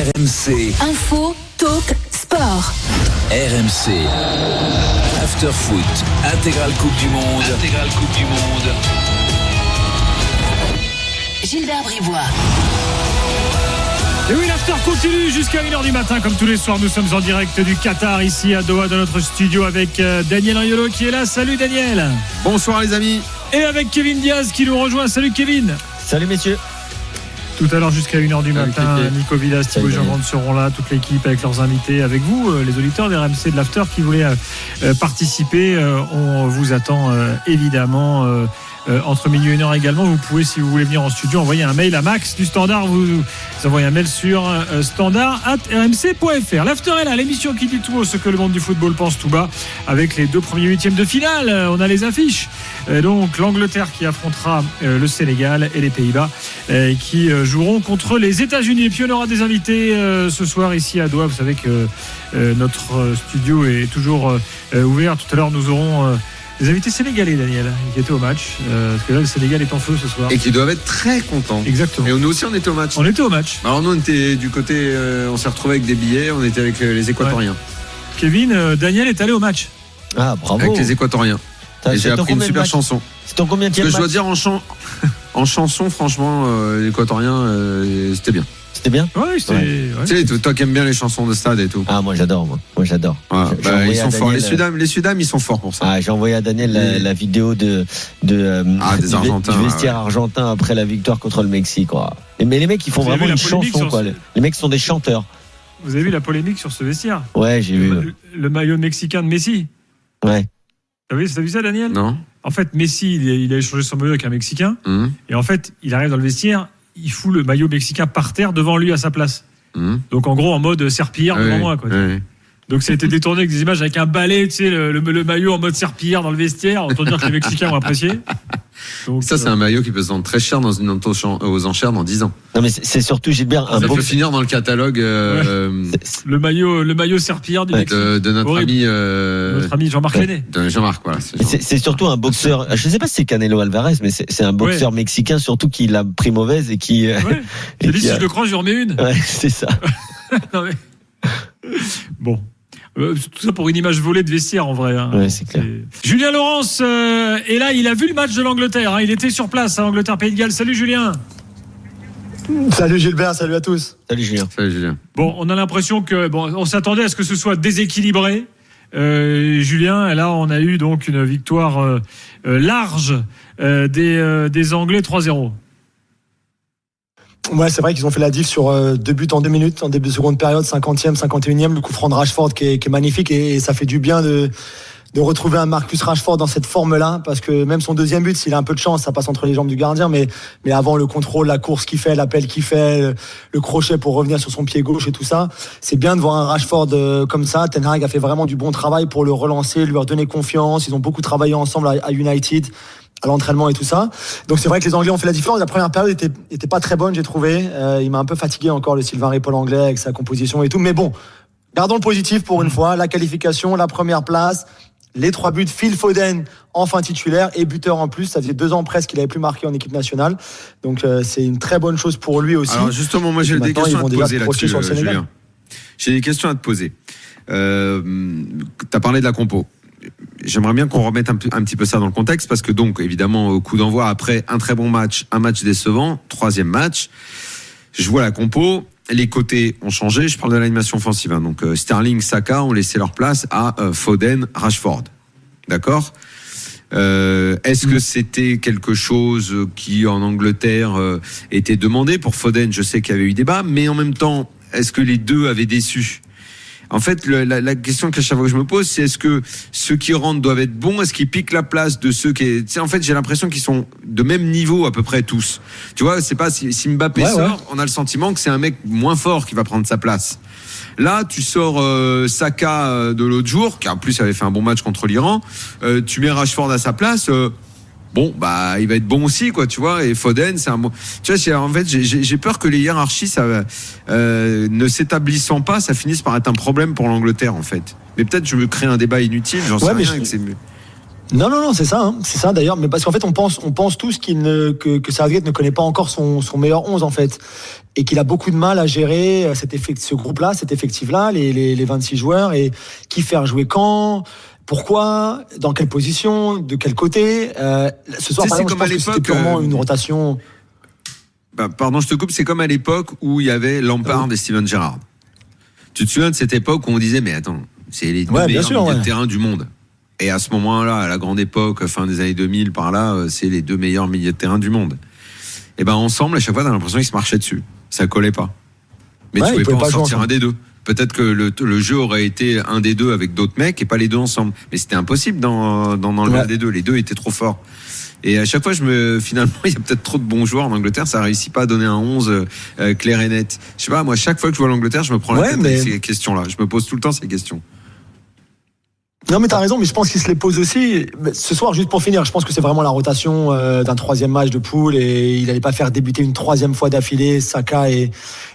RMC. Info, talk, sport. RMC. After Foot. Intégrale Coupe du Monde. Gilbert Bribois. Et oui, l'after continue jusqu'à 1h du matin. Comme tous les soirs, nous sommes en direct du Qatar, ici à Doha, dans notre studio avec Daniel Riolo qui est là. Salut Daniel. Bonsoir les amis. Et avec Kevin Diaz qui nous rejoint. Salut Kevin. Salut messieurs. Tout à l'heure jusqu'à 1h du matin, Nico Villas, Thibaut Jean-Grande seront là, toute l'équipe avec leurs invités, avec vous, les auditeurs d'RMC de l'After qui voulaient participer. On vous attend évidemment entre minuit et 1h également. Vous pouvez, si vous voulez venir en studio, envoyer un mail à Max du Standard. Vous envoyez un mail sur standard@rmc.fr. L'After est là, l'émission qui dit tout haut ce que le monde du football pense tout bas, avec les 2 premiers huitièmes de finale. On a les affiches. Donc l'Angleterre qui affrontera le Sénégal et les Pays-Bas qui joueront contre les États-Unis. Et puis on aura des invités ce soir ici à Doha. Vous savez que notre studio est toujours ouvert. Tout à l'heure nous aurons des invités sénégalais, Daniel, qui étaient au match, parce que là le Sénégal est en feu ce soir. Et qui doivent être très contents. Exactement. Et nous aussi on était au match. On était au match. Alors nous on était du côté, on s'est retrouvés avec des billets, on était avec les Équatoriens. Ouais. Kevin, Daniel est allé au match. Ah bravo. Avec les Équatoriens. Et j'ai appris une super chanson. C'est ton combienième match? Je dois dire en chanson, franchement, les Équatoriens, c'était bien. C'était bien. Ouais, c'était. Ouais. Tu sais, toi qui aimes bien les chansons de stade et tout. Ah moi j'adore. Ouais, ils sont forts. Les Sudam, ils sont forts pour ça. Ah, j'ai envoyé à Daniel la vidéo des Argentins, du vestiaire argentin après la victoire contre le Mexique. Quoi. Mais les mecs ils font vraiment une chanson. Quoi. Les mecs sont des chanteurs. Vous avez vu la polémique sur ce vestiaire? Ouais, j'ai vu. Le maillot mexicain de Messi. Ouais. T'as vu ça, Daniel? Non. En fait, Messi, il a échangé son maillot avec un Mexicain. Et en fait, il arrive dans le vestiaire, il fout le maillot mexicain par terre devant lui à sa place. Donc en gros, en mode serpillière devant moi. Quoi. Donc ça a été détourné avec des images avec un balai, tu sais, le maillot en mode serpillière dans le vestiaire. Autant dire que les Mexicains ont apprécié. Donc, ça, c'est un maillot qui peut se vendre très cher dans une aux enchères dans 10 ans. Non, mais c'est surtout, Gilbert, ça peut finir dans le catalogue. Le maillot serpillière du Mexique. De notre ami. Notre ami Jean-Marc Lenné. De Jean-Marc, voilà. C'est surtout un boxeur. Je ne sais pas si c'est Canelo Alvarez, mais c'est un boxeur mexicain, surtout qui l'a pris mauvaise et qui. J'ai dit, si je le croise, je remets une. Ouais, c'est ça. Non, mais. Bon. Tout ça pour une image volée de vestiaire en vrai. Ouais, c'est clair. Julien Laurence est là, il a vu le match de l'Angleterre. Il était sur place à Angleterre-Pays de Galles. Salut Julien. Salut Gilbert, salut à tous. Salut Julien. Bon, on a l'impression que on s'attendait à ce que ce soit déséquilibré. Julien, et là on a eu donc une victoire large des Anglais 3-0. Ouais, c'est vrai qu'ils ont fait la diff sur 2 buts en 2 minutes, en début de seconde période, 50e, 51e, le coup franc de Rashford qui est magnifique et ça fait du bien de retrouver un Marcus Rashford dans cette forme-là, parce que même son deuxième but, s'il a un peu de chance, ça passe entre les jambes du gardien, mais avant le contrôle, la course qu'il fait, l'appel qu'il fait, le crochet pour revenir sur son pied gauche et tout ça, c'est bien de voir un Rashford comme ça. Ten Hag a fait vraiment du bon travail pour le relancer, lui redonner confiance. Ils ont beaucoup travaillé ensemble à United, à l'entraînement et tout ça. Donc c'est vrai que les Anglais ont fait la différence. La première période était pas très bonne, j'ai trouvé. Il m'a un peu fatigué encore, le Sylvain Ripoll anglais avec sa composition et tout. Mais bon, gardons le positif pour une fois. La qualification, la première place, les 3 buts. Phil Foden, enfin titulaire et buteur en plus. Ça faisait 2 ans presque qu'il avait plus marqué en équipe nationale. Donc c'est une très bonne chose pour lui aussi. Alors justement, moi j'ai des questions à te poser là-dessus, Julien. J'ai des questions à te poser. T'as parlé de la compo. J'aimerais bien qu'on remette un petit peu ça dans le contexte, parce que donc évidemment au coup d'envoi, après un très bon match, un match décevant, 3e match, je vois la compo, les côtés ont changé. Je parle de l'animation offensive, hein. Donc Sterling, Saka ont laissé leur place à Foden, Rashford, d'accord. Est-ce que c'était quelque chose qui en Angleterre était demandé? Pour Foden, je sais qu'il y avait eu débat, mais en même temps, est-ce que les deux avaient déçu? En fait, la question qu'à chaque fois que je me pose, c'est est-ce que ceux qui rentrent doivent être bons? Est-ce qu'ils piquent la place de ceux qui... Tu sais, en fait, j'ai l'impression qu'ils sont de même niveau à peu près tous. Tu vois, c'est pas si Mbappé sort, on a le sentiment que c'est un mec moins fort qui va prendre sa place. Là, tu sors Saka de l'autre jour, qui en plus avait fait un bon match contre l'Iran. Tu mets Rashford à sa place... bon, bah, il va être bon aussi, quoi, tu vois. Et Foden, c'est un bon. Tu vois, en fait, j'ai peur que les hiérarchies, ça, ne s'établissant pas, ça finisse par être un problème pour l'Angleterre, en fait. Mais peut-être je me crée un débat inutile, j'en sais rien. Non, c'est ça d'ailleurs, mais parce qu'en fait on pense tous que Southgate ne connaît pas encore son meilleur 11 en fait, et qu'il a beaucoup de mal à gérer ce groupe-là, cet effectif-là, les 26 joueurs, et qui faire jouer quand, pourquoi, dans quelle position, de quel côté. Ce soir, par exemple, je pense que c'était purement une rotation. Pardon, je te coupe, c'est comme à l'époque où il y avait Lampard et Steven Gerrard. Tu te souviens de cette époque où on disait mais attends, c'est les deux meilleurs milieux de terrain du monde. Et à ce moment-là, à la grande époque, fin des années 2000, par là, c'est les deux meilleurs milieux de terrain du monde. Et ben ensemble, à chaque fois, t'as l'impression qu'ils se marchaient dessus. Ça collait pas. Mais tu pouvais pas en sortir un des deux. Peut-être que le jeu aurait été un des deux avec d'autres mecs et pas les deux ensemble. Mais c'était impossible d'en enlever un des deux. Les deux étaient trop forts. Et à chaque fois, finalement, il y a peut-être trop de bons joueurs en Angleterre, ça réussit pas à donner un 11 clair et net. Je sais pas, moi, chaque fois que je vois l'Angleterre, je me prends la tête avec ces questions-là. Je me pose tout le temps ces questions. Non mais t'as raison, mais je pense qu'il se les pose aussi. Ce soir, juste pour finir, je pense que c'est vraiment la rotation d'un troisième match de poule, et il n'allait pas faire débuter une troisième fois d'affilée Saka et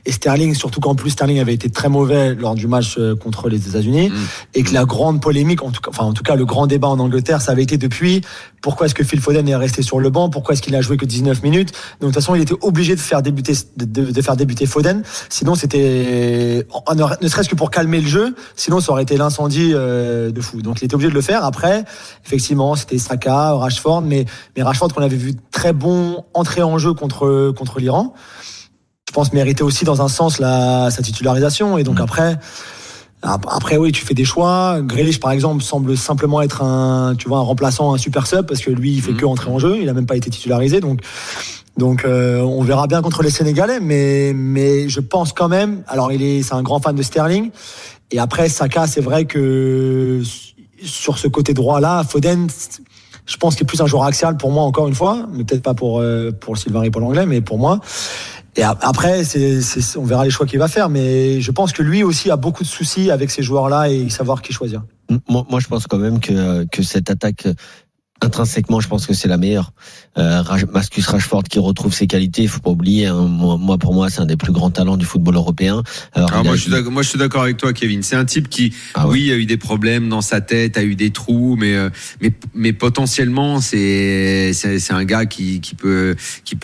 Sterling, surtout qu'en plus Sterling avait été très mauvais lors du match contre les États-Unis, et que la grande polémique, en tout cas le grand débat en Angleterre, ça avait été depuis pourquoi est-ce que Phil Foden est resté sur le banc, pourquoi est-ce qu'il a joué que 19 minutes. Donc de toute façon, il était obligé de faire débuter Foden, sinon c'était ne serait-ce que pour calmer le jeu, sinon ça aurait été l'incendie de fou. Donc il était obligé de le faire. Après, effectivement, c'était Saka, Rashford, mais Rashford qu'on avait vu très bon entrer en jeu contre l'Iran, je pense méritait aussi dans un sens sa titularisation. Et donc après oui, tu fais des choix. Grealish par exemple semble simplement être un remplaçant, un super sub, parce que lui il fait que entrer en jeu, il a même pas été titularisé. Donc on verra bien contre les Sénégalais, mais je pense quand même. Alors c'est un grand fan de Sterling. Et après Saka, c'est vrai que sur ce côté droit-là, Foden, je pense qu'il est plus un joueur axial pour moi, encore une fois, mais peut-être pas pour Sylvain Ripoll anglais, mais pour moi. Et après, on verra les choix qu'il va faire, mais je pense que lui aussi a beaucoup de soucis avec ces joueurs-là et savoir qui choisir. Moi, je pense quand même que cette attaque, intrinsèquement, je pense que c'est la meilleure. Marcus Rashford qui retrouve ses qualités, il faut pas oublier. Pour moi, c'est un des plus grands talents du football européen. Moi, je suis d'accord avec toi, Kevin. C'est un type qui, oui, a eu des problèmes dans sa tête, a eu des trous, mais potentiellement, c'est un gars qui peut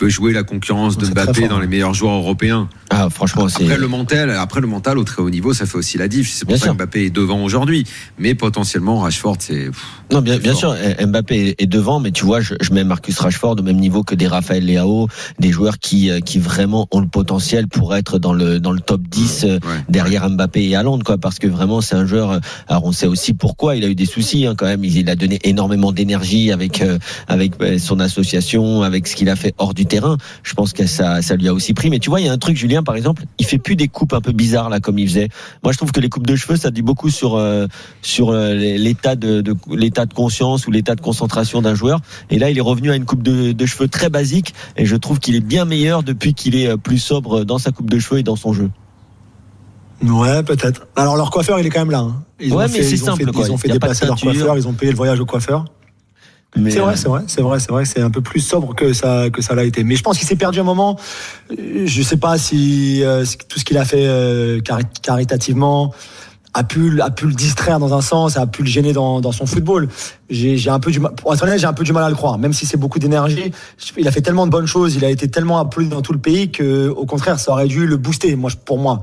jouer la concurrence de Mbappé dans les meilleurs joueurs européens. Franchement, après le mental au très haut niveau, ça fait aussi la diff. C'est pour ça que Mbappé est devant aujourd'hui. Mais potentiellement, Rashford, c'est. Non, bien sûr, Mbappé est devant, mais tu vois, je mets Marcus Rashford au même niveau que des Raphaël Leao, des joueurs qui vraiment ont le potentiel pour être dans le top 10 derrière Mbappé et Haaland, quoi, parce que vraiment c'est un joueur. Alors on sait aussi pourquoi il a eu des soucis, quand même. Il a donné énormément d'énergie avec son association, avec ce qu'il a fait hors du terrain. Je pense que ça lui a aussi pris. Mais tu vois, il y a un truc, Julien, par exemple, il fait plus des coupes un peu bizarres là comme il faisait. Moi, je trouve que les coupes de cheveux, ça dit beaucoup sur l'état de conscience ou l'état de concentration d'un joueur. Et là, il est revenu à une coupe de cheveux très basique, et je trouve qu'il est bien meilleur depuis qu'il est plus sobre dans sa coupe de cheveux et dans son jeu. Ouais, peut-être. Alors leur coiffeur, il est quand même là. Ils ont fait déplacer leur coiffeur, ils ont payé le voyage au coiffeur. Mais c'est vrai, c'est un peu plus sobre que ça l'a été. Mais je pense qu'il s'est perdu un moment. Je sais pas si tout ce qu'il a fait caritativement a pu le distraire dans un sens, a pu le gêner dans son football. J'ai un peu du mal, pour être honnête, j'ai un peu du mal à le croire, même si c'est beaucoup d'énergie. Il a fait tellement de bonnes choses, il a été tellement applaudi dans tout le pays que, au contraire, ça aurait dû le booster, pour moi.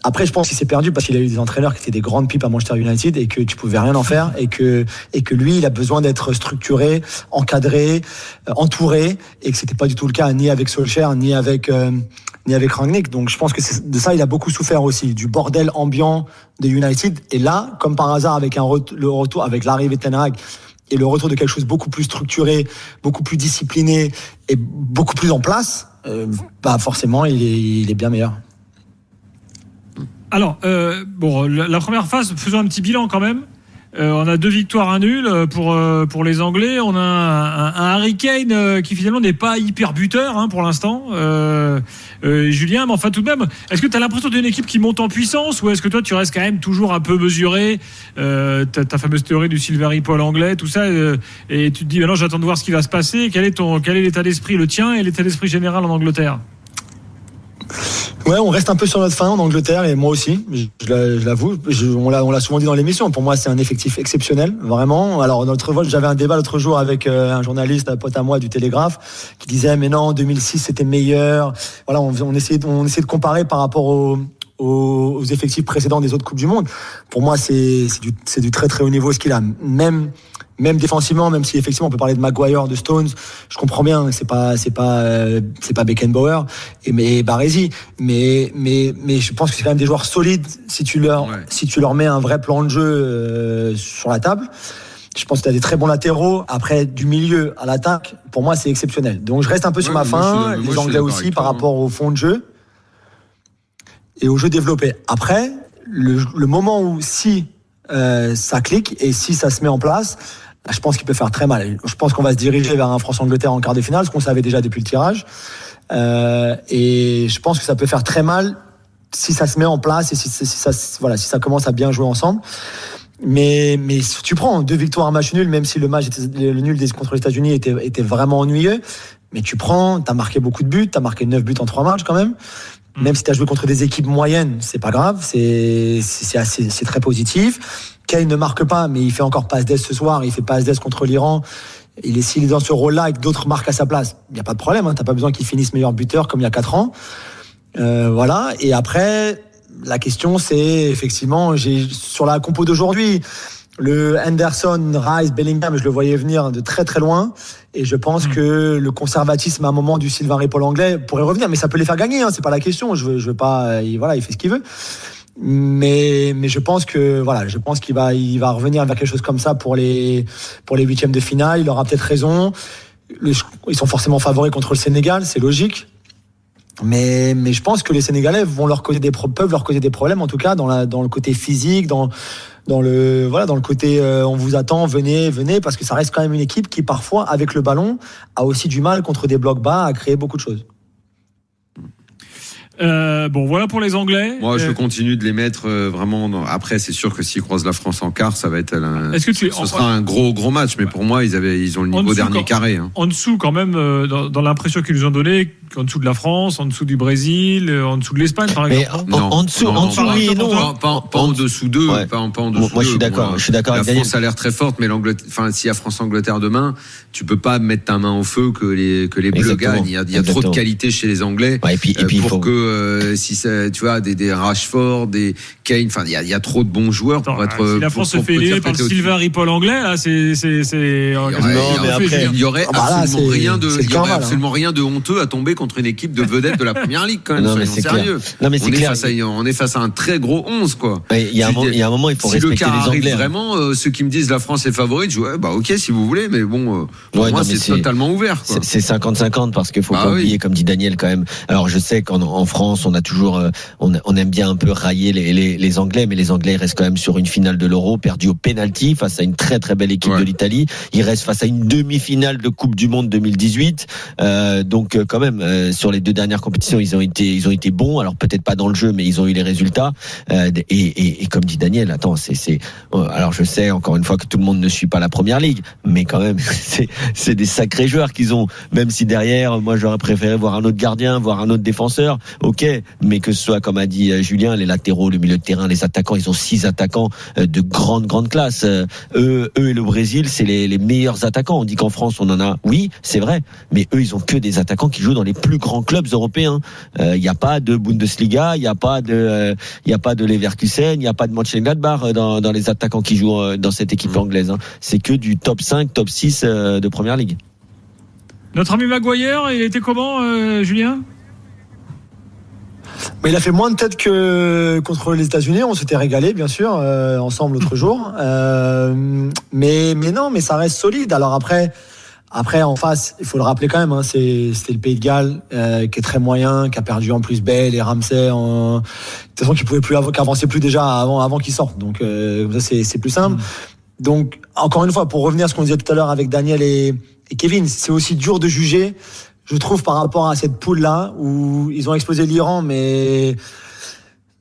Après, je pense qu'il s'est perdu parce qu'il a eu des entraîneurs qui étaient des grandes pipes à Manchester United et que tu pouvais rien en faire, et que lui, il a besoin d'être structuré, encadré, entouré, et que c'était pas du tout le cas ni avec Solskjaer ni avec Rangnick. Donc je pense que de ça il a beaucoup souffert aussi, du bordel ambiant de United. Et là, comme par hasard, avec le retour, avec l'arrivée de Ten Hag et le retour de quelque chose de beaucoup plus structuré, beaucoup plus discipliné et beaucoup plus en place, forcément il est bien meilleur. Alors, la première phase, faisons un petit bilan quand même. On a 2 victoires, 1 nul pour les Anglais. On a un Harry Kane qui finalement n'est pas hyper buteur pour l'instant. Julien, mais enfin tout de même, est-ce que tu as l'impression d'une équipe qui monte en puissance, ou est-ce que toi tu restes quand même toujours un peu mesuré, ta fameuse théorie du Sylvain Ripoll anglais, tout ça, et tu te dis non, j'attends de voir ce qui va se passer. Quel est l'état d'esprit, le tien, et l'état d'esprit général en Angleterre? Ouais, on reste un peu sur notre fin en Angleterre et moi aussi, je l'avoue. On l'a souvent dit dans l'émission. Pour moi, c'est un effectif exceptionnel, vraiment. Alors, j'avais un débat l'autre jour avec un journaliste, un pote à moi du Télégraphe, qui disait mais non, 2006 c'était meilleur. Voilà, on essayait de comparer par rapport aux effectifs précédents des autres coupes du monde. Pour moi, c'est du très très haut niveau ce qu'il a. Même défensivement, même si effectivement on peut parler de Maguire, de Stones, je comprends bien, c'est pas Beckenbauer mais Baresi, mais je pense que c'est quand même des joueurs solides si tu leur mets un vrai plan de jeu sur la table. Je pense que tu as des très bons latéraux. Après, du milieu à l'attaque, pour moi, c'est exceptionnel. Donc je reste un peu sur ma fin, les Anglais aussi par rapport au fond de jeu et au jeu développé. Après, le moment où si ça clique et si ça se met en place, je pense qu'il peut faire très mal. Je pense qu'on va se diriger vers un France-Angleterre en quart de finale, ce qu'on savait déjà depuis le tirage. Et je pense que ça peut faire très mal si ça se met en place et si ça commence à bien jouer ensemble. Mais si tu prends 2 victoires, un match nul, même si le nul contre les États-Unis était vraiment ennuyeux, mais t'as marqué beaucoup de buts, t'as marqué 9 buts en 3 matchs quand même. Même si tu as joué contre des équipes moyennes, c'est pas grave, c'est très positif. Kane ne marque pas, mais il fait encore passe d'aise ce soir, il fait passe d'aise contre l'Iran. S'il est dans ce rôle-là et que d'autres marquent à sa place, il n'y a pas de problème, t'as pas besoin qu'il finisse meilleur buteur comme il y a 4 ans. Voilà. Et après, la question c'est effectivement, sur la compo d'aujourd'hui, le Henderson, Rice, Bellingham, je le voyais venir de très très loin. Et je pense que le conservatisme à un moment du Sylvain Ripoll anglais pourrait revenir, mais ça peut les faire gagner, c'est pas la question. Je veux pas, il fait ce qu'il veut. Mais je pense qu'il va revenir vers quelque chose comme ça pour les 8e de finale. Il aura peut-être raison. Ils sont forcément favoris contre le Sénégal, c'est logique. Mais je pense que les Sénégalais peuvent leur causer des problèmes, en tout cas dans le côté physique, dans le côté on vous attend, venez, parce que ça reste quand même une équipe qui parfois avec le ballon a aussi du mal contre des blocs bas à créer beaucoup de choses. Bon, voilà pour les Anglais. Moi, je continue de les mettre vraiment. Après, c'est sûr que s'ils croisent la France en quart, ça va être. Ce sera un gros match. Mais pour moi, ils ont le niveau dernier carré. En dessous, quand même, dans l'impression qu'ils nous ont donné, en dessous de la France, en dessous du Brésil, en dessous de l'Espagne, par exemple. En dessous, oui et non. Pas en dessous d'eux. Ouais. Pas en dessous. Moi, je suis d'accord. La France a l'air très forte, mais s'il y a France-Angleterre demain, tu peux pas mettre ta main au feu que les Bleus gagnent. Il y a trop de qualité chez les Anglais. Ouais, et puis pour que si ça, tu vois, des Rashford, des Kane, enfin il y a trop de bons joueurs pour être. Si la France se fait éliminer par le Sylvain Ripoll anglais, là, il y aurait absolument rien de honteux à tomber contre une équipe de vedettes de la Première Ligue quand même. Non, mais c'est sérieux. Non, mais c'est clair. On est face à un très gros 11 quoi. Il y a un moment, il faut respecter les Anglais. Vraiment, ceux qui me disent la France est favorite, je dis ok si vous voulez, mais bon, pour moi c'est totalement ouvert. C'est 50-50 parce qu'il faut pas oublier, comme dit Daniel quand même. Alors je sais qu'en France, on a toujours, on aime bien un peu railler les Anglais, mais les Anglais restent quand même sur une finale de l'Euro perdue au penalty face à une très très belle équipe de l'Italie. Ils restent face à une demi-finale de Coupe du Monde 2018. Donc quand même, sur les 2 dernières compétitions, ils ont été bons. Alors peut-être pas dans le jeu, mais ils ont eu les résultats. Et comme dit Daniel, attends, alors je sais encore une fois que tout le monde ne suit pas la Première Ligue, mais quand même, c'est des sacrés joueurs qu'ils ont. Même si derrière, moi j'aurais préféré voir un autre gardien, voir un autre défenseur. Ok, mais que ce soit comme a dit Julien, les latéraux, le milieu de terrain, les attaquants, ils ont 6 attaquants de grande classe. Eux et le Brésil, c'est les meilleurs attaquants. On dit qu'en France, on en a, oui, c'est vrai, mais eux, ils ont que des attaquants qui jouent dans les plus grands clubs européens. Il n'y a pas de Bundesliga, il n'y a pas de Leverkusen, il n'y a pas de Mönchengladbach dans les attaquants qui jouent dans cette équipe anglaise. C'est que du top 5, top 6 de Première Ligue. Notre ami Maguire, il était comment, Julien ? Mais il a fait moins de têtes que contre les États-Unis. On s'était régalé, bien sûr, ensemble l'autre jour. Mais non, mais ça reste solide. Alors après, en face, il faut le rappeler quand même. C'était le Pays de Galles qui est très moyen, qui a perdu en plus Bale et Ramsey. De toute façon, qui pouvait plus qu'avancer plus déjà avant qu'ils sortent. Donc ça, c'est plus simple. Donc encore une fois, pour revenir à ce qu'on disait tout à l'heure avec Daniel et Kevin, c'est aussi dur de juger. Je trouve par rapport à cette poule-là où ils ont explosé l'Iran, mais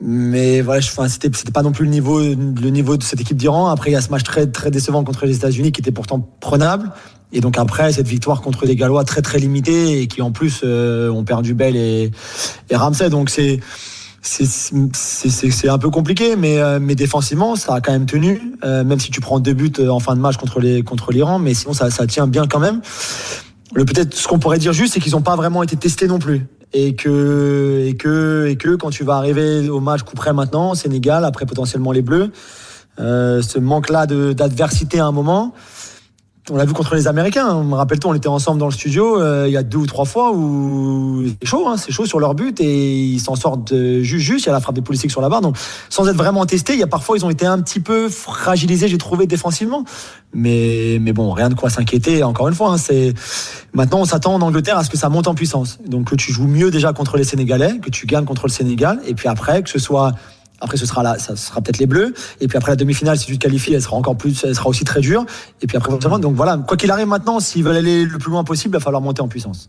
voilà, c'était pas non plus le niveau de cette équipe d'Iran. Après, il y a ce match très très décevant contre les États-Unis qui était pourtant prenable. Et donc après, cette victoire contre des Gallois très très limitée et qui en plus ont perdu Bale et Ramsey. Donc c'est un peu compliqué, mais défensivement, ça a quand même tenu, même si tu prends 2 buts en fin de match contre l'Iran, mais sinon ça tient bien quand même. Peut-être ce qu'on pourrait dire juste, c'est qu'ils n'ont pas vraiment été testés non plus. Et que quand tu vas arriver au match coup près maintenant, Sénégal, après potentiellement les Bleus, ce manque-là d'adversité à un moment, on l'a vu contre les Américains. Me rappelle-t-on, on était ensemble dans le studio il y a 2 ou 3 fois où c'est chaud sur leur but et ils s'en sortent juste. Il y a la frappe de Pulisic sur la barre. Donc, sans être vraiment testés, il y a parfois ils ont été un petit peu fragilisés, j'ai trouvé défensivement. Mais bon, rien de quoi s'inquiéter. Encore une fois, maintenant on s'attend en Angleterre à ce que ça monte en puissance. Donc que tu joues mieux déjà contre les Sénégalais, que tu gagnes contre le Sénégal, et puis après que ce soit. Après, ça sera peut-être les Bleus. Et puis après, la demi-finale, si tu te qualifies, elle sera aussi très dure. Et puis après, donc voilà, quoi qu'il arrive maintenant, s'ils veulent aller le plus loin possible, il va falloir monter en puissance.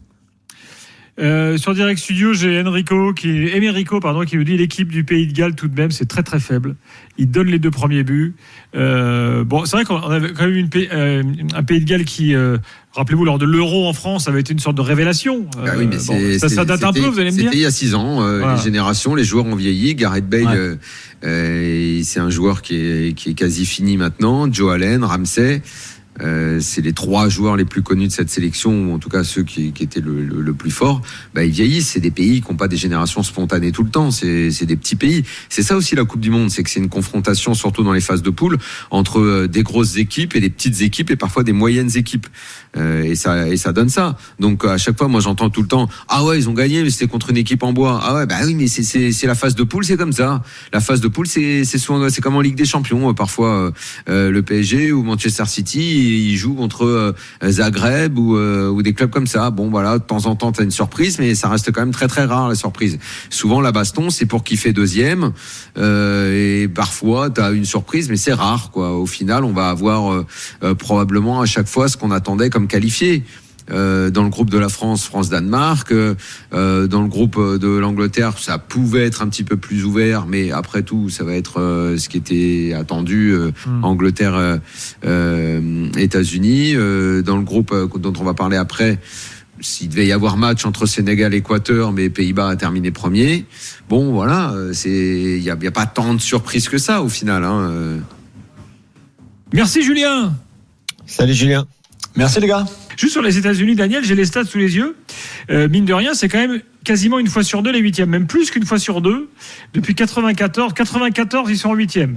Sur Direct Studio, j'ai Emerico qui me dit l'équipe du Pays de Galles tout de même c'est très très faible. Ils donnent les 2 premiers buts. C'est vrai qu'on avait quand même un Pays de Galles qui, rappelez-vous, lors de l'Euro en France, avait été une sorte de révélation. Oui, mais ça date un peu, vous allez me dire. C'était il y a 6 ans. Voilà. Les générations, les joueurs ont vieilli. Gareth Bale, c'est un joueur qui est quasi fini maintenant. Joe Allen, Ramsey. C'est les 3 joueurs les plus connus de cette sélection, ou en tout cas ceux qui étaient le plus fort. Ils vieillissent. C'est des pays qui n'ont pas des générations spontanées tout le temps. C'est des petits pays. C'est ça aussi la Coupe du Monde, c'est que c'est une confrontation, surtout dans les phases de poule, entre des grosses équipes et des petites équipes et parfois des moyennes équipes. Et ça donne ça. Donc à chaque fois, moi j'entends tout le temps ils ont gagné, mais c'était contre une équipe en bois. Oui, mais c'est la phase de poule, c'est comme ça. La phase de poule, c'est souvent, c'est comme en Ligue des Champions. Parfois le PSG ou Manchester City, ils jouent contre Zagreb ou des clubs comme ça. Bon voilà, de temps en temps t'as une surprise, mais ça reste quand même très très rare la surprise. Souvent la baston, c'est pour qui fait deuxième, et parfois t'as une surprise, mais c'est rare quoi. Au final, on va avoir probablement à chaque fois ce qu'on attendait comme qualifié. Dans le groupe de la France-Danemark, dans le groupe de l'Angleterre, ça pouvait être un petit peu plus ouvert, mais après tout, ça va être ce qui était attendu, Angleterre, États-Unis. Dans le groupe dont on va parler après, s'il devait y avoir match entre Sénégal et Équateur, mais Pays-Bas a terminé premier. Bon, voilà, il y a pas tant de surprises que ça au final. Merci Julien. Salut Julien. Merci les gars. Juste sur les États-Unis, Daniel, j'ai les stats sous les yeux. Mine de rien, c'est quand même quasiment une fois sur 2 les 8e, même plus qu'une fois sur 2. Depuis 94, ils sont en 8e.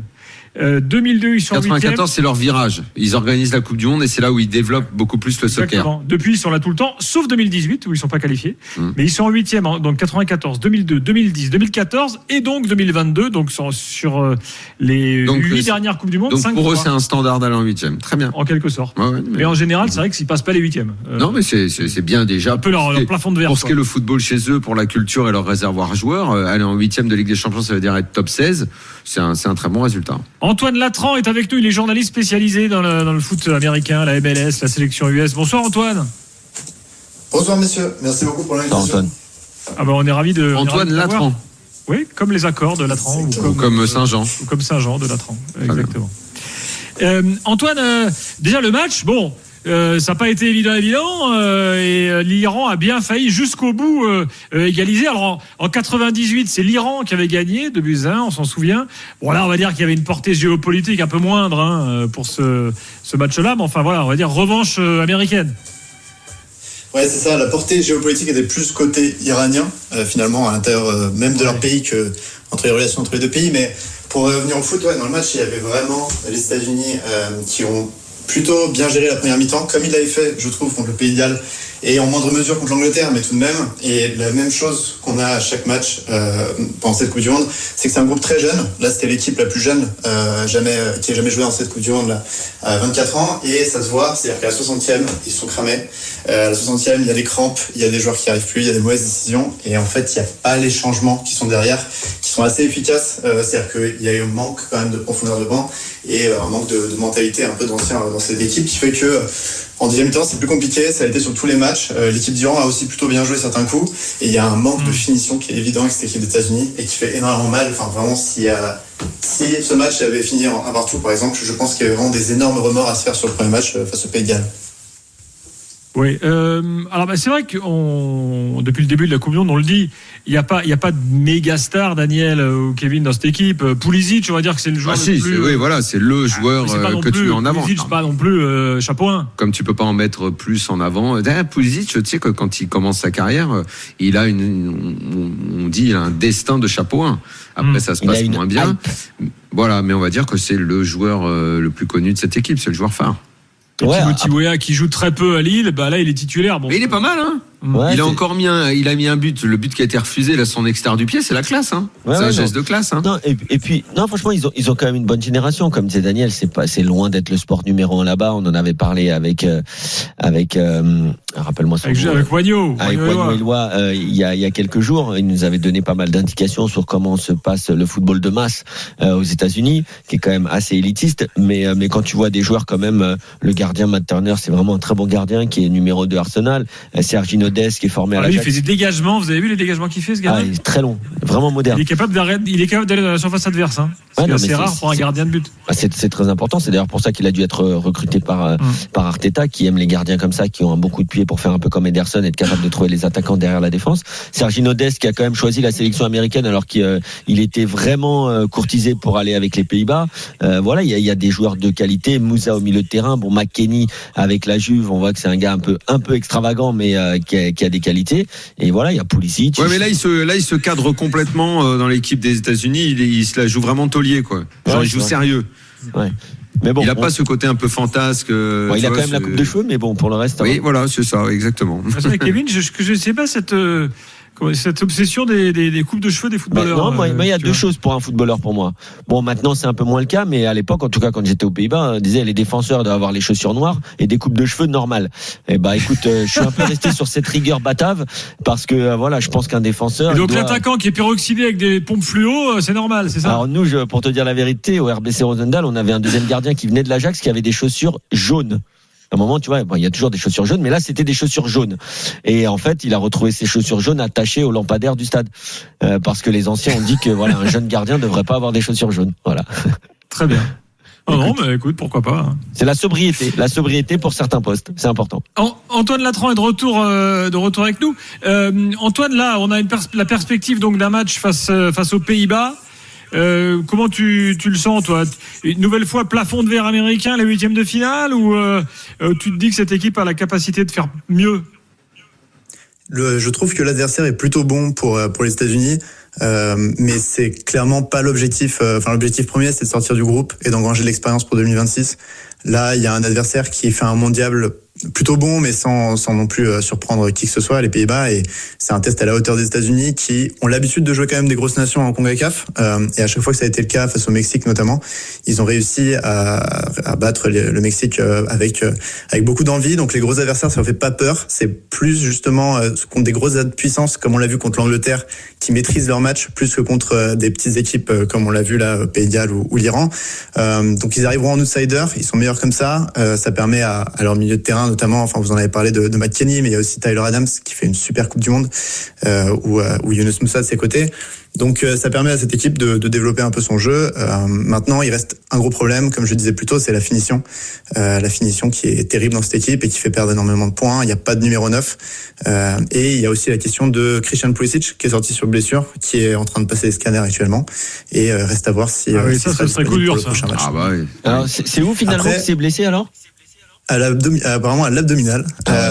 2002, ils sont en 8e. 94, c'est leur virage. Ils organisent la Coupe du Monde et c'est là où ils développent beaucoup plus le soccer. Exactement. Depuis, ils sont là tout le temps, sauf 2018 où ils sont pas qualifiés. Mais ils sont en 8e, donc 94, 2002, 2010, 2014 et donc 2022. Donc sur les 8 dernières Coupes du Monde, donc 5 pour eux, c'est un standard d'aller en 8e. Très bien. En quelque sorte. Mais en général, c'est vrai que s'ils passent pas les 8e. Non, mais c'est bien déjà. Un peu leur plafond de verre. Pour ce qui est le football chez eux, pour la culture et leur réservoir joueurs, aller en 8e de Ligue des Champions, ça veut dire être top 16. C'est un très bon résultat. Antoine Latran est avec nous, il est journaliste spécialisé dans le foot américain, la MLS, la sélection US. Bonsoir Antoine. Bonsoir messieurs, merci beaucoup pour l'invitation. Antoine. On est ravis de... Antoine Latran. Oui, comme les accords de Latran. Ou comme Saint-Jean. Ou comme Saint-Jean de Latran, exactement. Antoine, déjà le match, ça n'a pas été évident, et l'Iran a bien failli jusqu'au bout égaliser. Alors en 98, c'est l'Iran qui avait gagné 2-1, on s'en souvient. Bon là, on va dire qu'il y avait une portée géopolitique un peu moindre pour ce match-là, mais enfin voilà, on va dire revanche américaine. Ouais, c'est ça, la portée géopolitique était plus côté iranien, finalement, à l'intérieur même de leur pays que entre les relations entre les deux pays. Mais pour revenir au foot, dans le match, il y avait vraiment les États-Unis qui ont plutôt bien géré la première mi-temps, comme il l'avait fait, je trouve, contre le Pays de Galles, et en moindre mesure contre l'Angleterre, mais tout de même. Et la même chose qu'on a à chaque match pendant cette Coupe du Monde, c'est que c'est un groupe très jeune. Là, c'était l'équipe la plus jeune qui ait jamais joué dans cette Coupe du Monde, là, à 24 ans. Et ça se voit, c'est-à-dire qu'à la 60e, ils sont cramés. À la 60e, il y a des crampes, il y a des joueurs qui n'y arrivent plus, il y a des mauvaises décisions. Et en fait, il n'y a pas les changements qui sont derrière, qui sont assez efficaces. C'est-à-dire qu'il y a eu un manque quand même de profondeur de banc et un manque de mentalité un peu d'ancien dans cette équipe qui fait que en deuxième temps, c'est plus compliqué, ça a été sur tous les matchs. L'équipe d'Iran a aussi plutôt bien joué certains coups. Et il y a un manque de finition qui est évident avec cette équipe des États-Unis et qui fait énormément mal. Enfin, vraiment, si ce match avait fini en 1-1, par exemple, je pense qu'il y avait vraiment des énormes remords à se faire sur le premier match face au Pays de Galles. Oui. Alors c'est vrai que depuis le début de la Coupe du Monde, on le dit, il y a pas de méga star, Daniel ou Kevin, dans cette équipe. Pulisic, on va dire que c'est le joueur le plus. Oui, voilà, c'est le joueur que tu mets en avant. Pulisic, c'est pas non plus chapeau 1. Comme tu peux pas en mettre plus en avant. Pulisic, tu sais que quand il commence sa carrière, il a il a un destin de chapeau 1. Après, ça se passe moins bien. Voilà, mais on va dire que c'est le joueur le plus connu de cette équipe, c'est le joueur phare. Timothy Weah qui joue très peu à Lille, là il est titulaire. Bon. Mais il est pas mal, hein. Ouais, il a mis un but. Le but qui a été refusé, là, son extérieur du pied, c'est la classe, hein. C'est un geste de classe, hein. Non, et puis, franchement, ils ont quand même une bonne génération. Comme disait Daniel, c'est loin d'être le sport numéro 1 là-bas. On en avait parlé avec rappelle-moi son nom. Avec Wagno. Avec Wagno Eloi, il y a quelques jours. Il nous avait donné pas mal d'indications sur comment se passe le football de masse, aux États-Unis, qui est quand même assez élitiste. Mais quand tu vois des joueurs quand même, le gardien Matt Turner, c'est vraiment un très bon gardien qui est numéro 2 Arsenal. Sergio Odès qui est formé à l'Ajax. Il fait des dégagements. Vous avez vu les dégagements qu'il fait, ce gars-là? Il est très long, vraiment moderne. Il est capable d'aller dans la surface adverse. Hein. C'est rare pour un gardien de but. C'est très important. C'est d'ailleurs pour ça qu'il a dû être recruté par Arteta, qui aime les gardiens comme ça, qui ont un bon coup de pied pour faire un peu comme Ederson, être capable de trouver les attaquants derrière la défense. Sergio Odès qui a quand même choisi la sélection américaine alors qu'il était vraiment courtisé pour aller avec les Pays-Bas. Voilà, il y a des joueurs de qualité. Moussa au milieu de terrain. Bon, McKennie avec la Juve, on voit que c'est un gars un peu extravagant, mais qui a des qualités. Et voilà, il y a Pulisic. Ouais, mais là il se cadre complètement dans l'équipe des États-Unis. Il se la joue vraiment taulier, quoi. Genre, il joue sérieux. Ouais. Mais bon, il a pas ce côté un peu fantasque. Il a quand même la coupe de cheveux, mais bon, pour le reste. Oui, voilà, c'est ça, exactement. Kevin, je sais pas cette obsession des coupes de cheveux des footballeurs. Non, il y a deux choses pour un footballeur pour moi. Bon, maintenant c'est un peu moins le cas, mais à l'époque, en tout cas quand j'étais aux Pays-Bas, on disait les défenseurs doivent avoir les chaussures noires et des coupes de cheveux normales. Et écoute, je suis un peu resté sur cette rigueur batave parce que voilà, je pense qu'un défenseur. Et donc l'attaquant qui est peroxydé avec des pompes fluo, c'est normal, c'est ça? Alors nous, pour te dire la vérité, au RBC Rosendal, on avait un deuxième gardien qui venait de l'Ajax qui avait des chaussures jaunes. À un moment, tu vois, il y a toujours des chaussures jaunes, mais là, c'était des chaussures jaunes. Et en fait, il a retrouvé ses chaussures jaunes attachées au lampadaire du stade. Parce que les anciens ont dit que voilà, un jeune gardien ne devrait pas avoir des chaussures jaunes. Voilà. Très bien. Écoute, pourquoi pas. C'est la sobriété pour certains postes, c'est important. Antoine Latran est de retour avec nous. Antoine, là, on a la perspective donc d'un match face aux Pays-Bas. Comment tu le sens, toi? Une nouvelle fois plafond de verre américain, les huitièmes de finale, ou tu te dis que cette équipe a la capacité de faire mieux? Je trouve que l'adversaire est plutôt bon pour les États-Unis, mais c'est clairement pas l'objectif. L'objectif premier, c'est de sortir du groupe et d'engranger de l'expérience pour 2026. Là, il y a un adversaire qui fait un mondial plutôt bon, mais sans non plus surprendre qui que ce soit, les Pays-Bas, et c'est un test à la hauteur des États-Unis qui ont l'habitude de jouer quand même des grosses nations en CONCACAF, et à chaque fois que ça a été le cas face au Mexique notamment, ils ont réussi à battre le Mexique avec beaucoup d'envie. Donc les gros adversaires, ça ne fait pas peur, c'est plus justement contre des grosses puissances comme on l'a vu contre l'Angleterre, qui maîtrisent leur match plus que contre des petites équipes comme on l'a vu là, Pays de Galles ou l'Iran. Donc ils arriveront en outsider, ils sont meilleurs comme ça. Ça permet à leur milieu de terrain notamment, vous en avez parlé de McKennie, mais il y a aussi Tyler Adams qui fait une super Coupe du Monde, ou Yunus Moussa de ses côtés. Donc ça permet à cette équipe de développer un peu son jeu. Maintenant, il reste un gros problème, comme je le disais plus tôt, c'est la finition. La finition qui est terrible dans cette équipe et qui fait perdre énormément de points. Il n'y a pas de numéro 9. Et il y a aussi la question de Christian Pulisic, qui est sorti sur blessure, qui est en train de passer les scanners actuellement. Et reste à voir si ça serait coup dur, ça. Match. Oui. Alors, c'est où finalement qui s'est blessé alors? Apparemment à l'abdominal,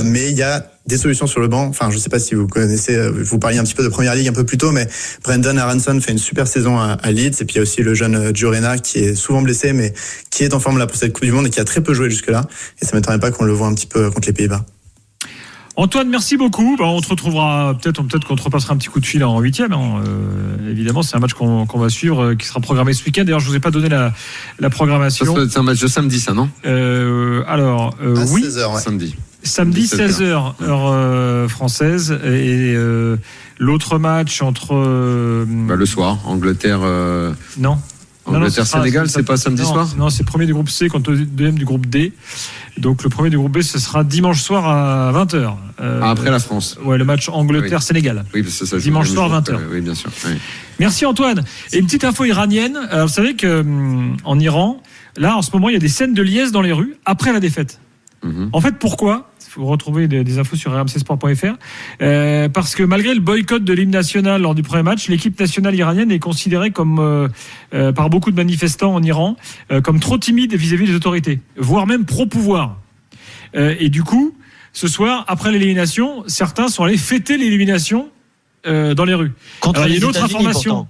mais il y a des solutions sur le banc. Je sais pas si vous connaissez, vous parliez un petit peu de Première Ligue un peu plus tôt, mais Brendan Aronson fait une super saison à Leeds, et puis il y a aussi le jeune Gio Reyna qui est souvent blessé, mais qui est en forme là pour cette Coupe du Monde et qui a très peu joué jusque-là, et ça m'étonnerait pas qu'on le voit un petit peu contre les Pays-Bas. Antoine, merci beaucoup. On te retrouvera peut-être qu'on te repassera un petit coup de fil en huitième. Évidemment, c'est un match qu'on va suivre, qui sera programmé ce week-end. D'ailleurs, je vous ai pas donné la programmation. C'est un match de samedi, ça, non? Oui. 16h, ouais. Samedi 16h, heure française, et l'autre match entre le soir, Angleterre. Non. Angleterre-Sénégal, c'est pas samedi soir? Non, c'est premier du groupe C contre le deuxième du groupe D. Donc le premier du groupe B, ce sera dimanche soir à 20h. Après la France. Ouais, le match Angleterre-Sénégal. Oui, c'est ça. Dimanche soir, 20h. Oui, bien sûr. Oui. Merci Antoine. Et une petite info iranienne. Alors, vous savez qu'en Iran, là, en ce moment, il y a des scènes de liesse dans les rues après la défaite. En fait, pourquoi? Vous retrouvez des infos sur rmcsport.fr. Parce que malgré le boycott de l'hymne national lors du premier match, l'équipe nationale iranienne est considérée comme par beaucoup de manifestants en Iran comme trop timide vis-à-vis des autorités, voire même pro-pouvoir. Et du coup, ce soir, après l'élimination, certains sont allés fêter l'élimination dans les rues. Contre Alors, il y a les une autre États-Unis, information. pourtant.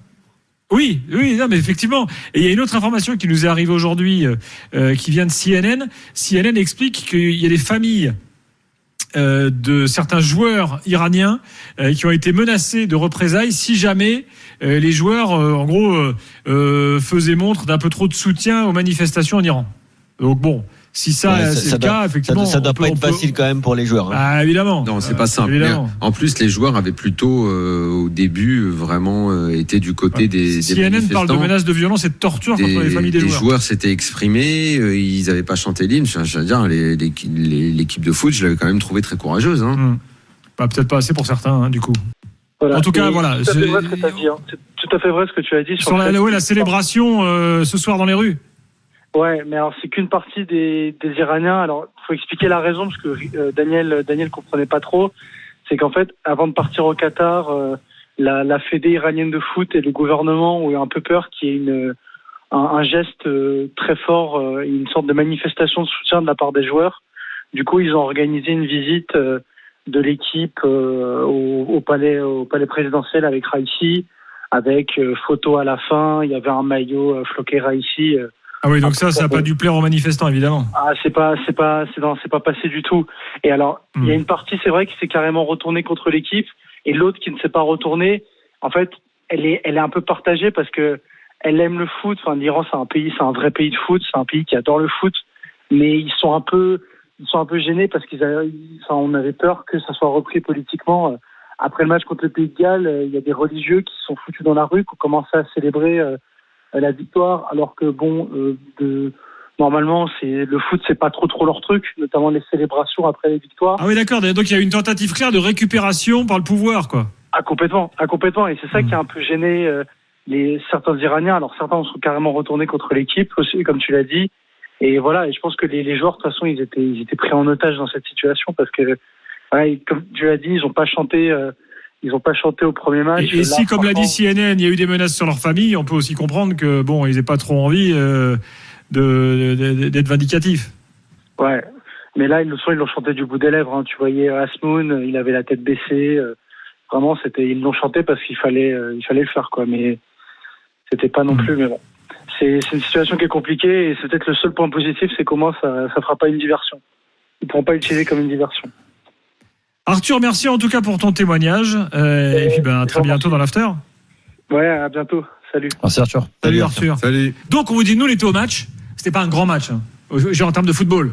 Oui, non, mais effectivement. Et il y a une autre information qui nous est arrivée aujourd'hui, qui vient de CNN. CNN explique qu'il y a des familles de certains joueurs iraniens qui ont été menacés de représailles si jamais les joueurs, en gros, faisaient montre d'un peu trop de soutien aux manifestations en Iran. Donc bon. Si ça, c'est le cas, effectivement. Ça doit pas être facile quand même pour les joueurs. Ah, évidemment. Non, c'est pas simple. En plus, les joueurs avaient plutôt, au début, vraiment été du côté des CNN manifestants. parle de menaces de violence et de torture contre les familles des joueurs. Les joueurs s'étaient exprimés, ils n'avaient pas chanté l'hymne. Je veux dire, l'équipe de foot, je l'avais quand même trouvé très courageuse. Peut-être pas assez pour certains, du coup. Voilà. En tout cas, voilà. C'est tout à fait vrai ce que tu as dit. C'est tout à fait vrai ce que tu as dit sur la célébration ce soir dans les rues. Ouais, mais alors c'est qu'une partie des Iraniens. Alors, faut expliquer la raison parce que Daniel comprenait pas trop. C'est qu'en fait, avant de partir au Qatar, la fédé iranienne de foot et le gouvernement ont eu un peu peur qu'il y ait un geste très fort, une sorte de manifestation de soutien de la part des joueurs. Du coup, ils ont organisé une visite de l'équipe au palais présidentiel avec Raisi, avec photo à la fin. Il y avait un maillot floqué Raisi. Ah oui, donc ça n'a pas dû plaire aux manifestants, évidemment. Ah, c'est pas passé du tout. Et alors, il y a une partie, c'est vrai, qui s'est carrément retournée contre l'équipe, et l'autre qui ne s'est pas retournée. En fait, elle est un peu partagée parce que elle aime le foot. Enfin, l'Iran, c'est un vrai pays de foot, c'est un pays qui adore le foot, mais ils sont un peu gênés parce on avait peur que ça soit repris politiquement. Après le match contre le Pays de Galles, il y a des religieux qui se sont foutus dans la rue, qui ont commencé à célébrer la victoire, alors que normalement le foot c'est pas trop leur truc, notamment les célébrations après les victoires. Ah oui, d'accord, donc il y a une tentative claire de récupération par le pouvoir, quoi. Ah complètement, et c'est ça qui a un peu gêné certains Iraniens. Alors certains sont carrément retournés contre l'équipe aussi, comme tu l'as dit, et voilà, et je pense que les joueurs de toute façon ils étaient pris en otage dans cette situation parce que comme tu l'as dit, ils ont pas chanté au premier match. Et si, comme l'a dit CNN, il y a eu des menaces sur leur famille, on peut aussi comprendre que ils n'aient pas trop envie d'être vindicatifs. Ouais, mais là ils l'ont chanté du bout des lèvres. Tu voyais Asmoun, il avait la tête baissée. Vraiment, ils l'ont chanté parce qu'il fallait le faire, quoi. Mais c'était pas non plus. Mais bon, c'est une situation qui est compliquée et c'est peut-être le seul point positif, c'est comment ça fera pas une diversion. Ils pourront pas l'utiliser comme une diversion. Arthur, merci en tout cas pour ton témoignage. Et puis à très bientôt dans l'after. Ouais, à bientôt. Salut. Merci Arthur. Salut Arthur. Salut. Donc on vous dit, nous on était au match. C'était pas un grand match. En termes de football.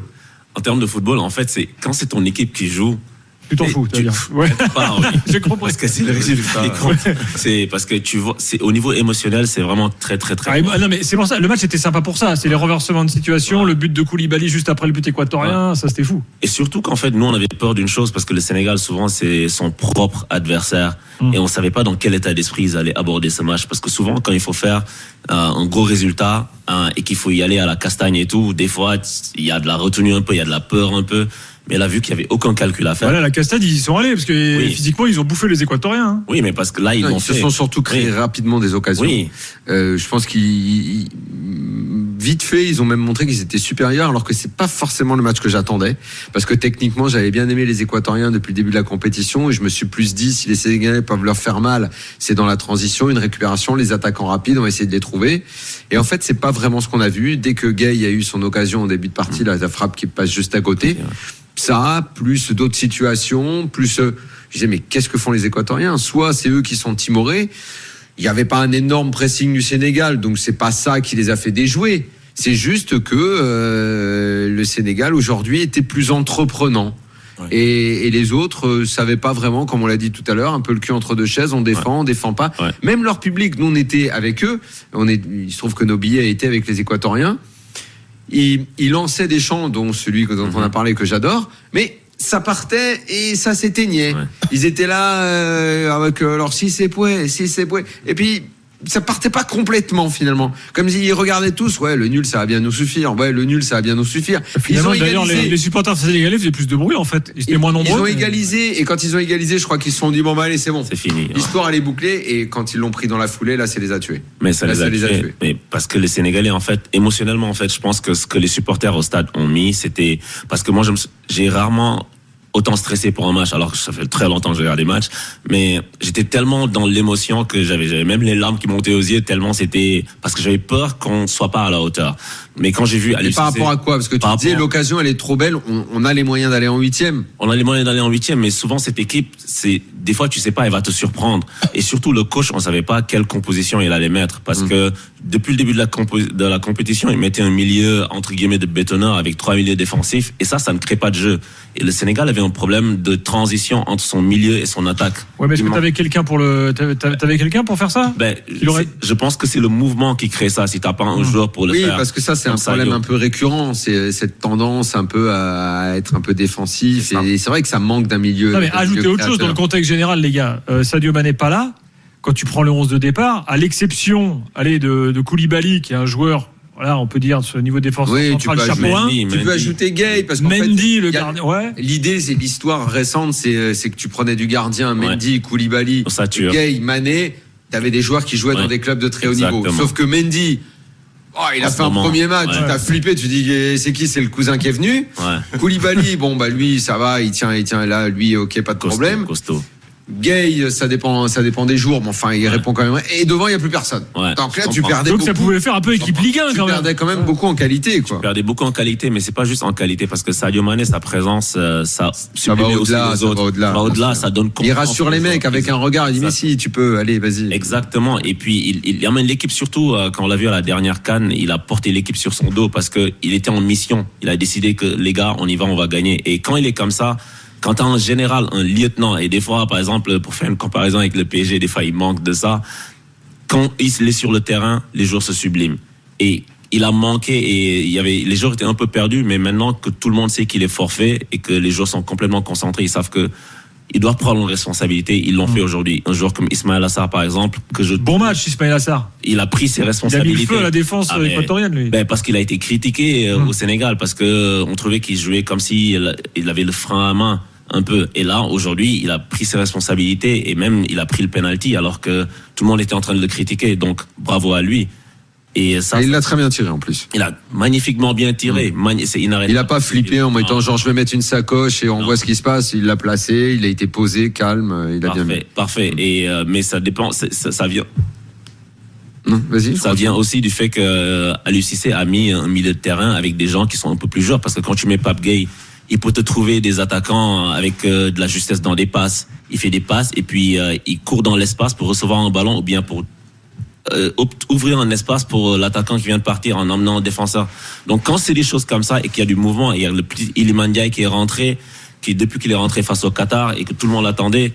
En termes de football, en fait, c'est quand c'est ton équipe qui joue. Tu t'en fous, tu veux dire. Ouais. Pas envie. J'ai compris. Parce que c'est le résultat qui compte. C'est parce que tu vois, c'est au niveau émotionnel, c'est vraiment très très très. Non mais c'est pour ça. Le match était sympa pour ça. C'est les reversements de situation, le but de Koulibaly juste après le but équatorien, ça c'était fou. Et surtout qu'en fait, nous on avait peur d'une chose parce que le Sénégal souvent c'est son propre adversaire et on savait pas dans quel état d'esprit ils allaient aborder ce match parce que souvent quand il faut faire un gros résultat et qu'il faut y aller à la castagne et tout, des fois il y a de la retenue un peu, il y a de la peur un peu. Mais là, vu qu'il n'y avait aucun calcul à faire. Voilà, la Castade, ils y sont allés, parce que physiquement, ils ont bouffé les Équatoriens. Hein. Oui, mais parce que là, ils se sont surtout créés rapidement des occasions. Oui. Je pense qu'ils, vite fait, ils ont même montré qu'ils étaient supérieurs, alors que c'est pas forcément le match que j'attendais. Parce que techniquement, j'avais bien aimé les Équatoriens depuis le début de la compétition, et je me suis plus dit, si les Sénégalais peuvent leur faire mal, c'est dans la transition, une récupération, les attaquants rapides, on va essayer de les trouver. Et en fait, c'est pas vraiment ce qu'on a vu. Dès que Gueye a eu son occasion au début de partie, la frappe qui passe juste à côté. Ça, plus d'autres situations, plus je disais mais qu'est-ce que font les Équatoriens ? Soit c'est eux qui sont timorés, il n'y avait pas un énorme pressing du Sénégal, donc c'est pas ça qui les a fait déjouer. C'est juste que le Sénégal aujourd'hui était plus entreprenant. Ouais. Et les autres savaient pas vraiment, comme on l'a dit tout à l'heure, un peu le cul entre deux chaises, on défend pas. Ouais. Même leur public, nous on était avec eux, il se trouve que nos billets étaient avec les Équatoriens. Il lançait des chants, dont celui dont on a parlé que j'adore, mais ça partait et ça s'éteignait. Ouais. Ils étaient là avec leur si c'est poué. Et puis ça partait pas complètement finalement. Comme ils regardaient tous, ouais, le nul ça va bien nous suffire. Ouais, le nul ça va bien nous suffire. Finalement, d'ailleurs, les supporters sénégalais faisaient plus de bruit en fait. Ils étaient moins nombreux. Ils ont égalisé, et quand ils ont égalisé, je crois qu'ils se sont dit bon bah allez c'est bon. C'est fini. L'histoire elle est bouclée, et quand ils l'ont pris dans la foulée, là ça les a tués. Mais ça les a tués. Mais parce que les Sénégalais en fait, émotionnellement en fait, je pense que ce que les supporters au stade ont mis, c'était parce que moi j'ai rarement autant stressé pour un match, alors que ça fait très longtemps que je regarde des matchs, mais j'étais tellement dans l'émotion que j'avais même les larmes qui montaient aux yeux, tellement c'était, parce que j'avais peur qu'on soit pas à la hauteur. Mais quand j'ai vu Aliou Cissé, par rapport à quoi? Parce que tu disais l'occasion elle est trop belle, on a les moyens d'aller en 8e. On a les moyens d'aller en 8e, mais souvent cette équipe, des fois tu sais pas, elle va te surprendre. Et surtout le coach, on savait pas quelle composition il allait mettre, parce que depuis le début de la compétition, il mettait un milieu entre guillemets de bétonneur avec 3 milieux défensifs, et ça ne crée pas de jeu. Et le Sénégal avait un problème de transition entre son milieu et son attaque. Ouais, mais est-ce que t'avais quelqu'un t'avais quelqu'un pour faire ça? Je pense que c'est le mouvement qui crée ça, si t'as pas un joueur pour le faire. Oui, parce que ça c'est un problème un peu récurrent, c'est cette tendance un peu à être un peu défensif, et c'est vrai que ça manque d'un milieu. Non, mais ajoutez autre chose dans le contexte général, les gars. Sadio Mané pas là. Quand tu prends le 11 de départ, à l'exception, de Koulibaly, qui est un joueur, voilà, on peut dire, de ce niveau défenseur central, chapeau 1. Tu peux ajouter Gay, parce qu'en Mendy, fait, le gardien, ouais. L'idée, c'est l'histoire récente, c'est que tu prenais du gardien, Mendy, Koulibaly, Gay, Mané, t'avais des joueurs qui jouaient dans des clubs de très haut niveau. Sauf que Mendy, il a fait un premier match, t'as flippé, tu dis c'est qui, c'est le cousin qui est venu. Koulibaly, lui, ça va, il tient là, lui, ok, pas de problème. Costaud. Gay, ça dépend des jours, mais enfin, il répond quand même. Et devant, il n'y a plus personne. Donc là, tu perdais beaucoup. Donc ça pouvait faire un peu équipe Ligue 1 quand même. Tu perdais quand même beaucoup en qualité, quoi. Tu perdais beaucoup en qualité, mais c'est pas juste en qualité, parce que Sadio Mané, sa présence, ça va au-delà, ça va au-delà. Ça donne confiance. Il rassure les mecs avec un regard, il dit mais si, tu peux, allez, vas-y. Exactement. Et puis, il emmène l'équipe, surtout, quand on l'a vu à la dernière CAN, il a porté l'équipe sur son dos parce que il était en mission. Il a décidé que, les gars, on y va, on va gagner. Et quand il est comme ça, quand t'as un général, un lieutenant, et des fois, par exemple, pour faire une comparaison avec le PSG, des fois, il manque de ça. Quand il est sur le terrain, les joueurs se subliment. Et il a manqué, et les joueurs étaient un peu perdus, mais maintenant que tout le monde sait qu'il est forfait et que les joueurs sont complètement concentrés, ils savent que ils doivent prendre une responsabilité. Ils l'ont fait aujourd'hui. Un joueur comme Ismaël Assar, par exemple, bon match, Ismaël Assar. Il a pris ses responsabilités. Il a mis le feu à la défense équatorienne, lui. Parce qu'il a été critiqué au Sénégal, parce que on trouvait qu'il jouait comme s'il avait le frein à main un peu. Et là, aujourd'hui, il a pris ses responsabilités, et même il a pris le penalty alors que tout le monde était en train de le critiquer. Donc, bravo à lui. Et ça, il l'a très bien tiré en plus. Il a magnifiquement bien tiré. C'est inarrêtable. Il a pas flippé en mettant genre je vais mettre une sacoche et on voit ce qui se passe. Il l'a placé, il a été posé, calme. Il a bien mis. Parfait. Et mais ça dépend. Ça vient. Non, vas-y. Ça vient aussi du fait que Aliou Cissé a mis un milieu de terrain avec des gens qui sont un peu plus joueurs, parce que quand tu mets Pape Gueye, il peut te trouver des attaquants avec de la justesse dans des passes. Il fait des passes et puis il court dans l'espace pour recevoir un ballon, ou bien pour ouvrir un espace pour l'attaquant qui vient de partir en emmenant un défenseur. Donc quand c'est des choses comme ça et qu'il y a du mouvement, et il y a le petit Iliman Ndiaye qui est rentré, depuis qu'il est rentré face au Qatar et que tout le monde l'attendait,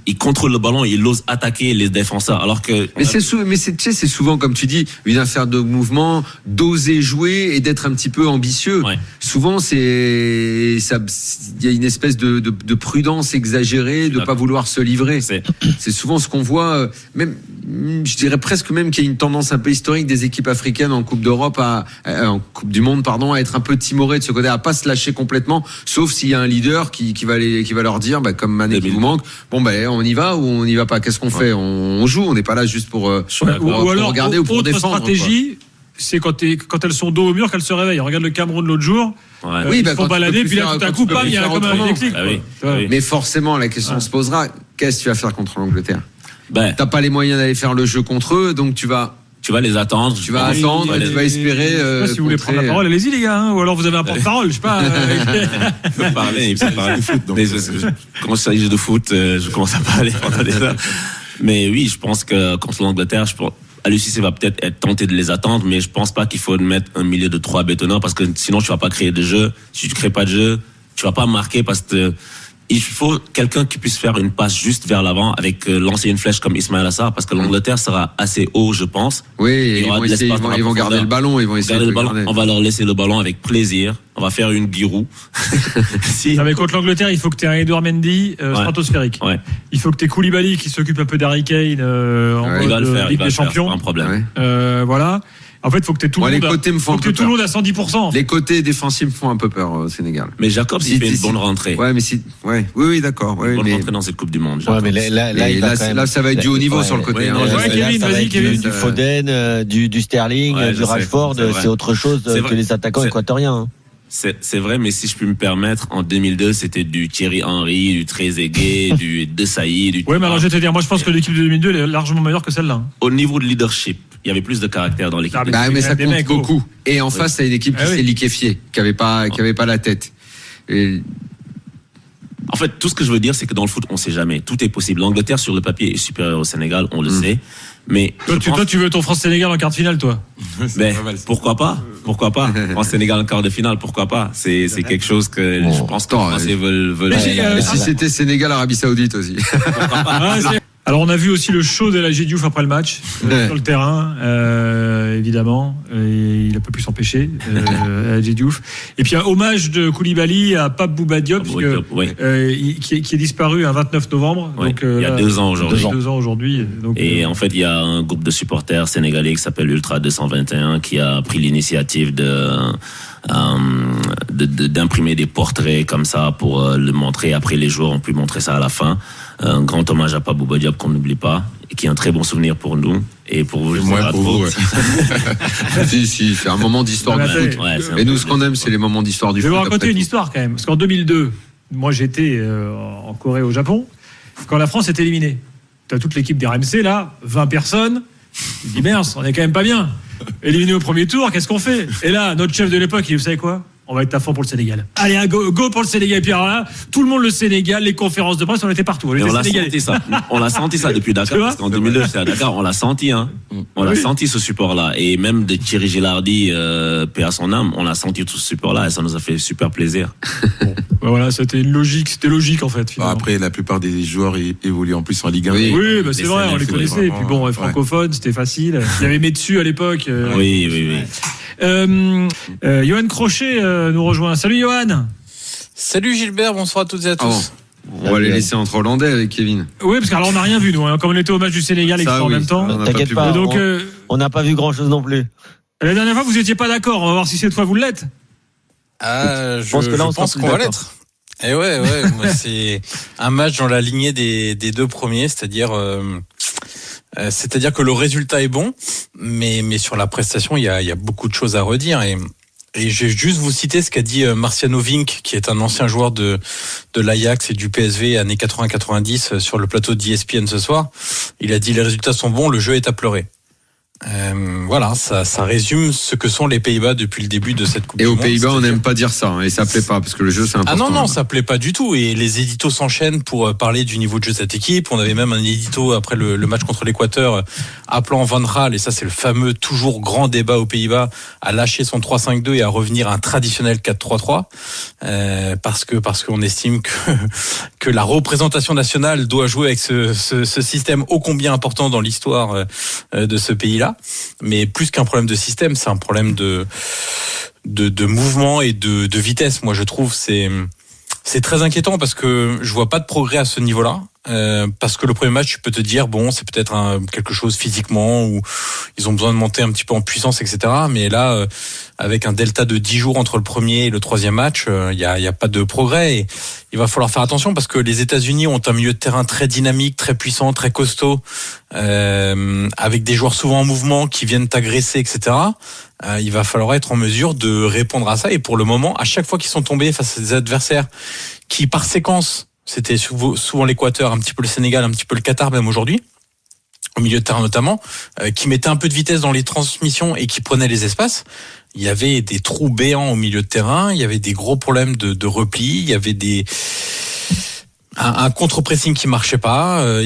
il contrôle le ballon, il ose attaquer les défenseurs, alors que. Mais c'est souvent, comme tu dis, une affaire de mouvement, d'oser jouer et d'être un petit peu ambitieux. Ouais. Souvent, il y a une espèce de prudence exagérée, de pas vouloir se livrer. C'est souvent ce qu'on voit, même, je dirais presque même qu'il y a une tendance un peu historique des équipes africaines en Coupe d'Europe en Coupe du Monde, pardon, à être un peu timorées de ce côté, à pas se lâcher complètement, sauf s'il y a un leader qui va leur dire, comme Mané qui vous manque, on y va ou on n'y va pas, qu'est-ce qu'on fait? On joue, on n'est pas là juste pour regarder ou pour défendre. Autre stratégie, c'est quand elles sont dos au mur qu'elles se réveillent. On regarde le Cameroun l'autre jour, ils se font balader, puis là tout à coup, il y a comme un déclic. Mais forcément, la question se posera, qu'est-ce que tu vas faire contre l'Angleterre? T'as pas les moyens d'aller faire le jeu contre eux, donc tu vas les attendre. Tu vas espérer. Je sais pas si vous voulez prendre la parole, allez-y les gars, ou alors vous avez un porte-parole, je sais pas. Il peut parler de foot. Mais quand il s'agit de foot, je commence à parler pendant des heures. Mais oui, je pense que contre l'Angleterre, Aliou Cissé va peut-être être tenté de les attendre, mais je pense pas qu'il faut mettre un milieu de 3 bétonneurs, parce que sinon tu vas pas créer de jeu. Si tu crées pas de jeu, tu vas pas marquer, parce que il faut quelqu'un qui puisse faire une passe juste vers l'avant avec lancer une flèche comme Ismaïla Sarr, parce que l'Angleterre sera assez haut, je pense. Oui, ils vont garder le ballon, ils vont essayer de le garder. On va leur laisser le ballon avec plaisir. On va faire une Giroud. Non, mais contre l'Angleterre, il faut que tu aies un Edouard Mendy stratosphérique. Ouais. Il faut que tu aies Koulibaly qui s'occupe un peu d'Harry Kane en mode Ligue des Champions. Pas un problème. Voilà. En fait, il faut que tu aies tout le monde à 110%. Les côtés défensifs me font un peu peur au Sénégal. Mais Jacobs, il fait une bonne rentrée. Oui, d'accord. Une bonne rentrée dans cette Coupe du Monde. Ouais, mais là, ça va être du haut niveau sur le côté. Kevin, vas-y, Kevin. Du Foden, du Sterling, du Rashford, c'est autre chose que les attaquants équatoriens. C'est vrai, mais si je puis me permettre, en 2002, c'était du Thierry Henry, du Trezeguet, du De Sailly. Oui, mais alors je vais te dire, moi je pense que l'équipe de 2002 est largement meilleure que celle-là. Au niveau de leadership, il y avait plus de caractère dans l'équipe. Mais ça compte beaucoup. Et en face, t'as une équipe qui s'est liquéfiée, qui avait pas la tête. En fait, tout ce que je veux dire, c'est que dans le foot, on sait jamais. Tout est possible. L'Angleterre, sur le papier, est supérieure au Sénégal, on le sait. Mais toi, tu veux ton France-Sénégal en quart de finale, toi? Mais pourquoi pas? France-Sénégal en quart de finale, pourquoi pas? C'est quelque chose que je pense que les Français veulent. Si c'était Sénégal-Arabie Saoudite aussi. Pourquoi pas? Alors on a vu aussi le show de la Diouf après le match sur le terrain, évidemment, et il a pas pu s'empêcher, Diouf. Et puis un hommage de Koulibaly à Pape Bouba Diop, qui est disparu un 29 novembre. Oui, donc, il y a 2 ans aujourd'hui. 2 ans aujourd'hui. Donc, et en fait, il y a un groupe de supporters sénégalais qui s'appelle Ultra 221 qui a pris l'initiative d'imprimer des portraits comme ça pour le montrer. Après, les joueurs ont pu montrer ça à la fin. Un grand hommage à Pape Bouba Diop qu'on n'oublie pas et qui est un très bon souvenir pour nous et pour vous. Si, c'est un moment d'histoire du foot. Et nous, ce qu'on aime, c'est les moments d'histoire du foot. Je vais vous raconter une histoire quand même, parce qu'en 2002, moi j'étais en Corée, au Japon, quand la France est éliminée. T'as toute l'équipe des RMC là, 20 personnes. Je dis merde, on est quand même pas bien. Éliminé au premier tour, qu'est-ce qu'on fait? Et là, notre chef de l'époque, vous savez quoi? On va être à fond pour le Sénégal. Allez, go pour le Sénégal. Et puis alors là, tout le monde le Sénégal, les conférences de presse, on était partout. On l'a senti ça. On l'a senti ça depuis Dakar. Parce qu'en 2002, j'étais à Dakar, on l'a senti, hein. On l'a senti ce support-là. Et même de Thierry Gilardi, paix à son âme, on a senti tout ce support-là et ça nous a fait super plaisir. Voilà, c'était logique en fait. Finalement. Après, la plupart des joueurs évoluent en plus en Ligue 1. Oui, c'est vrai, on les connaissait. Et puis bon, francophone, c'était facile. Il y avait Metsu à l'époque. Oui. Johan Crochet nous rejoint. Salut Johan. Salut Gilbert, bonsoir à toutes et à tous. On va les laisser entre Hollandais avec Kevin. Oui, parce qu'alors on n'a rien vu nous, hein. Comme on était au match du Sénégal et en même temps. T'inquiète pas, donc, on n'a pas vu grand chose non plus. La dernière fois vous n'étiez pas d'accord, on va voir si cette fois vous l'êtes. Je pense qu'on va l'être. Et ouais, moi, c'est un match dans la lignée des 2 premiers, c'est-à-dire que le résultat est bon, mais sur la prestation, il y a beaucoup de choses à redire. Et je vais juste vous citer ce qu'a dit Marciano Vink, qui est un ancien joueur de l'Ajax et du PSV années 80-90 sur le plateau d'ESPN ce soir. Il a dit les résultats sont bons, le jeu est à pleurer. Voilà, ça résume ce que sont les Pays-Bas depuis le début de cette Coupe du Monde. Et aux Pays-Bas, on n'aime pas dire ça, et ça plaît pas, parce que le jeu, c'est important. Ah non, ça plaît pas du tout. Et les éditos s'enchaînent pour parler du niveau de jeu de cette équipe. On avait même un édito après le match contre l'Équateur, appelant Van Gaal, et ça c'est le fameux toujours grand débat aux Pays-Bas, à lâcher son 3-5-2 et à revenir à un traditionnel 4-3-3, parce qu'on estime que la représentation nationale doit jouer avec ce système ô combien important dans l'histoire de ce pays-là. Mais plus qu'un problème de système, c'est un problème de mouvement et de vitesse. Moi, je trouve c'est très inquiétant parce que je vois pas de progrès à ce niveau-là. Parce que le premier match, tu peux te dire bon, c'est peut-être quelque chose physiquement où ils ont besoin de monter un petit peu en puissance, etc. Mais là, avec un delta de 10 jours entre le premier et le troisième match, il y a pas de progrès. Et il va falloir faire attention parce que les États-Unis ont un milieu de terrain très dynamique, très puissant, très costaud, avec des joueurs souvent en mouvement qui viennent t'agresser, etc. Il va falloir être en mesure de répondre à ça. Et pour le moment, à chaque fois qu'ils sont tombés face à des adversaires qui, par séquence, c'était souvent l'Équateur, un petit peu le Sénégal, un petit peu le Qatar même aujourd'hui, au milieu de terrain notamment, qui mettaient un peu de vitesse dans les transmissions et qui prenaient les espaces. Il y avait des trous béants au milieu de terrain, il y avait des gros problèmes de repli, il y avait un contre-pressing qui marchait pas.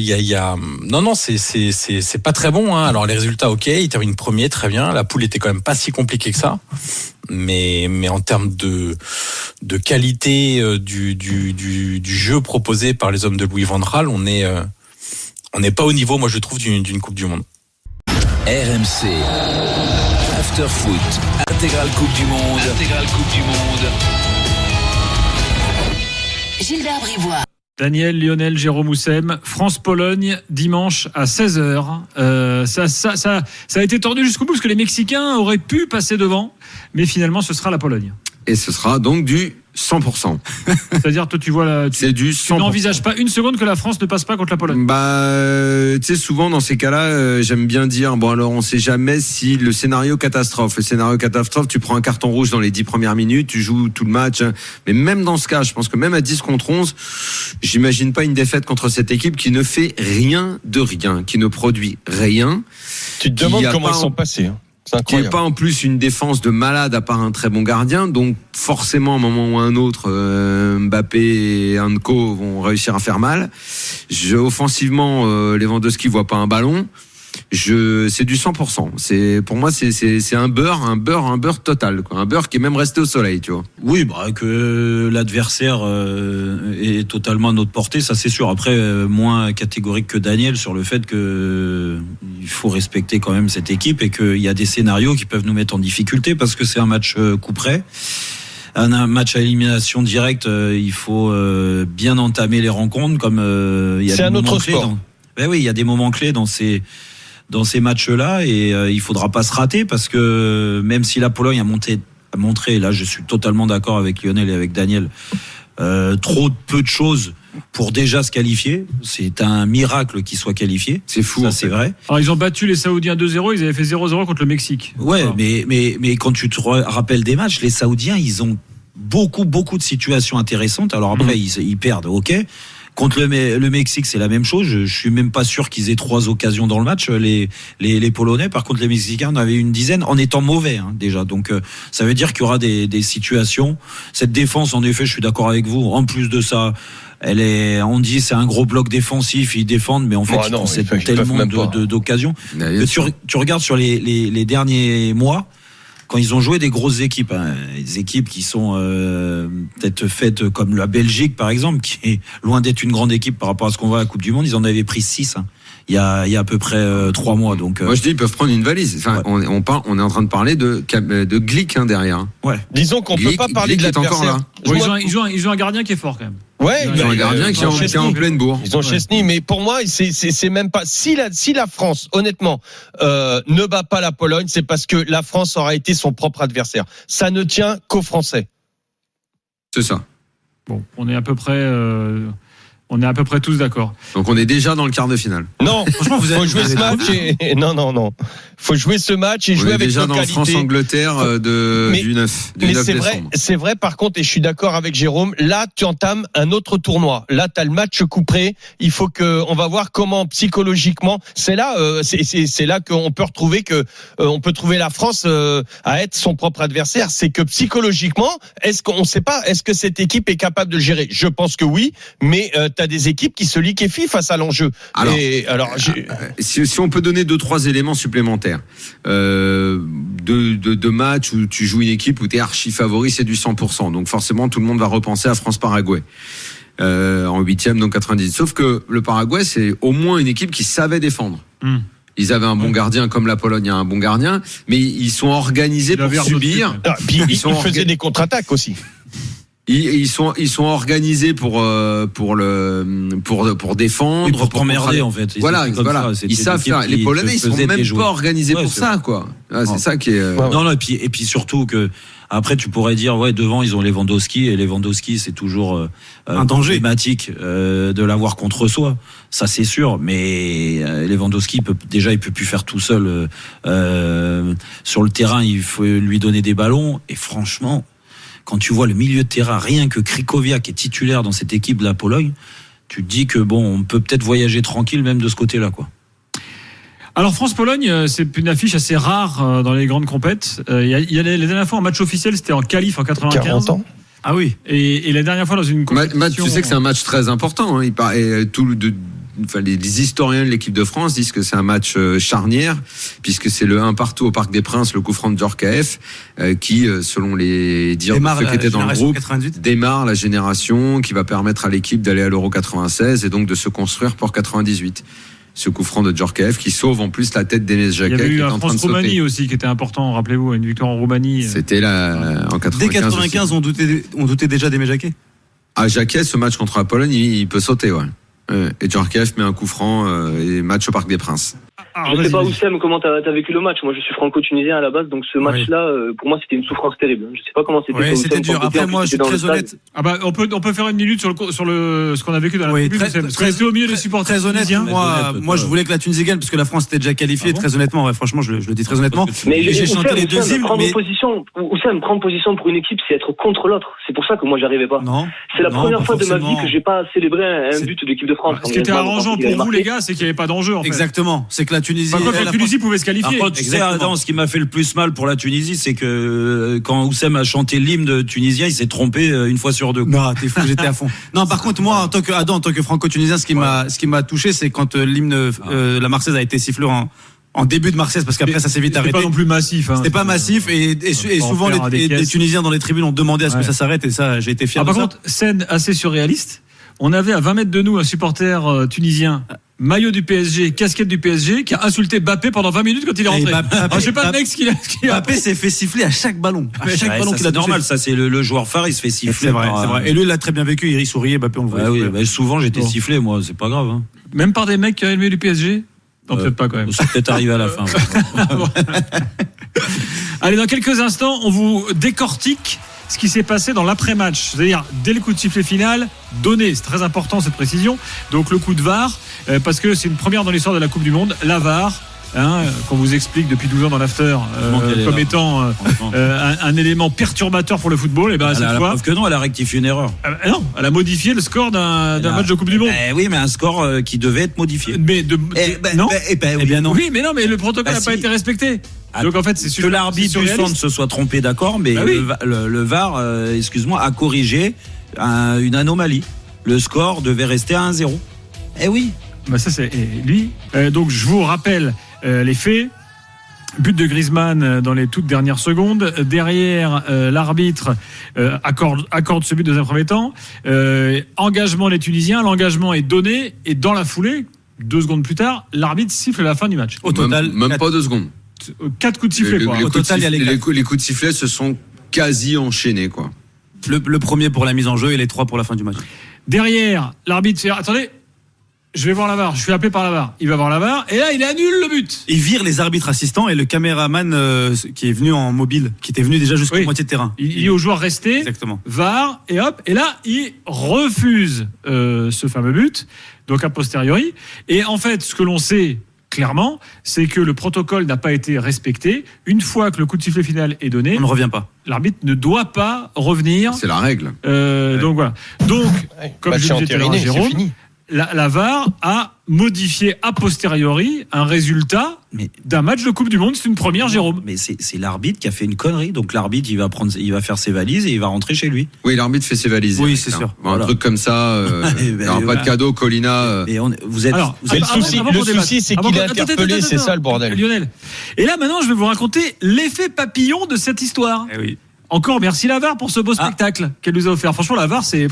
Non, c'est pas très bon. Hein. Alors les résultats, ok, ils terminent premier, très bien. La poule était quand même pas si compliquée que ça. Mais en termes de de qualité du jeu proposé par les hommes de Louis van Gaal, on n'est pas au niveau, moi je trouve, d'une Coupe du Monde. RMC After Foot, intégrale Coupe du Monde. Gilbert Brivois. Daniel, Lionel, Jérôme Oussem, France-Pologne, dimanche à 16h. Ça a été tordu jusqu'au bout parce que les Mexicains auraient pu passer devant, mais finalement ce sera la Pologne. Et ce sera donc du 100%. C'est-à-dire, toi, tu vois c'est du 100%. Tu n'envisages pas une seconde que la France ne passe pas contre la Pologne. Tu sais, souvent dans ces cas-là, j'aime bien dire, bon alors on sait jamais si le scénario catastrophe. Le scénario catastrophe, tu prends un carton rouge dans les 10 premières minutes, tu joues tout le match. Mais même dans ce cas, je pense que même à 10 contre 11, j'imagine pas une défaite contre cette équipe qui ne fait rien de rien, qui ne produit rien. Tu te demandes comment ils sont passés. Qui n'est pas en plus une défense de malade à part un très bon gardien, donc forcément à un moment ou à un autre Mbappé et Anko vont réussir à faire mal. Offensivement Lewandowski voit pas un ballon. C'est du 100%. Pour moi c'est un beurre total, quoi. Un beurre qui est même resté au soleil, tu vois. Oui, que l'adversaire est totalement à notre portée, ça c'est sûr. Après, moins catégorique que Daniel sur le fait que il faut respecter quand même cette équipe et qu'il y a des scénarios qui peuvent nous mettre en difficulté parce que c'est un match coup près. Un match à élimination directe, il faut bien entamer les rencontres comme il y a c'est des un moments autre clés. sport. Oui, il y a des moments clés dans ces matchs-là et il faudra pas se rater parce que même si la Pologne a montré, là je suis totalement d'accord avec Lionel et avec Daniel, trop peu de choses pour déjà se qualifier. C'est un miracle qu'ils soient qualifiés. C'est fou. Ça, c'est vrai. Alors ils ont battu les Saoudiens 2-0, ils avaient fait 0-0 contre le Mexique. Ouais, mais quand tu te rappelles des matchs, les Saoudiens, ils ont beaucoup de situations intéressantes. Alors après, ils perdent, ok. Contre le Mexique, c'est la même chose. Je suis même pas sûr qu'ils aient 3 occasions dans le match, les Polonais. Par contre, les Mexicains en avaient une dizaine, en étant mauvais déjà. Donc, ça veut dire qu'il y aura des situations. Cette défense, en effet, je suis d'accord avec vous. En plus de ça, on dit c'est un gros bloc défensif, ils défendent, mais en fait, ils concèdent tellement d'occasions. Tu regardes sur les derniers mois, quand ils ont joué des grosses équipes, des équipes qui sont peut-être faites comme la Belgique par exemple, qui est loin d'être une grande équipe par rapport à ce qu'on voit à la Coupe du Monde, ils en avaient pris 6 il y a à peu près 3 mois. Donc, moi je dis ils peuvent prendre une valise. Enfin, on est en train de parler de Glick derrière. Ouais. Disons qu'on peut pas parler de l'adversaire. Ils jouent un gardien qui est fort quand même. Ouais, ils ont un gardien qui est en pleine bourre. Ils ont Chesney, mais pour moi, c'est même pas. Si la France, honnêtement, ne bat pas la Pologne, c'est parce que la France aura été son propre adversaire. Ça ne tient qu'aux Français. C'est ça. Bon, on est à peu près tous d'accord. Donc on est déjà dans le quart de finale. Non, franchement, faut jouer ce match. Non. Faut jouer ce match et jouer avec déjà nos dans qualités. France-Angleterre du 9 décembre. C'est vrai, par contre, et je suis d'accord avec Jérôme, là, tu entames un autre tournoi. Là, tu as le match couperé. Il faut on va voir comment psychologiquement, c'est là qu'on peut retrouver on peut trouver la France à être son propre adversaire. C'est que psychologiquement, on sait pas, est-ce que cette équipe est capable de le gérer? Je pense que oui, mais t'as des équipes qui se liquéfient face à l'enjeu. Si on peut donner 2-3 éléments supplémentaires de matchs où tu joues une équipe où t'es archi favori, c'est du 100%. Donc forcément, tout le monde va repenser à France-Paraguay en 8e, donc 90. Sauf que le Paraguay, c'est au moins une équipe qui savait défendre. Ils avaient un bon gardien, comme la Pologne a un bon gardien, mais ils sont organisés pour subir. Puis ils faisaient des contre-attaques aussi. Ils sont organisés pour défendre, pour t'emmerder en fait. Voilà. Ils savent faire. Les Polonais, ils sont même pas organisés pour ça, quoi. C'est ça qui est. Non, et puis surtout que après tu pourrais dire devant ils ont Lewandowski et Lewandowski c'est toujours un danger problématique de l'avoir contre soi. Ça c'est sûr, mais Lewandowski il peut plus faire tout seul sur le terrain. Il faut lui donner des ballons et franchement. Quand tu vois le milieu de terrain, rien que Krychowiak est titulaire dans cette équipe de la Pologne, tu te dis que on peut peut-être voyager tranquille même de ce côté-là, quoi. Alors France-Pologne, c'est une affiche assez rare dans les grandes compètes. Il y a les dernières fois en match officiel, c'était en qualif en 95. 40 ans. Ah oui. Et la dernière fois dans une compétition. Tu sais que c'est un match très important. Il paraît les historiens de l'équipe de France disent que c'est un match charnière, puisque c'est le 1 partout au Parc des Princes, le coup franc de Djorkaeff, qui, selon les dires de ceux qui étaient dans le groupe, 98. démarre la génération qui va permettre à l'équipe d'aller à l'Euro 96 et donc de se construire pour 98. Ce coup franc de Djorkaeff qui sauve en plus la tête d'Enes Jacquet. Il y avait qui eu est un en train de France-Roumanie sauter. aussi qui était important, rappelez-vous, une victoire en Roumanie. C'était là en 95. Dès 95, aussi. on doutait déjà d'Aimé Jacquet. À Jacquet, ce match contre la Pologne, il peut sauter, ouais. Et Djorkaeff met un coup franc et match au Parc des Princes. Je ne sais pas, Oussem, comment t'as vécu le match. Moi, je suis franco-tunisien à la base, donc ce match-là, pour moi, c'était une souffrance terrible. Je sais pas comment c'était. Ouais, c'était dur. Après, moi, je suis très honnête. Ah bah, on peut faire une minute sur ce qu'on a vécu dans la tribune. Parce qu'on était au milieu des supporters. Très honnête. Moi, je voulais que la Tunisie gagne parce que la France était déjà qualifiée. Très honnêtement, ouais, franchement, je le dis très honnêtement. Mais j'ai chanté les deux hymnes. Oussem, prendre position pour une équipe, c'est être contre l'autre. C'est pour ça que moi, j'arrivais pas. Non. C'est la première fois de ma vie que j'ai pas célébré un but de l'équipe de France. Ce qui était arrangeant pour vous, les gars, c'est qu'il n'y avait pas d'enjeu, en fait. Exactement. C'est que la Tunisie. La Tunisie pouvait se qualifier. Par contre, tu sais, Adam, ce qui m'a fait le plus mal pour la Tunisie, c'est que quand Oussem a chanté l'hymne tunisien, il s'est trompé une fois sur deux. Non, t'es fou, j'étais à fond. Non, par contre, moi, en tant que franco-tunisien, ce qui m'a touché, c'est quand l'hymne la Marseillaise a été sifflé en début de Marseillaise, parce qu'après ça s'est vite arrêté. C'était pas non plus massif. C'était pas massif et souvent les Tunisiens dans les tribunes ont demandé à ce que ça s'arrête et ça, j'ai été fier de ça. Par contre, scène assez surréaliste. On avait à 20 mètres de nous un supporter tunisien, maillot du PSG, casquette du PSG, qui a insulté Mbappé pendant 20 minutes quand il est rentré. Je sais pas le mec ce qu'il a. Mbappé s'est fait siffler à chaque ballon. À chaque ballon qu'il a touché. C'est normal, ça c'est le joueur phare, il se fait siffler. C'est vrai. Et lui, il l'a très bien vécu, il souriait, Mbappé, on le voyait. Oui, bah, souvent j'étais sifflé, moi, c'est pas grave. Hein. Même par des mecs qui avaient le maillot du PSG. Non, peut-être pas quand même. C'est peut-être arrivé à la fin. Allez, dans quelques instants, on vous décortique ce qui s'est passé dans l'après-match, c'est-à-dire dès le coup de sifflet final donné, c'est très important cette précision, donc le coup de VAR, parce que c'est une première dans l'histoire de la Coupe du Monde, la VAR, qu'on vous explique depuis 12 ans dans l'after comme étant un élément perturbateur pour le football, et ben cette fois, la preuve que non, elle a rectifié une erreur. Non, elle a modifié le score d'un match de Coupe du Monde. Oui, mais un score qui devait être modifié. Mais non. Non. Oui, mais non, mais le protocole n'a pas été respecté. Donc en fait, c'est que l'arbitre du centre se soit trompé, d'accord, mais le VAR, excuse-moi, a corrigé une anomalie. Le score devait rester à 1-0. Eh oui. Bah ça c'est lui. Donc je vous rappelle les faits. But de Griezmann dans les toutes dernières secondes. Derrière, l'arbitre accorde ce but dans un premier temps. Engagement des Tunisiens. L'engagement est donné et dans la foulée, 2 secondes plus tard, l'arbitre siffle la fin du match. Au total, même pas 2 secondes. 4 coups de sifflet, quoi. Au total, les coups de sifflet se sont quasi enchaînés, quoi. Le premier pour la mise en jeu et les 3 pour la fin du match. Derrière, l'arbitre fait attendez, je vais voir la VAR, je suis appelé par la VAR. Il va voir la VAR et là il annule le but. Il vire les arbitres assistants et le caméraman qui est venu en mobile, qui était venu déjà jusqu'à moitié de terrain. Il dit aux joueurs restés. Exactement. VAR et hop, et là il refuse ce fameux but, donc a posteriori. Et en fait, ce que l'on sait clairement, c'est que le protocole n'a pas été respecté. Une fois que le coup de sifflet final est donné, on ne revient pas. L'arbitre ne doit pas revenir. C'est la règle. Donc voilà. Donc, comme je disais tout à l'heure, Jérôme, la VAR a modifié a posteriori un résultat d'un match de Coupe du Monde. C'est une première, Jérôme. Mais c'est l'arbitre qui a fait une connerie. Donc l'arbitre, il va faire ses valises et il va rentrer chez lui. Oui, l'arbitre fait ses valises. Oui, c'est sûr. Bon, un truc comme ça, il n'y aura pas de cadeau, Colina. Vous êtes. Alors, le souci, c'est qu'il est interpellé, c'est ça le bordel. Lionel. Et là, maintenant, je vais vous raconter l'effet papillon de cette histoire. Oui. Encore merci la VAR pour ce beau spectacle qu'elle nous a offert. Franchement, la VAR, c'est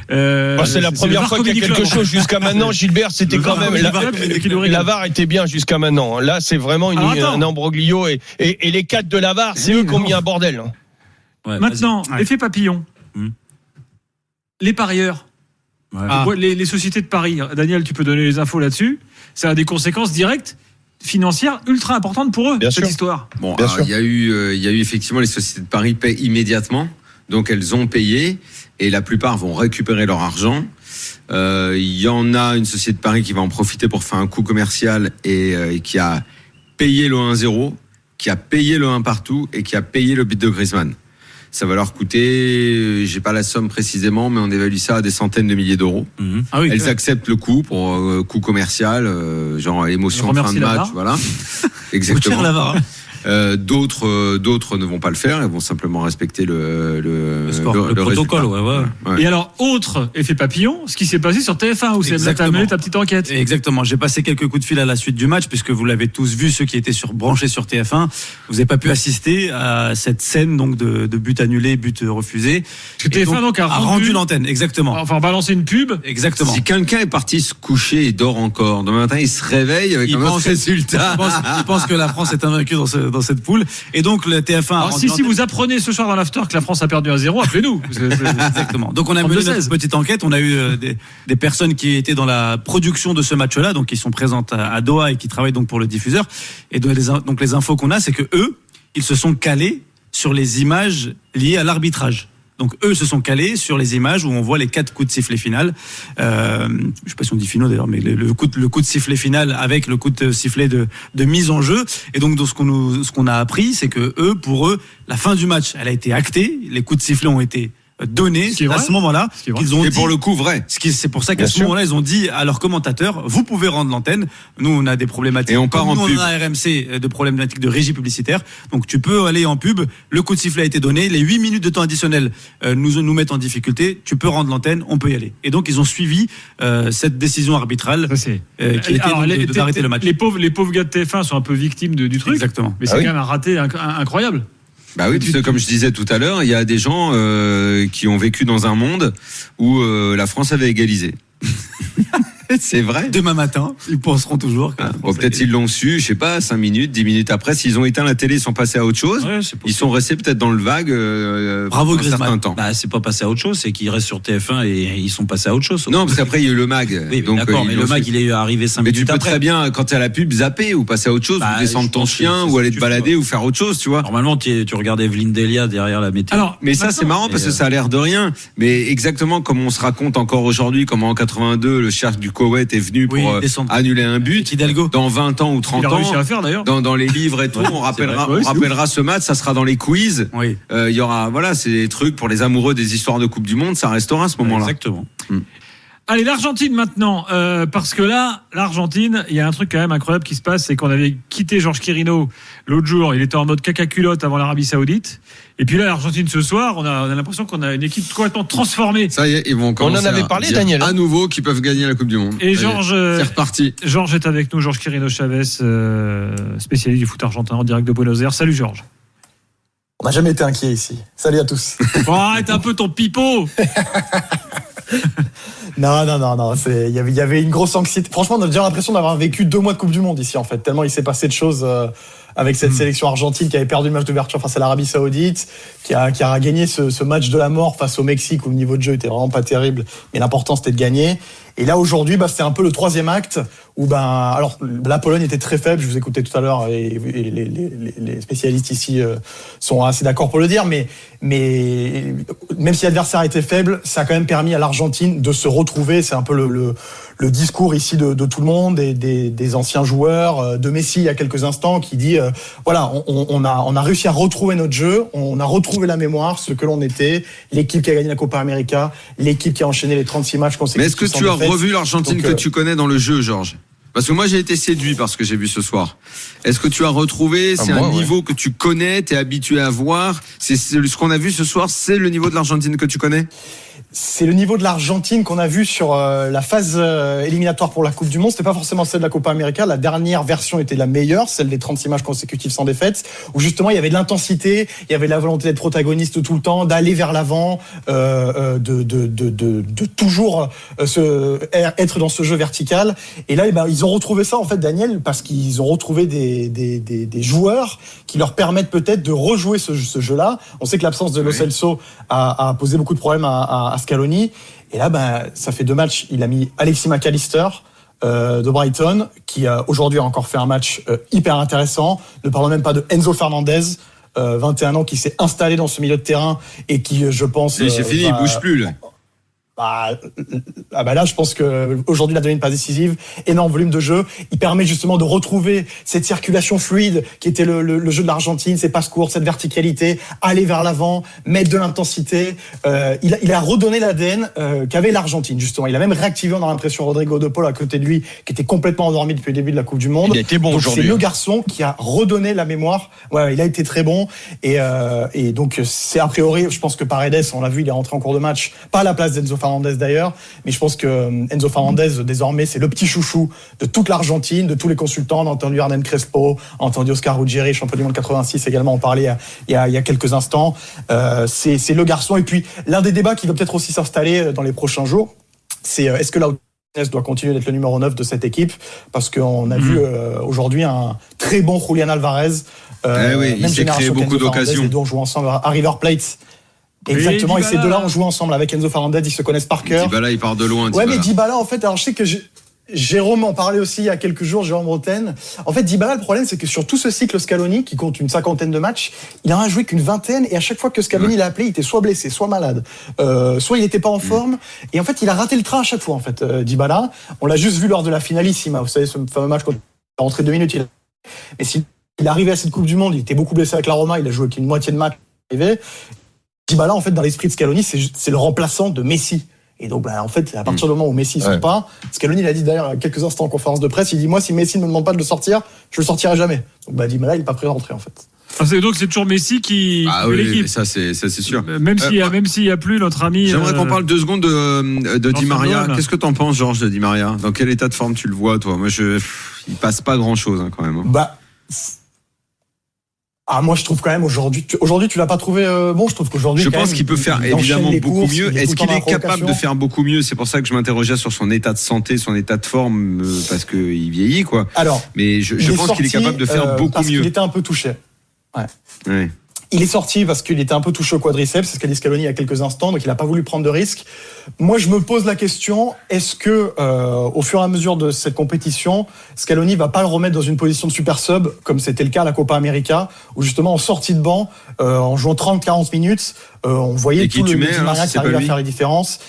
c'est la première fois qu'il y a quelque chose jusqu'à maintenant. Gilbert, c'était quand même la VAR était bien jusqu'à maintenant. Là, c'est vraiment un embroglio et les 4 de la VAR, c'est eux qui ont mis un bordel. Ouais, maintenant, effet papillon. Les parieurs, les sociétés de paris. Daniel, tu peux donner les infos là-dessus. Ça a des conséquences directes financières ultra importantes pour eux, cette histoire. Bon, il y a eu effectivement les sociétés de paris paient immédiatement, donc elles ont payé et la plupart vont récupérer leur argent. Il y en a une société de paris qui va en profiter pour faire un coup commercial et qui a payé le 1-0, qui a payé le 1 partout et qui a payé le but de Griezmann. Ça va leur coûter, j'ai pas la somme précisément, mais on évalue ça à des centaines de milliers d'euros. Ah oui, elles acceptent le coup pour coup commercial, genre émotion en fin de match, voilà. Exactement. D'autres ne vont pas le faire, ils vont simplement respecter le protocole. Et alors, autre effet papillon, ce qui s'est passé sur TF1 où c'est t'as mené ta petite enquête. Exactement. J'ai passé quelques coups de fil à la suite du match puisque vous l'avez tous vu, ceux qui étaient branchés sur TF1. Vous n'avez pas pu assister à cette scène donc de but annulé, but refusé. Parce que TF1 donc a rendu l'antenne. Exactement. Enfin, balancer une pub. Exactement. Si quelqu'un est parti se coucher et dort encore, demain matin il se réveille avec un autre résultat. Il pense que la France est invaincue dans cette poule. Et donc le TF1 alors, si vous apprenez ce soir dans l'after que la France a perdu 1-0, appelez-nous. Exactement. Donc on a mené notre petite enquête. On a eu des personnes qui étaient dans la production de ce match-là, donc qui sont présentes à Doha et qui travaillent donc pour le diffuseur. Et donc les infos qu'on a, c'est que eux, ils se sont calés sur les images liées à l'arbitrage. Donc eux se sont calés sur les images où on voit les 4 coups de sifflet final. Je sais pas si on dit finaux d'ailleurs, mais le coup de sifflet final avec le coup de sifflet de mise en jeu. Et donc ce qu'on a appris, c'est que pour eux, la fin du match, elle a été actée. Les coups de sifflet ont été donnés à ce moment-là. Qu'ils ont dit, pour le coup vrai. C'est pour ça qu'à ce moment-là, ils ont dit à leurs commentateurs, vous pouvez rendre l'antenne. Nous, on a des problématiques. Et on part en pub. On a RMC de problématiques de régie publicitaire. Donc tu peux aller en pub. Le coup de sifflet a été donné. Les 8 minutes de temps additionnel nous mettent en difficulté. Tu peux rendre l'antenne. On peut y aller. Et donc ils ont suivi cette décision arbitrale qui était d'arrêter le match. Les pauvres gars de TF1 sont un peu victimes du truc. Exactement. Mais c'est quand même un raté incroyable. Bah oui, puisque comme je disais tout à l'heure, il y a des gens qui ont vécu dans un monde où la France avait égalisé. C'est vrai. Demain matin, ils penseront toujours que peut-être ils l'ont su, je sais pas, 5 minutes, 10 minutes après, s'ils ont éteint la télé, ils sont passés à autre chose. Ouais, ils sont restés peut-être dans le vague Bravo un certain temps. Bah, c'est pas passé à autre chose, c'est qu'ils restent sur TF1 et ils sont passés à autre chose. Non, parce qu'après il y a eu le mag. Oui, donc, d'accord, mais le mag il est arrivé 5 minutes après. Mais tu peux très bien, quand tu as la pub, zapper ou passer à autre chose, ou descendre ton chien, ou aller te balader, ou faire autre chose, tu vois. Normalement, tu regardes Evelyne Delia derrière la météo. Alors, mais ça c'est marrant parce que ça a l'air de rien. Mais exactement comme on se raconte encore aujourd'hui, comme en 82, le chef du Koweït est venu pour annuler un but. Hidalgo. Dans 20 ans ou 30 ans. Il a réussi à faire d'ailleurs. Dans les livres et tout, on rappellera ce match, ça sera dans les quiz. Oui. Il y aura, voilà, c'est des trucs pour les amoureux des histoires de Coupe du Monde, ça restera à ce moment-là. Exactement. Allez, l'Argentine maintenant, parce que là, l'Argentine, il y a un truc quand même incroyable qui se passe, c'est qu'on avait quitté Georges Quirino l'autre jour, il était en mode caca-culotte avant l'Arabie Saoudite, et puis là, l'Argentine ce soir, on a l'impression qu'on a une équipe complètement transformée. Ça y est, ils vont commencer on en avait parlé, Daniel. À nouveau qu'ils peuvent gagner la Coupe du Monde. Et Georges, c'est reparti. Georges est avec nous, Georges Quirino Chavez, spécialiste du foot argentin en direct de Buenos Aires. Salut Georges. On n'a jamais été inquiet ici. Salut à tous. Oh, arrête un peu ton pipeau. Non. Il y avait une grosse anxiété. Franchement, on a déjà l'impression d'avoir vécu 2 mois de Coupe du Monde ici, en fait. Tellement il s'est passé de choses avec cette sélection argentine qui avait perdu le match d'ouverture face à l'Arabie Saoudite, qui a gagné ce match de la mort face au Mexique où le niveau de jeu était vraiment pas terrible, mais l'important c'était de gagner. Et là aujourd'hui, c'était un peu le 3e acte où alors la Pologne était très faible. Je vous écoutais tout à l'heure et les spécialistes ici sont assez d'accord pour le dire, mais même si l'adversaire était faible, ça a quand même permis à l'Argentine de se retrouver. C'est un peu le discours ici de tout le monde, des anciens joueurs, de Messi il y a quelques instants qui dit voilà, on a réussi à retrouver notre jeu, on a retrouvé la mémoire, ce que l'on était, l'équipe qui a gagné la Copa América, l'équipe qui a enchaîné les 36 matchs consécutifs. Mais est-ce que tu as revu l'Argentine que tu connais dans le jeu, Georges ? Parce que moi j'ai été séduit par ce que j'ai vu ce soir. Est-ce que tu as retrouvé, c'est un niveau que tu connais, t'es habitué à voir, c'est ce qu'on a vu ce soir, c'est le niveau de l'Argentine que tu connais ? C'est le niveau de l'Argentine qu'on a vu sur la phase éliminatoire pour la Coupe du Monde. C'était pas forcément celle de la Copa América. La dernière version était la meilleure, celle des 36 matchs consécutifs sans défaite, où justement il y avait de l'intensité, il y avait la volonté d'être protagoniste tout le temps, d'aller vers l'avant, de toujours être dans ce jeu vertical. Et là, ils ont retrouvé ça en fait, Daniel, parce qu'ils ont retrouvé des joueurs qui leur permettent peut-être de rejouer ce jeu-là. On sait que l'absence de Lo Celso a posé beaucoup de problèmes à Scaloni. Et là, ça fait 2 matchs. Il a mis Alexis McAllister de Brighton, qui aujourd'hui a encore fait un match hyper intéressant. Ne parlons même pas de Enzo Fernandez, 21 ans, qui s'est installé dans ce milieu de terrain et qui, je pense... c'est fini, il bouge plus, là. Là, je pense que aujourd'hui, il a donné une passe décisive, énorme volume de jeu. Il permet justement de retrouver cette circulation fluide qui était le jeu de l'Argentine, ces passes courtes, cette verticalité, aller vers l'avant, mettre de l'intensité. Il a redonné l'ADN qu'avait l'Argentine, justement. Il a même réactivé, on a l'impression, Rodrigo de Paul à côté de lui, qui était complètement endormi depuis le début de la Coupe du Monde. Il a été bon aujourd'hui. C'est le garçon qui a redonné la mémoire. Ouais, il a été très bon. Et donc, c'est a priori, je pense que Paredes, on l'a vu, il est rentré en cours de match, pas à la place d'Enzo Fernandez d'ailleurs, mais je pense que Enzo Fernandez, désormais, c'est le petit chouchou de toute l'Argentine, de tous les consultants. On a entendu Hernan Crespo, on a entendu Oscar Ruggieri, champion du monde 86 également, on parlait il y a quelques instants. C'est le garçon. Et puis, l'un des débats qui va peut-être aussi s'installer dans les prochains jours, c'est est-ce que Lautaro doit continuer d'être le numéro 9 de cette équipe, parce qu'on a vu aujourd'hui un très bon Julian Alvarez. Il s'est créé beaucoup d'occasions. Les deux ont joué ensemble à River Plate. Exactement, et ces deux-là ont joué ensemble avec Enzo Fernandez, ils se connaissent par cœur. Dybala, il part de loin. Ouais, mais Dybala, en fait, alors je sais que Jérôme en parlait aussi il y a quelques jours, Jérôme Roten. En fait, Dybala, le problème, c'est que sur tout ce cycle Scaloni, qui compte une 50aine de matchs, il en a joué qu'une 20aine, et à chaque fois que Scaloni l'a appelé, il était soit blessé, soit malade, soit il n'était pas en forme, et en fait, il a raté le train à chaque fois, en fait, Dybala. On l'a juste vu lors de la finalissima, vous savez, ce fameux match quand il est rentré 2 minutes, mais s'il est arrivé à cette Coupe du Monde, il était beaucoup blessé avec la Roma, il a joué qu'une moitié de match, Dybala, en fait, dans l'esprit de Scaloni, c'est le remplaçant de Messi. Et donc, en fait, à partir du moment où Messi ne sort pas, Scaloni l'a dit d'ailleurs il y a quelques instants en conférence de presse, il dit, moi, si Messi ne me demande pas de le sortir, je le sortirai jamais. Donc, Dybala, il n'est pas prêt à rentrer, en fait. Donc, c'est toujours Messi qui fait l'équipe. Ça, c'est sûr. Même s'il n'y a plus notre ami. J'aimerais qu'on parle 2 secondes de Di Maria. Qu'est-ce que t'en penses, Georges, de Di Maria? Dans quel état de forme tu le vois, toi? Moi, il passe pas grand-chose, quand même. Moi, je trouve quand même aujourd'hui, tu l'as pas trouvé bon. Je trouve qu'aujourd'hui, je pense qu'il peut faire évidemment beaucoup mieux. Est-ce qu'il est capable de faire beaucoup mieux? C'est pour ça que je m'interrogeais sur son état de santé, son état de forme, parce qu'il vieillit, quoi. Alors, mais je pense qu'il est capable de faire beaucoup parce mieux. Il était un peu touché. Ouais. Il est sorti parce qu'il était un peu touché au quadriceps, c'est ce qu'a dit Scaloni il y a quelques instants, donc il n'a pas voulu prendre de risques. Moi, je me pose la question, est-ce que, au fur et à mesure de cette compétition, Scaloni va pas le remettre dans une position de super sub, comme c'était le cas à la Copa América, où justement, en sortie de banc, en jouant 30-40 minutes, on voyait tout le Di Maria qui arrivait à faire les différences.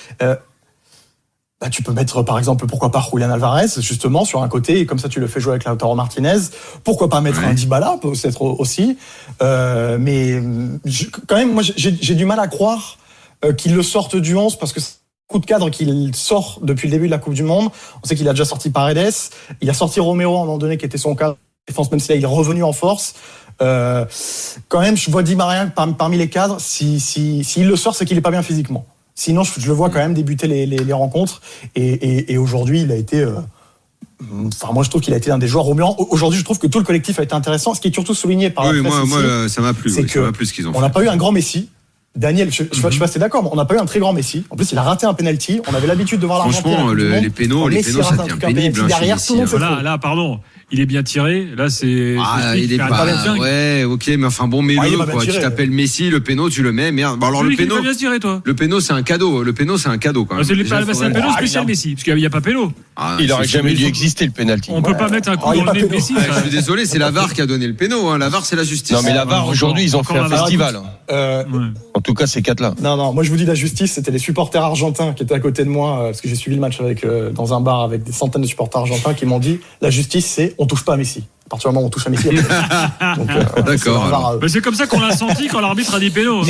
Tu peux mettre, par exemple, pourquoi pas Julian Alvarez, justement, sur un côté, et comme ça tu le fais jouer avec Lautaro Martinez. Pourquoi pas mettre un Dybala, peut-être aussi. Mais quand même, moi, j'ai du mal à croire qu'il le sorte du 11, parce que c'est un coup de cadre qu'il sort depuis le début de la Coupe du Monde. On sait qu'il a déjà sorti Paredes. Il a sorti Romero à un moment donné, qui était son cadre de défense, même si là, il est revenu en force. Quand même, je vois Di Maria parmi les cadres. S'il le sort, c'est qu'il est pas bien physiquement. Sinon, je le vois quand même débuter les rencontres. Et aujourd'hui, il a été... moi, je trouve qu'il a été un des joueurs remuants. Aujourd'hui, je trouve que tout le collectif a été intéressant. Ce qui est surtout souligné par la presse moi, ça m'a plu. C'est ça m'a plu ce qu'ils ont fait. On n'a pas eu un grand Messi. Daniel, je sais pas si t'es d'accord, mais on n'a pas eu un très grand Messi. En plus, il a raté un penalty. On avait l'habitude de voir l'Argentine. Franchement, les pénaux, ça devient pénible. Derrière, tout le monde se là, pardon. Il est bien tiré. Là, c'est. Il est pas. Ouais, ok, mais enfin bon, mets-le, quoi. Tu t'appelles Messi, le péno, tu le mets. Merde. Alors le péno. bien tiré, toi. Le péno, c'est un cadeau. Le péno, c'est un cadeau, quand même. C'est un péno spécial Messi, parce qu'il n'y a pas péno. Il aurait jamais dû exister le penalty. On peut pas mettre un coup dans le nez de Messi. Je suis désolé, c'est la VAR qui a donné le péno. La VAR, c'est la justice. Non, mais la VAR aujourd'hui, ils ont fait un festival. En tout cas, ces 4-là. Non, moi je vous dis la justice, c'était les supporters argentins qui étaient à côté de moi, parce que j'ai suivi le match dans un bar avec des centaines de supporters argentins qui m'ont dit la justice, c'est on touche pas à Messi. À partir du moment où on touche à Messi, d'accord. Mais c'est comme ça qu'on l'a senti quand l'arbitre a dit péno.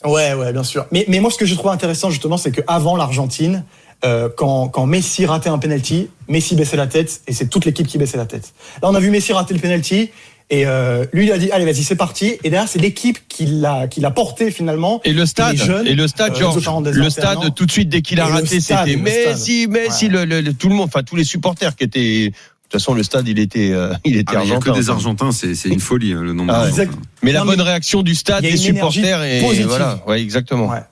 Ouais, bien sûr. Mais moi, ce que je trouve intéressant justement, c'est qu'avant l'Argentine, quand Messi ratait un penalty, Messi baissait la tête et c'est toute l'équipe qui baissait la tête. Là, on a vu Messi rater le penalty. Et lui, il a dit allez, vas-y, c'est parti. Et derrière, c'est l'équipe qui l'a porté finalement. Et le stade, Georges, le stade tout de suite dès qu'il a raté, c'était Messi, tout le monde, enfin tous les supporters qui étaient. De toute façon, le stade, il était argentin. Il n'y a que des Argentins, c'est une folie, le nombre d'Argentins. Mais la bonne réaction du stade, des supporters, et voilà, ouais, exactement. Ouais.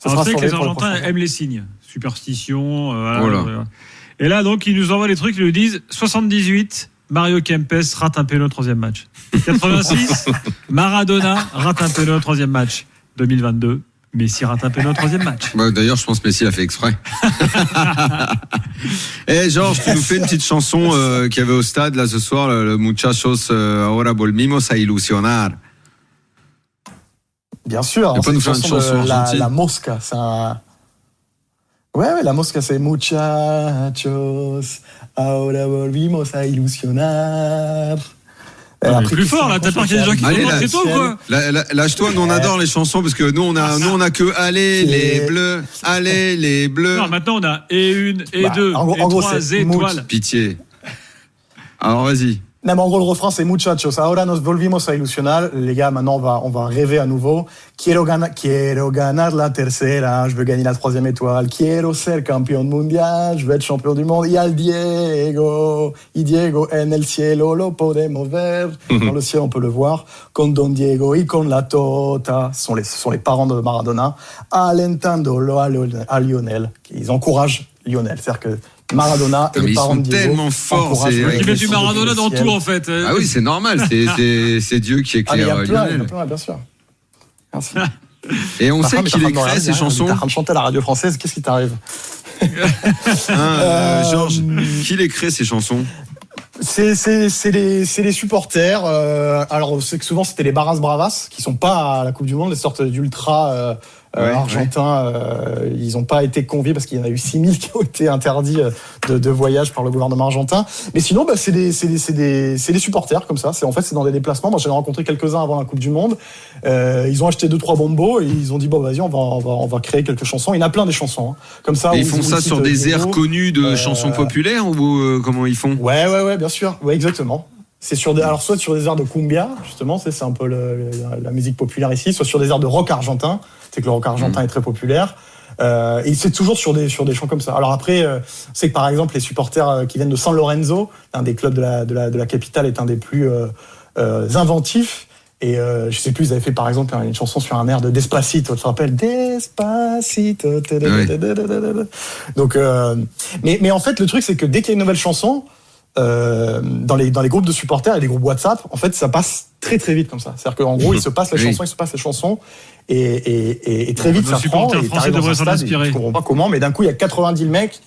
Alors, c'est que les Argentins aiment les signes, superstition. Et là, donc, ils nous envoient les trucs, ils nous disent 78. Mario Kempes rate un péno au 3e match. 86, Maradona rate un péno au 3e match. 2022, Messi rate un péno au 3e match. D'ailleurs, je pense que Messi l'a fait exprès. Georges, tu nous fais une petite chanson qu'il y avait au stade là ce soir, le Muchachos ahora volvimos a ilusionar. Bien sûr, c'est une chanson de la Mosca, c'est Ouais, la mosca c'est muchachos, ahora volvimos a ilusionar. Plus fort là, t'as peur qu'il y a des gens qui sont très tôt ou quoi? Lâche-toi, nous on adore les chansons parce que nous on a que allez les bleus, allez les bleus. Non, maintenant on a et une, et deux, et trois étoiles. Pitié. Alors vas-y. Non, mais en gros, le refrain, c'est muchachos, ahora nos volvimos a ilusionar. Les gars, maintenant, on va rêver à nouveau. Quiero ganar la tercera. Je veux gagner la 3e étoile. Quiero ser campeón mundial. Je veux être champion du monde. Y al Diego. Y Diego en el cielo lo podemos ver. Dans le ciel, on peut le voir. Con Don Diego y con la Tota. Ce sont les parents de Maradona. Alentandolo a Lionel. Ils encouragent Lionel. C'est-à-dire que Maradona et les parents de Diego. Ils sont tellement forts. Ils mettent du Maradona dans tout, en fait. Ah oui, c'est normal. C'est Dieu qui éclaire Lionel. Il y a plein, bien sûr. Merci. Et on sait qu'il écrit ces chansons. T'es en train de chanter à la radio française, qu'est-ce qui t'arrive? Georges, qui les crée ces chansons? C'est les supporters. Alors, on sait que souvent, c'était les Barras Bravas, qui sont pas à la Coupe du Monde, les sortes d'ultra argentins. Ils n'ont pas été conviés parce qu'il y en a eu 6000 qui ont été interdits de voyage par le gouvernement argentin. Mais sinon, c'est des supporters comme ça. En fait, c'est dans des déplacements. Moi, j'en ai rencontré quelques-uns avant la Coupe du Monde. Ils ont acheté 2-3 bombos et ils ont dit bon, vas-y, on va créer quelques chansons. Il y en a plein des chansons comme ça. Et ils font ça sur des airs connus de chansons populaires ou comment ils font? Ouais, bien sûr. Ouais, exactement. C'est alors soit sur des airs de cumbia, justement, c'est un peu la musique populaire ici, soit sur des airs de rock argentin. C'est que le rock argentin est très populaire. Et c'est toujours sur des chants comme ça. Alors après, c'est que par exemple les supporters qui viennent de San Lorenzo, un des clubs de la capitale, est un des plus inventifs. Et je sais plus, ils avaient fait par exemple une chanson sur un air de Despacito, tu te rappelles? Despacito. Donc, mais en fait, le truc, c'est que dès qu'il y a une nouvelle chanson, dans les groupes de supporters et les groupes WhatsApp, en fait, ça passe très très vite comme ça. C'est-à-dire qu'en gros, il se passe les chansons, et très vite ça prend. Et français devraient s'en inspirer. Je comprends pas comment, mais d'un coup, il y a 90 000 mecs.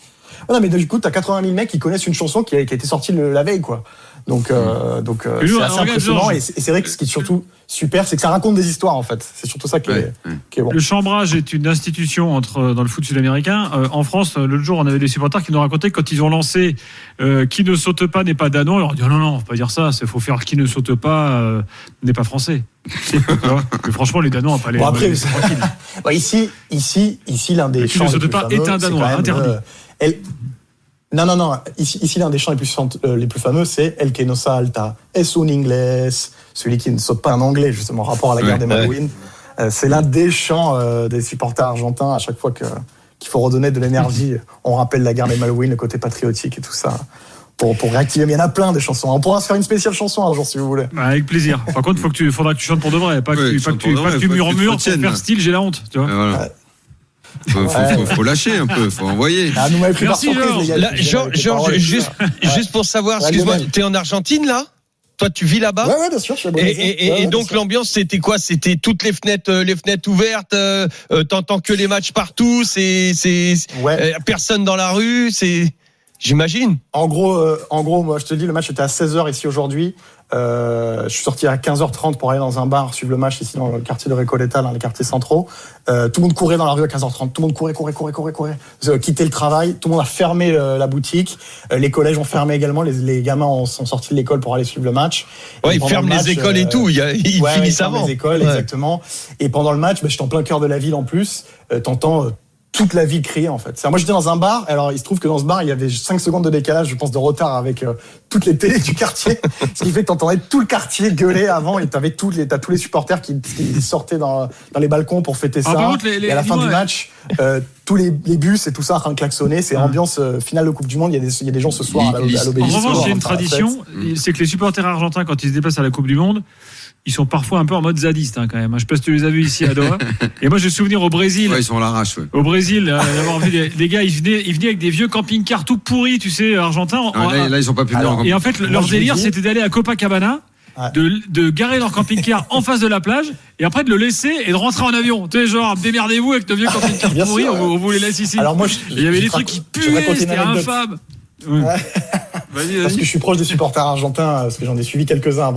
Non, mais du coup, t'as 80 000 mecs qui connaissent une chanson qui a été sortie la veille, quoi. Donc c'est assez impressionnant. Et c'est vrai que ce qui est surtout super, c'est que ça raconte des histoires, en fait. C'est surtout ça qui est bon. Le chambrage est une institution dans le foot sud-américain. En France, l'autre jour, on avait des supporters qui nous racontaient que quand ils ont lancé qui ne saute pas n'est pas danois, on leur dit non, faut pas dire ça. Il faut faire qui ne saute pas n'est pas français. Mais franchement, les Danois n'ont pas les. Bon, après, ici, l'un des chants les plus fameux, est un Danois interdit. Non. Ici, l'un des chants les plus fameux, c'est El que no salta es un inglés, celui qui ne saute pas en anglais, justement, en rapport à la guerre des Malouines. C'est l'un des chants des supporters argentins à chaque fois qu'il faut redonner de l'énergie. On rappelle la guerre des Malouines, le côté patriotique et tout ça. Pour réactiver, mais il y en a plein des chansons. On pourra se faire une spéciale chanson un jour si vous voulez. Avec plaisir. Par contre, faudra que tu chantes pour de vrai, pas que tu murmures pour faire style, j'ai la honte, tu vois. Voilà. Faut lâcher un peu, faut envoyer. Ah, nous m'avez pris Merci, par surprise, les gars. Georges, juste pour savoir, excuse-moi, t'es en Argentine là? Toi, tu vis là-bas? Ouais, bien sûr. Je suis à Buenos Aires. Et donc l'ambiance, c'était quoi? C'était toutes les fenêtres ouvertes. T'entends que les matchs partout. Personne dans la rue. J'imagine. En gros, moi, je te dis, le match était à 16h ici aujourd'hui. Je suis sorti à 15h30 pour aller dans un bar suivre le match ici dans le quartier de Recoleta, dans les quartiers centraux. Tout le monde courait dans la rue à 15h30. Tout le monde courait. Quitter le travail. Tout le monde a fermé la boutique. Les collèges ont fermé également. Les gamins sont sortis de l'école pour aller suivre le match. Ouais, ils ferment les écoles et tout. Ils finissent avant. Les écoles, exactement. Et pendant le match, j'étais en plein cœur de la ville en plus. T'entends toute la ville crier en fait. Moi j'étais dans un bar, alors il se trouve que dans ce bar il y avait 5 secondes de décalage, je pense, de retard avec toutes les télés du quartier, ce qui fait que t'entendais tout le quartier gueuler avant et t'as tous les supporters qui sortaient dans les balcons pour fêter ça. Et à la fin du match, tous les bus et tout ça en train de klaxonner, c'est ambiance finale de Coupe du Monde, il y a des gens ce soir à l'Obélisque. En revanche, j'ai une tradition, c'est que les supporters argentins quand ils se déplacent à la Coupe du Monde, ils sont parfois un peu en mode zadiste quand même. Je sais pas si tu les as vus ici à Doha. Et moi, j'ai souvenir au Brésil. Ouais, ils sont à l'arrache. Ouais. Au Brésil, d'avoir vu des gars, ils venaient avec des vieux camping-cars tout pourris, tu sais, argentins. Là, ils sont pas plus bien. Et en fait, leur délire, c'était d'aller à Copacabana, de garer leur camping-car en face de la plage, et après de le laisser et de rentrer en avion. Tu sais, genre, démerdez-vous avec le vieux camping-car pourri, on vous les laisse ici. Alors moi, il y avait des trucs qui puaient, c'était infâme. Vas-y. Parce que je suis proche des supporters argentins, parce que j'en ai suivi quelques-uns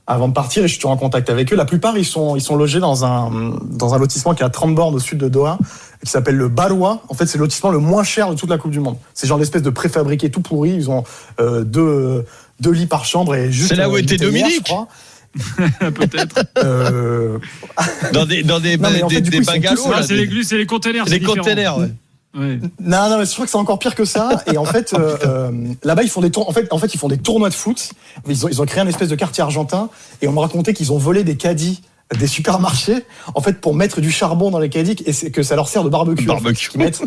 avant de partir et je suis toujours en contact avec eux. La plupart, ils sont logés dans un lotissement qui est à 30 bornes au sud de Doha, qui s'appelle le Barwa. En fait, c'est le lotissement le moins cher de toute la Coupe du Monde. C'est genre l'espèce de préfabriqué tout pourri. Ils ont deux lits par chambre et juste. C'est là où était Dominique, je crois. Peut-être. Dans des bungalows. C'est les containers. Les containers, ouais. Ouais. Non, mais je crois que c'est encore pire que ça. Et en fait, là-bas, ils font des tours. En fait, ils font des tournois de foot. Ils ont créé un espèce de quartier argentin. Et on me racontait qu'ils ont volé des caddies des supermarchés, en fait, pour mettre du charbon dans les caddies et que ça leur sert de barbecue. En fait, ils mettent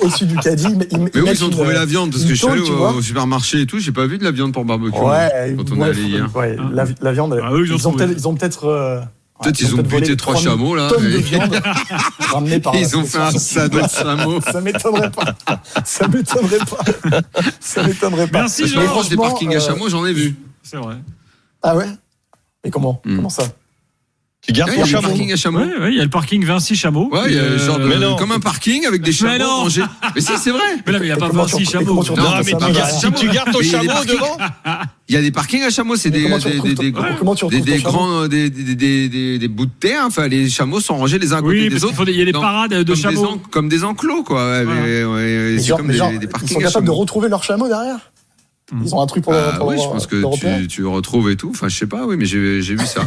au-dessus du caddie. Mais où ils ont trouvé la viande? Parce que je suis allé au supermarché et tout, j'ai pas vu de la viande pour barbecue. Ouais, quand on est allé hier. Ouais, la viande. Ils ont peut-être. Peut-être ils ont buté 3 chameaux là. Tonnes de viande ramenées par ils ont fait un sadeau de chameaux. Ça m'étonnerait pas. Merci Georges. Mais franchement, des parkings à chameaux, j'en ai vu. C'est vrai. Ah ouais? Mais comment ça? Tu gardes ton chameau. Parking à chameaux. Ouais, il y a le parking Vinci Chameau. Ouais, il y a genre comme un parking avec des chameaux rangés. Mais si, c'est vrai. Mais là, il n'y a pas Vinci Chameau. Non, mais tu gardes ton chameau devant. Il y a des parkings à chameaux, c'est des bouts de terre. Enfin, les chameaux sont rangés les uns à côté des autres. Il y a des parades de chameaux. Comme des enclos, quoi. C'est comme des parkings. Ils sont capables de retrouver leur chameau derrière? Ils ont un truc pour oui, je pense que tu retrouves et tout. Enfin, je sais pas, oui, mais j'ai vu ça.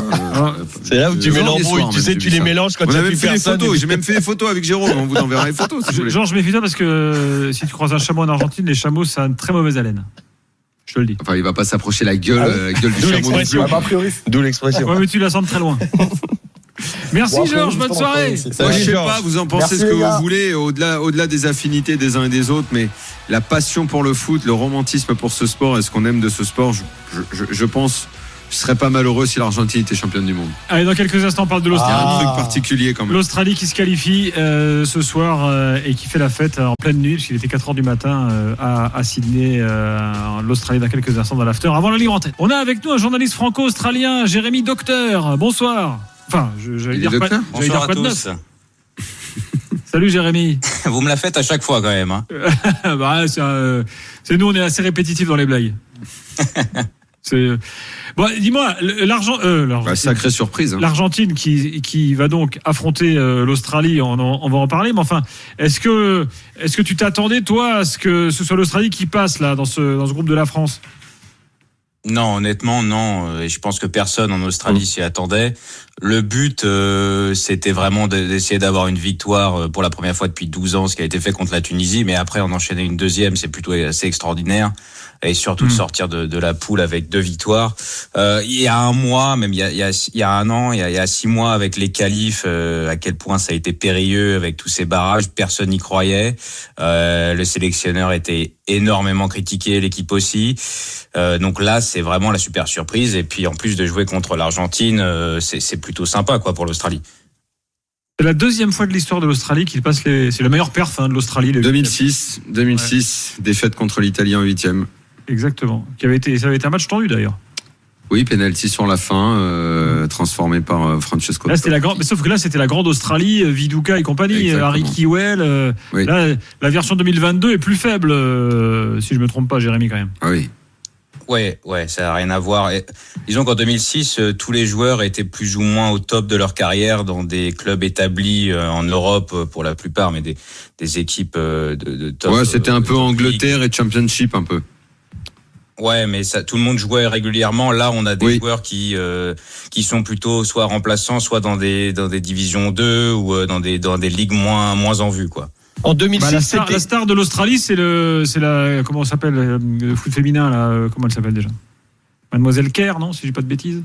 C'est là où tu mets l'embrouille. Tu sais, tu les mélanges quand tu as plus personne. J'ai même fait des photos avec Jérôme. On vous enverra les photos. Georges, méfie-toi parce que si tu croises un chameau en Argentine, les chameaux, ça a une très mauvaise haleine. Je te le dis. Enfin, il va pas s'approcher la gueule du chameau. D'où l'expression. Ouais, mais tu la sens de très loin. Merci Georges, bonne soirée. Moi, je sais pas, vous en pensez ce que vous voulez, au-delà des affinités des uns et des autres, mais la passion pour le foot, le romantisme pour ce sport et ce qu'on aime de ce sport, je pense, je serais pas malheureux si l'Argentine était championne du monde. Allez, dans quelques instants, on parle de l'Australie. Un truc particulier quand même. L'Australie qui se qualifie ce soir et qui fait la fête en pleine nuit, parce qu'il était 4h du matin à Sydney, l'Australie dans quelques instants dans l'after, avant la libre antenne. On a avec nous un journaliste franco-australien, Jérémy Docteur. Bonsoir. Enfin, j'allais dire pas de neuf. Salut Jérémy. Vous me la faites à chaque fois quand même. Hein. C'est nous, on est assez répétitifs dans les blagues. Bon, dis-moi, sacrée surprise. Hein. L'Argentine qui va donc affronter l'Australie, on va en parler. Mais enfin, est-ce que tu t'attendais toi à ce que ce soit l'Australie qui passe là dans ce groupe de la France? Non, honnêtement, non. Et je pense que personne en Australie s'y attendait. Le but, c'était vraiment d'essayer d'avoir une victoire pour la première fois depuis 12 ans, ce qui a été fait contre la Tunisie. Mais après, en enchaîner une deuxième, c'est plutôt assez extraordinaire. Et surtout de sortir de la poule avec 2 victoires. Il y a un mois, même il y a un an, il y a 6 mois avec les qualifs, à quel point ça a été périlleux avec tous ces barrages, personne n'y croyait. Le sélectionneur était énormément critiqué, l'équipe aussi. Donc là, c'est vraiment la super surprise. Et puis en plus de jouer contre l'Argentine, c'est plutôt sympa quoi pour l'Australie. C'est la deuxième fois de l'histoire de l'Australie qu'il passe c'est le meilleur perf de l'Australie. 2006, défaite contre l'Italie en 8e. Exactement. Ça avait été un match tendu d'ailleurs. Oui, penalty sur la fin, transformé par Francesco. Là, sauf que là, c'était la grande Australie, Viduka et compagnie, Exactement. Harry Kewell. Oui. Là, la version 2022 est plus faible, si je me trompe pas, Jérémy, quand même. Ah oui. Ouais, ça n'a rien à voir. Et, disons qu'en 2006, tous les joueurs étaient plus ou moins au top de leur carrière dans des clubs établis en Europe pour la plupart, mais des équipes de top. Ouais, c'était un peu Angleterre et Championship un peu. Ouais, mais tout le monde jouait régulièrement. Là, on a des joueurs qui sont plutôt soit remplaçants, soit dans des divisions 2 ou dans des ligues moins en vue, quoi. En 2006, la star de l'Australie, c'est la comment on s'appelle le foot féminin là, comment elle s'appelle déjà? Mademoiselle Kerr, non, si je dis pas de bêtises.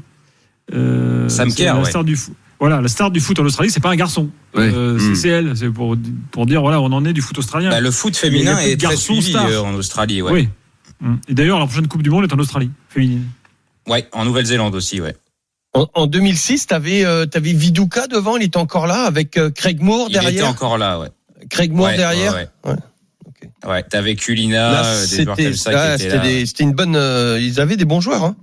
Sam Kerr, la star du foot. Voilà, la star du foot en Australie, c'est pas un garçon. C'est elle. C'est pour dire voilà, on en est du foot australien. Le foot féminin est très suivi en Australie, ouais. Oui. Et d'ailleurs, la prochaine Coupe du Monde est en Australie, féminine. Ouais, en Nouvelle-Zélande aussi, ouais. En 2006, t'avais Viduka devant, il était encore là, avec Craig Moore derrière. Il était encore là, ouais. Craig Moore derrière. Ouais, t'avais Kulina, des joueurs comme ça qui étaient là. C'était une bonne. Ils avaient des bons joueurs, hein.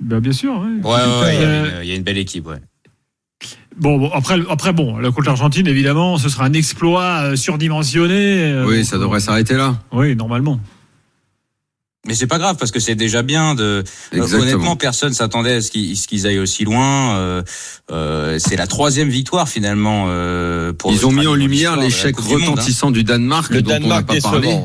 Bien sûr, ouais. Il y a une belle équipe, ouais. Bon, après, contre l'Argentine, évidemment, ce sera un exploit surdimensionné. Oui, ça devrait s'arrêter là. Oui, normalement. Mais c'est pas grave parce que c'est déjà bien honnêtement, personne s'attendait à ce qu'ils aillent aussi loin. C'est la 3e victoire finalement. Pour ils ont mis en lumière l'échec retentissant du Danemark, dont on n'a pas parlé.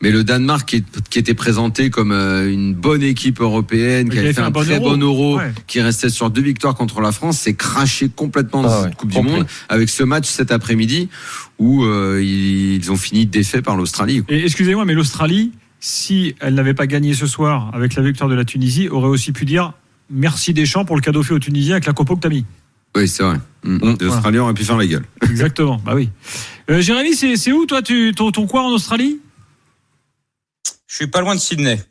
Mais le Danemark qui était présenté comme une bonne équipe européenne, qui avait fait un très bon Euro, qui restait sur 2 victoires contre la France, s'est craché complètement dans cette Coupe du Monde avec ce match cet après-midi où ils ont fini défaits par l'Australie. Et excusez-moi, mais l'Australie, si elle n'avait pas gagné ce soir avec la victoire de la Tunisie, aurait aussi pu dire merci Deschamps pour le cadeau fait aux Tunisiens avec la compo que t'as mis. Oui, c'est vrai. Les Australiens auraient pu faire la gueule. Exactement, bah oui. Jérémy, c'est où toi ton coin en Australie? Je suis pas loin de Sydney.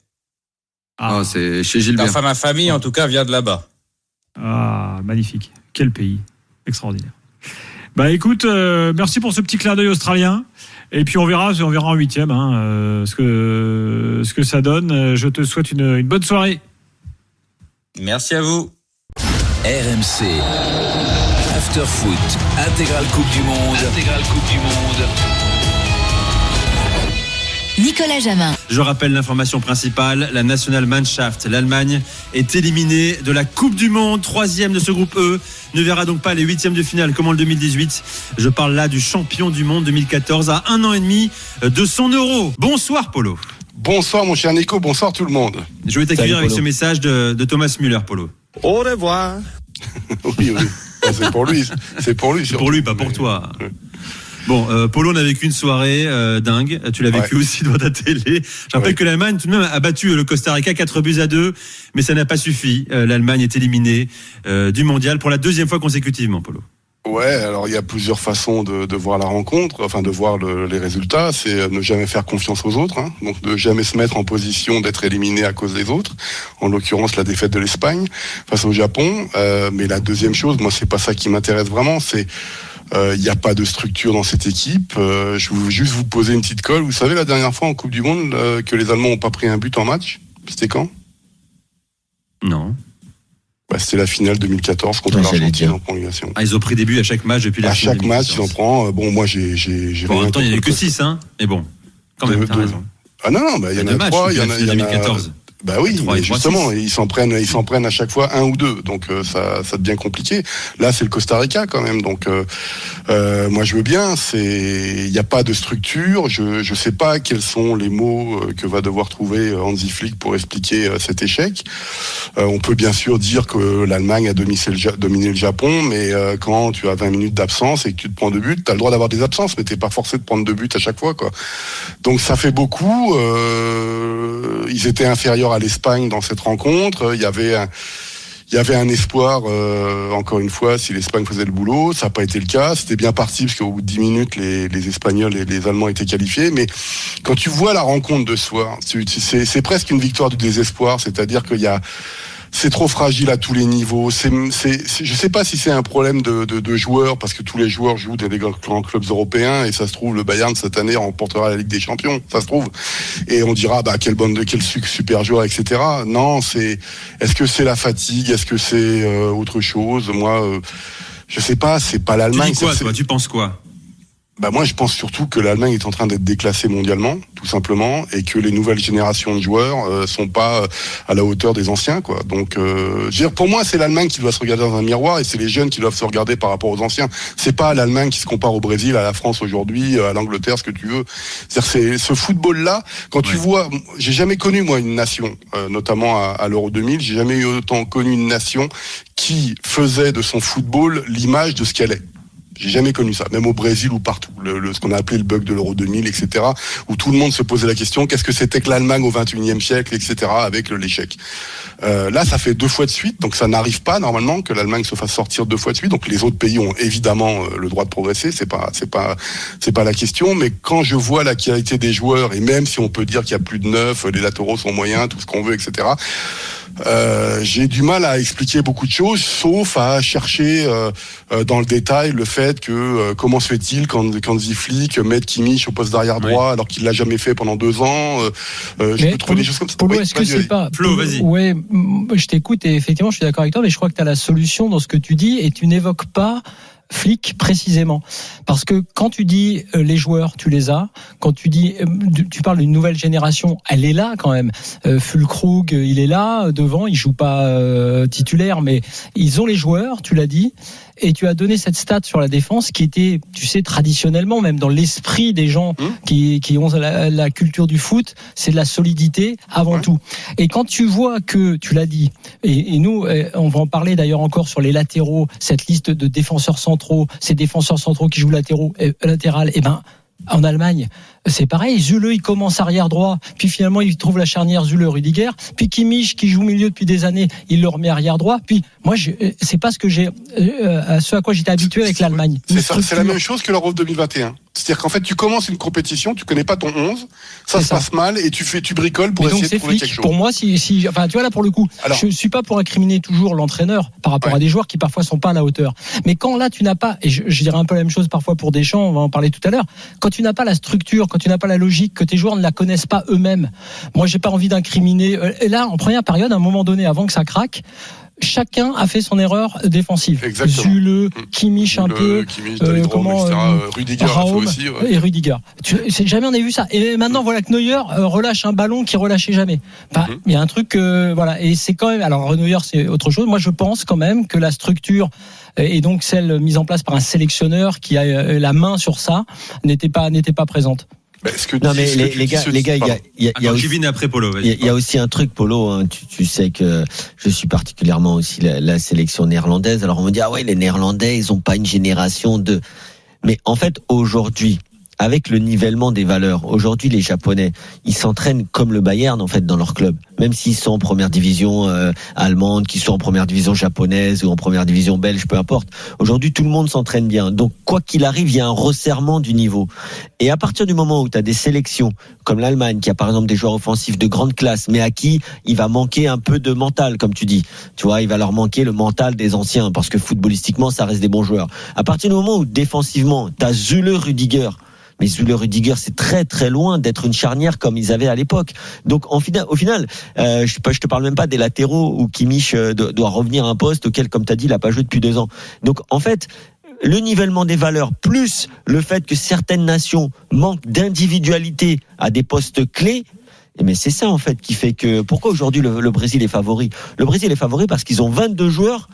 C'est chez Gilbert. Ma famille, en tout cas, vient de là-bas. Ah, magnifique. Quel pays. Extraordinaire. Bah écoute, merci pour ce petit clin d'œil australien. Et puis on verra en 8e ce que ça donne. Je te souhaite une bonne soirée. Merci à vous. RMC After Foot, intégrale Coupe du Monde. Nicolas Jamin. Je rappelle l'information principale, la Nationalmannschaft, l'Allemagne, est éliminée de la Coupe du Monde, 3e de ce groupe E, ne verra donc pas les 8e de finale comme en le 2018. Je parle là du champion du monde 2014 à 1 an et demi de son Euro. Bonsoir Polo. Bonsoir mon cher Nico, bonsoir tout le monde. Je vais t'accueillir avec ce message de Thomas Müller, Polo. Au revoir. oui, c'est pour lui. C'est pour lui, surtout. Pour lui, pas pour toi. Bon, Polo, on a vécu une soirée dingue. Tu l'as vécu aussi devant ta télé. Je rappelle que l'Allemagne, tout de même, a battu le Costa Rica 4-2, mais ça n'a pas suffi. L'Allemagne est éliminée du mondial pour la 2e fois consécutivement, Polo. Ouais, alors il y a plusieurs façons de voir la rencontre, enfin de voir les résultats. C'est ne jamais faire confiance aux autres, donc de jamais se mettre en position d'être éliminé à cause des autres. En l'occurrence, la défaite de l'Espagne face au Japon. Mais la deuxième chose, moi, c'est pas ça qui m'intéresse vraiment, c'est il n'y a pas de structure dans cette équipe. Je veux juste vous poser une petite colle. Vous savez, la dernière fois en Coupe du Monde que les Allemands n'ont pas pris un but en match, c'était quand ? Non. C'était la finale 2014 contre l'Argentine en prolongation. Ils ont pris des buts à chaque match depuis la finale. À chaque match, ils en prennent. Bon, moi, j'ai en même temps, il n'y en a eu que 6, mais bon, quand même, t'as raison. Ah non, il y en a 3. Il y en a 2014. Bah oui, mais justement, ils s'en prennent à chaque fois 1 ou 2, donc ça devient compliqué. Là, c'est le Costa Rica quand même, donc moi je veux bien. Il n'y a pas de structure. Je sais pas quels sont les mots que va devoir trouver Hansi Flick pour expliquer cet échec. On peut bien sûr dire que l'Allemagne a dominé le Japon, mais quand tu as 20 minutes d'absence et que tu te prends 2 buts, t'as le droit d'avoir des absences, mais t'es pas forcé de prendre 2 buts à chaque fois, quoi. Donc ça fait beaucoup. Ils étaient inférieurs à l'Espagne dans cette rencontre. Il y avait un espoir, encore une fois, si l'Espagne faisait le boulot. Ça n'a pas été le cas. C'était bien parti parce qu'au bout de 10 minutes, les Espagnols et les Allemands étaient qualifiés. Mais quand tu vois la rencontre de ce soir, c'est presque une victoire du désespoir. C'est-à-dire c'est trop fragile à tous les niveaux. Je sais pas si c'est un problème de joueurs, parce que tous les joueurs jouent dans des grands clubs européens, et ça se trouve, le Bayern, cette année, remportera la Ligue des Champions. Ça se trouve. Et on dira, quel super joueur, etc. Non, est-ce que c'est la fatigue? Est-ce que c'est autre chose? Moi, je sais pas, c'est pas l'Allemagne. Tu dis quoi, toi? Tu penses quoi? Moi, je pense surtout que l'Allemagne est en train d'être déclassée mondialement, tout simplement, et que les nouvelles générations de joueurs sont pas à la hauteur des anciens, quoi. Donc, pour moi, c'est l'Allemagne qui doit se regarder dans un miroir, et c'est les jeunes qui doivent se regarder par rapport aux anciens. C'est pas l'Allemagne qui se compare au Brésil, à la France aujourd'hui, à l'Angleterre, ce que tu veux. C'est ce football-là. Quand tu vois, j'ai jamais connu moi une nation, notamment à l'Euro 2000, j'ai jamais eu autant connu une nation qui faisait de son football l'image de ce qu'elle est. J'ai jamais connu ça, même au Brésil ou partout. Ce qu'on a appelé le bug de l'Euro 2000, etc., où tout le monde se posait la question, qu'est-ce que c'était que l'Allemagne au XXIe siècle, etc., avec l'échec. Là, ça fait 2 fois de suite, donc ça n'arrive pas normalement que l'Allemagne se fasse sortir 2 fois de suite. Donc les autres pays ont évidemment le droit de progresser, c'est pas la question. Mais quand je vois la qualité des joueurs, et même si on peut dire qu'il y a plus de 9, les latéraux sont moyens, tout ce qu'on veut, etc., j'ai du mal à expliquer beaucoup de choses, sauf à chercher dans le détail le fait que comment se fait-il quand Hansi Flick met Kimmich au poste d'arrière droit alors qu'il l'a jamais fait pendant 2 ans. Je peux trouver des choses comme ça. Polo, est-ce que c'est pas Flo, vas-y. Ouais, je t'écoute et effectivement je suis d'accord avec toi, mais je crois que tu as la solution dans ce que tu dis et tu n'évoques pas Flick précisément, parce que quand tu dis les joueurs, tu les as. Quand tu dis, tu parles d'une nouvelle génération, elle est là quand même. Füllkrug, il est là devant, il joue pas titulaire, mais ils ont les joueurs, tu l'as dit. Et tu as donné cette stat sur la défense qui était, tu sais, traditionnellement, même dans l'esprit des gens qui ont la culture du foot, c'est de la solidité avant tout. Et quand tu vois que, tu l'as dit, et nous, on va en parler d'ailleurs encore sur les latéraux, cette liste de défenseurs centraux, ces défenseurs centraux qui jouent latéral, et ben, en Allemagne, c'est pareil. Süle, il commence arrière droit, puis finalement il trouve la charnière Süle-Rüdiger, puis Kimmich qui joue milieu depuis des années, il le remet arrière droit. Puis moi, c'est pas ce à quoi j'étais habitué avec l'Allemagne. C'est la même chose que l'Euro 2021. C'est-à-dire qu'en fait, tu commences une compétition, tu connais pas ton 11, ça se passe mal et tu bricoles pour essayer de trouver quelque chose. Pour moi, enfin, tu vois là pour le coup, je suis pas pour incriminer toujours l'entraîneur par rapport à des joueurs qui parfois sont pas à la hauteur. Mais quand là tu n'as pas, et je dirais un peu la même chose parfois pour Deschamps, on va en parler tout à l'heure, quand tu n'as pas la structure, quand tu n'as pas la logique, que tes joueurs ne la connaissent pas eux-mêmes, moi j'ai pas envie d'incriminer. Et là, en première période, à un moment donné, avant que ça craque, chacun a fait son erreur défensive. Süle, Kimmich un peu, Rüdiger Raum aussi, et Rüdiger. Jamais on a vu ça. Et maintenant voilà que Neuer relâche un ballon qu'il relâchait jamais. Enfin, il y a un truc voilà, et c'est quand même, alors Neuer c'est autre chose. Moi je pense quand même que la structure et donc celle mise en place par un sélectionneur qui a la main sur ça n'était pas présente. Non mais les gars, il y a aussi, après Polo. Il y a aussi un truc, Polo. Hein, tu sais que je suis particulièrement aussi la sélection néerlandaise. Alors on me dit ah ouais, les Néerlandais, ils ont pas une génération de. Mais en fait aujourd'hui, avec le nivellement des valeurs, aujourd'hui les Japonais, ils s'entraînent comme le Bayern en fait dans leur club, même s'ils sont en première division allemande, qu'ils sont en première division japonaise ou en première division belge, peu importe. Aujourd'hui tout le monde s'entraîne bien, donc quoi qu'il arrive, il y a un resserrement du niveau. Et à partir du moment où tu as des sélections comme l'Allemagne, qui a par exemple des joueurs offensifs de grande classe, mais à qui il va manquer un peu de mental, comme tu dis, tu vois, il va leur manquer le mental des anciens, parce que footballistiquement ça reste des bons joueurs. À partir du moment où défensivement tu as Süle-Rüdiger, mais Süle-Rüdiger, c'est très très loin d'être une charnière comme ils avaient à l'époque. Donc au final, je te parle même pas des latéraux où Kimmich doit revenir à un poste auquel, comme tu as dit, il a pas joué depuis 2 ans. Donc en fait, le nivellement des valeurs plus le fait que certaines nations manquent d'individualité à des postes clés. Mais c'est ça en fait qui fait que pourquoi aujourd'hui le Brésil est favori. Le Brésil est favori parce qu'ils ont 22 joueurs.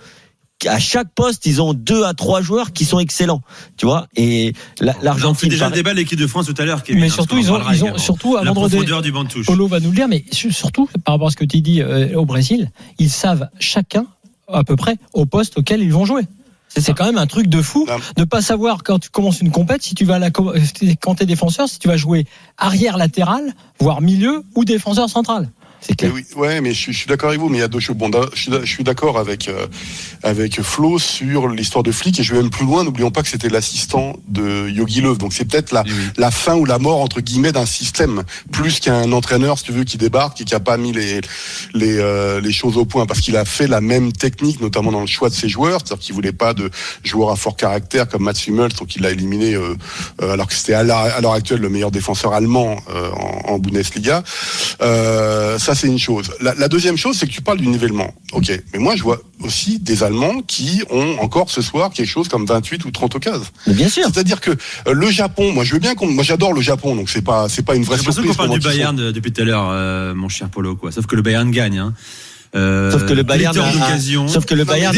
À chaque poste, ils ont 2 à 3 joueurs qui sont excellents, tu vois. Et l'Argentine. On fait déjà le débat de l'équipe de France tout à l'heure. Kevin, mais surtout, ils ont surtout la profondeur du banc de touche. Polo va nous le dire, mais surtout par rapport à ce que tu dis au Brésil, ils savent chacun à peu près au poste auquel ils vont jouer. C'est quand même un truc de fou de pas savoir quand tu commences une compète si tu vas quand t'es défenseur, si tu vas jouer arrière latéral, voire milieu ou défenseur central. C'est clair. Mais je suis d'accord avec vous, mais il y a 2 choses. Bon, je suis d'accord avec Flo sur l'histoire de Flick, et je vais même plus loin. N'oublions pas que c'était l'assistant de Jogi Löw, donc c'est peut-être la fin ou la mort entre guillemets d'un système, plus qu'un entraîneur, si tu veux, qui débarque et qui a pas mis les choses au point, parce qu'il a fait la même technique, notamment dans le choix de ses joueurs, c'est-à-dire qu'il voulait pas de joueurs à fort caractère comme Mats Hummels, donc il l'a éliminé alors que c'était à l'heure actuelle le meilleur défenseur allemand en Bundesliga. Ça, c'est une chose. La deuxième chose, c'est que tu parles du nivellement. Ok, mais moi, je vois aussi des Allemands qui ont encore ce soir quelque chose comme 28 ou 30 occasions. Mais bien sûr. C'est-à-dire que le Japon, moi, j'adore le Japon, donc c'est pas une vraie surprise. C'est pour ça qu'on parle du Bayern depuis tout à l'heure, mon cher Polo, quoi. Sauf que le Bayern gagne, hein. Sauf que le Bayern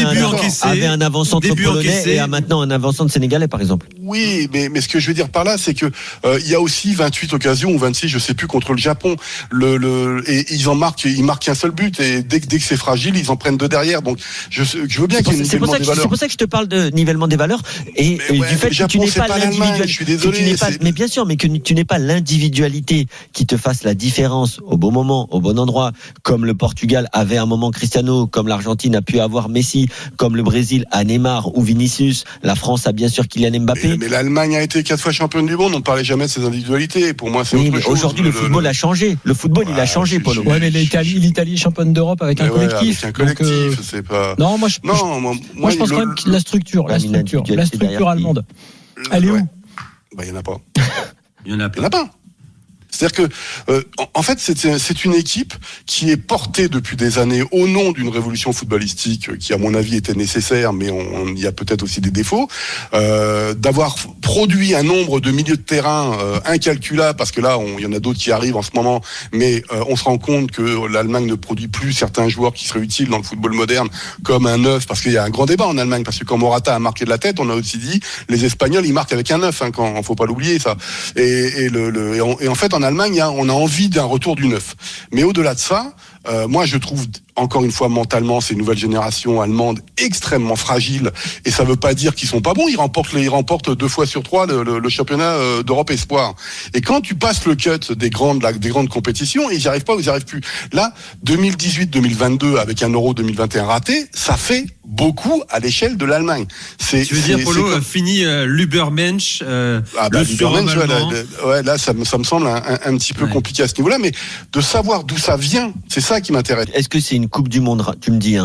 avait un avant-centre polonais et a maintenant un avant-centre sénégalais, par exemple. Oui, mais ce que je veux dire par là, c'est que il y a aussi 28 occasions ou 26, je sais plus, contre le Japon. Et ils marquent qu'un seul but, et dès que c'est fragile, ils en prennent 2 derrière. Donc je veux bien qu'il y ait un nivellement des valeurs. C'est pour ça que je te parle de nivellement des valeurs et du fait que tu n'es pas l'individualité. Je suis désolé. Mais bien sûr, mais que tu n'es pas l'individualité qui te fasse la différence au bon moment, au bon endroit, comme le Portugal avait un moment Cristiano, comme l'Argentine a pu avoir Messi, comme le Brésil a Neymar ou Vinicius, la France a bien sûr Kylian Mbappé. Mais l'Allemagne a été 4 fois championne du monde, on ne parlait jamais de ses individualités. Pour moi, c'est autre chose. Aujourd'hui, le football a changé. Le football, il a changé, Polo. Ouais, mais l'Italie est championne d'Europe avec un collectif. Avec un collectif, c'est pas. Non, moi, je pense quand même que la structure allemande. Elle est où? Il y en a pas. Il y en a pas. C'est-à-dire que, en fait, c'est une équipe qui est portée depuis des années au nom d'une révolution footballistique qui, à mon avis, était nécessaire, mais il y a peut-être aussi des défauts. D'avoir produit un nombre de milieux de terrain incalculable, parce que là, il y en a d'autres qui arrivent en ce moment, mais on se rend compte que l'Allemagne ne produit plus certains joueurs qui seraient utiles dans le football moderne, comme un 9, parce qu'il y a un grand débat en Allemagne, parce que quand Morata a marqué de la tête, on a aussi dit, les Espagnols, ils marquent avec un 9, quand faut pas l'oublier, ça. Et en fait, en Allemagne, on a envie d'un retour du 9. Mais au-delà de ça, moi, je trouve, encore une fois, mentalement, ces nouvelles générations allemandes extrêmement fragiles. Et ça veut pas dire qu'ils sont pas bons. Ils remportent 2 fois sur 3 le championnat d'Europe espoir. Et quand tu passes le cut des grandes compétitions, ils n'y arrivent pas, ils n'y arrivent plus. Là, 2018-2022, avec un Euro 2021 raté, ça fait beaucoup à l'échelle de l'Allemagne. Tu veux dire, Polo, fini l'Ubermensch, le surhomme allemand. Là, ça me semble un petit peu compliqué à ce niveau-là, mais de savoir d'où ça vient, c'est ça qui m'intéresse. Est-ce que c'est une Coupe du Monde, tu me dis,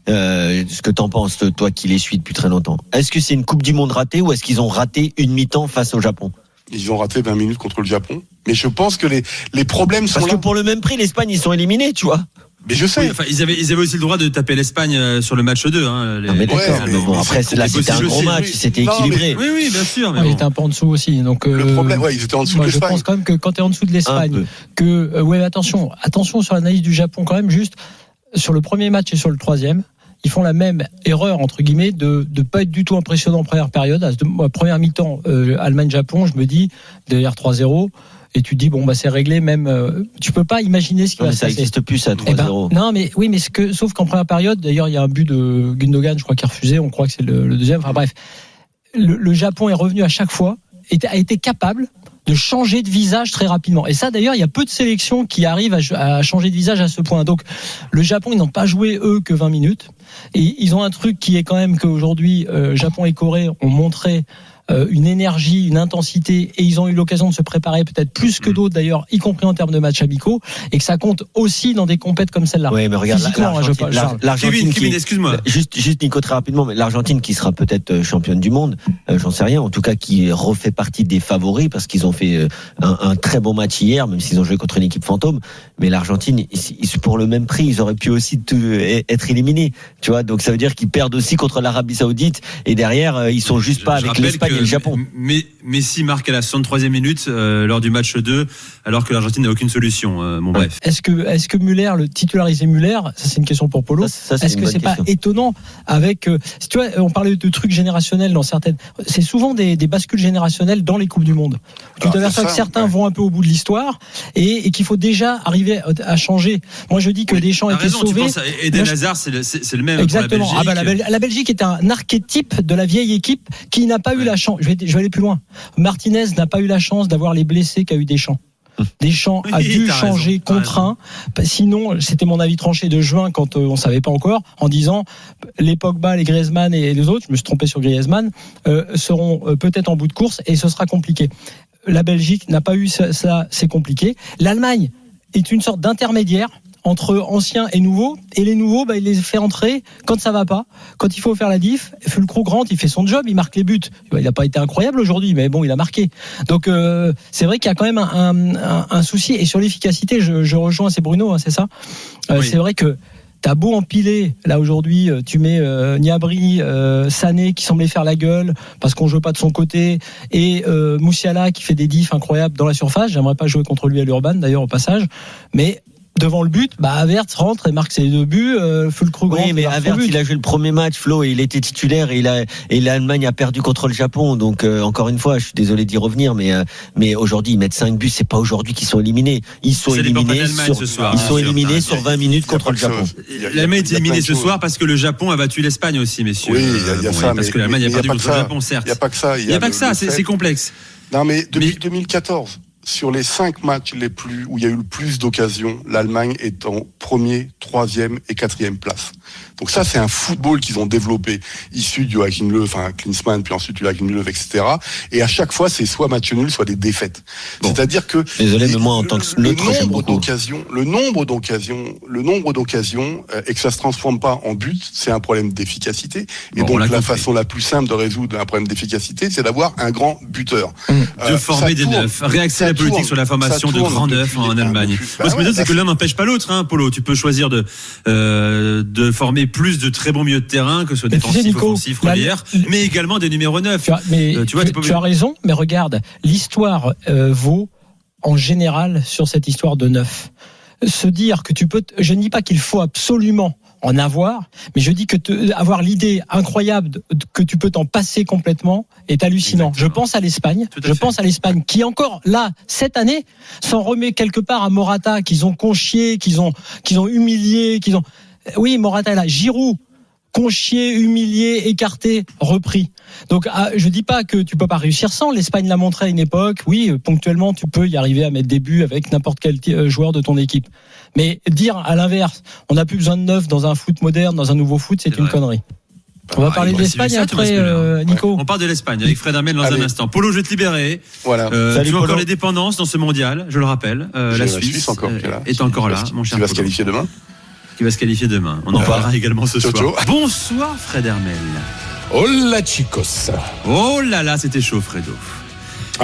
ce que t'en penses, toi qui les suis depuis très longtemps. Est-ce que c'est une Coupe du Monde ratée ou est-ce qu'ils ont raté une mi-temps face au Japon? Ils ont raté 20 minutes contre le Japon. Mais je pense que les problèmes sont là. Parce que pour le même prix, l'Espagne, ils sont éliminés, tu vois. Mais je sais. Oui, enfin, ils avaient aussi le droit de taper l'Espagne sur le match 2. Mais d'accord. Mais bon, après, là, c'était un gros match. C'était équilibré. Oui, bien sûr. Mais il était un peu en dessous aussi. Donc, le problème, ils étaient en dessous de l'Espagne. Je pense quand même que quand tu es en dessous de l'Espagne, attention sur l'analyse du Japon quand même, juste sur le premier match et sur le troisième. Ils font la même erreur, entre guillemets, de pas être du tout impressionnant en première période. À la première mi-temps, Allemagne-Japon, je me dis, derrière 3-0, et tu te dis, c'est réglé, même, tu peux pas imaginer ce qui va se passer. Ça existe plus, ça, 3-0. Non, mais oui, mais sauf qu'en première période, d'ailleurs, il y a un but de Gundogan, je crois, qui est refusé, on croit que c'est le deuxième, enfin bref. Le Japon est revenu à chaque fois, a été capable de changer de visage très rapidement. Et ça, d'ailleurs, il y a peu de sélections qui arrivent à changer de visage à ce point. Donc, le Japon, ils n'ont pas joué, eux, que 20 minutes. Et ils ont un truc qui est quand même qu'aujourd'hui, Japon et Corée ont montré une énergie, une intensité, et ils ont eu l'occasion de se préparer peut-être plus que d'autres d'ailleurs, y compris en termes de matchs amicaux, et que ça compte aussi dans des compètes comme celle-là. Oui, mais regarde, l'Argentine, Kevin, excuse-moi. Juste Nico, très rapidement, mais l'Argentine qui sera peut-être championne du monde, j'en sais rien, en tout cas qui refait partie des favoris, parce qu'ils ont fait un très bon match hier, même s'ils ont joué contre une équipe fantôme, mais l'Argentine, pour le même prix, ils auraient pu aussi être éliminés, tu vois, donc ça veut dire qu'ils perdent aussi contre l'Arabie Saoudite, et derrière, ils sont juste pas avec l'Espagne et le Japon. Mais Messi marque à la 63e minute lors du match 2, alors que l'Argentine n'a aucune solution. Bref. Est-ce que Müller, le titulariser Müller, ça c'est une question pour Polo. Est-ce que c'est pas étonnant avec, si tu vois, on parlait de trucs générationnels dans certaines, c'est souvent des bascules générationnelles dans les coupes du monde. Tu t'aperçois que certains vont un peu au bout de l'histoire et qu'il faut déjà arriver à changer. Moi je dis que Deschamps était sauvé. Eden Hazard, c'est le même. Exactement. Pour la Belgique. La Belgique est un archétype de la vieille équipe qui n'a pas eu la chance. Je vais aller plus loin. Martinez n'a pas eu la chance d'avoir les blessés qu'a eu Deschamps. Deschamps a dû changer contraint. Sinon, c'était mon avis tranché de juin quand on savait pas encore, en disant les Pogba, les Griezmann et les autres, je me suis trompé sur Griezmann, seront peut-être en bout de course et ce sera compliqué. La Belgique n'a pas eu ça, c'est compliqué. L'Allemagne est une sorte d'intermédiaire entre anciens et nouveaux, et les nouveaux, il les fait entrer quand ça va pas, quand il faut faire la diff. Fulcro Grant, il fait son job, il marque les buts. Il n'a pas été incroyable aujourd'hui, mais bon, il a marqué. Donc c'est vrai qu'il y a quand même un souci. Et sur l'efficacité, je rejoins, c'est Bruno, c'est ça. Oui. C'est vrai que t'as beau empiler, là aujourd'hui, tu mets Gnabry, Sané qui semblait faire la gueule parce qu'on joue pas de son côté, et Moussiala qui fait des diffs incroyables dans la surface. J'aimerais pas jouer contre lui à l'Urban d'ailleurs au passage, mais devant le but, Havertz rentre et marque ses 2 buts. Fulcro Grant. Oui, mais Havertz, il a joué le premier match, Flo, et il était titulaire, et l'Allemagne a perdu contre le Japon. Donc encore une fois, je suis désolé d'y revenir, mais aujourd'hui ils mettent 5 buts. C'est pas aujourd'hui qu'ils sont éliminés. Ils sont éliminés sur 20 minutes contre le Japon. L'Allemagne est éliminée ce soir parce que le Japon a battu l'Espagne aussi, messieurs. Oui, il y a ça. Parce que l'Allemagne a perdu contre le Japon, certes. Il n'y a pas que ça. Il n'y a pas que ça. C'est complexe. Non, mais depuis 2014. Sur les 5 matchs où il y a eu le plus d'occasions, l'Allemagne est en 1er, 3e et 4e place. Donc ça, c'est un football qu'ils ont développé, issu du Joachim Löw, Klinsmann, puis ensuite du Joachim Löw, etc. Et à chaque fois, c'est soit match nul, soit des défaites. Bon. C'est-à-dire que désolé, mais moi en tant que le nombre d'occasions, et que ça se transforme pas en but, c'est un problème d'efficacité. Et donc la façon la plus simple de résoudre un problème d'efficacité, c'est d'avoir un grand buteur. De former des neufs, réaxer la politique tourne, sur la formation ça de tourne grands neufs en Allemagne. Bah Ce que je veux dire, c'est que l'un n'empêche pas l'autre, hein, Polo. Tu peux choisir de former plus de très bons milieux de terrain, que ce soit défensif, Nico, offensif, relière, mais également des numéros 9. Tu as raison, mais regarde, l'histoire vaut en général sur cette histoire de 9. Se dire que tu peux, je ne dis pas qu'il faut absolument en avoir, mais je dis que avoir l'idée incroyable que tu peux t'en passer complètement est hallucinant. Exactement. Je pense à l'Espagne. Je pense à l'Espagne qui encore là cette année s'en remet quelque part à Morata, qu'ils ont conchié, qu'ils ont humilié, oui, Morata est là, Giroud conchié, humilié, écarté, repris. Donc je dis pas que tu peux pas réussir sans. L'Espagne l'a montré à une époque. Oui, ponctuellement tu peux y arriver à mettre des buts avec n'importe quel joueur de ton équipe. Mais dire à l'inverse, on n'a plus besoin de 9 dans un foot moderne, dans un nouveau foot, c'est une connerie. On va parler de l'Espagne après, Nico. On parle de l'Espagne avec Fred Hermel dans un instant. Polo, je vais te libérer. Voilà. Tu as encore les dépendances dans ce mondial, je le rappelle. La Suisse encore, est encore là, mon cher. Qui va se qualifier demain. Qui va se qualifier demain. On en parlera également ce soir. Bonsoir Fred Hermel. Hola chicos. Oh là là, c'était chaud Fredo.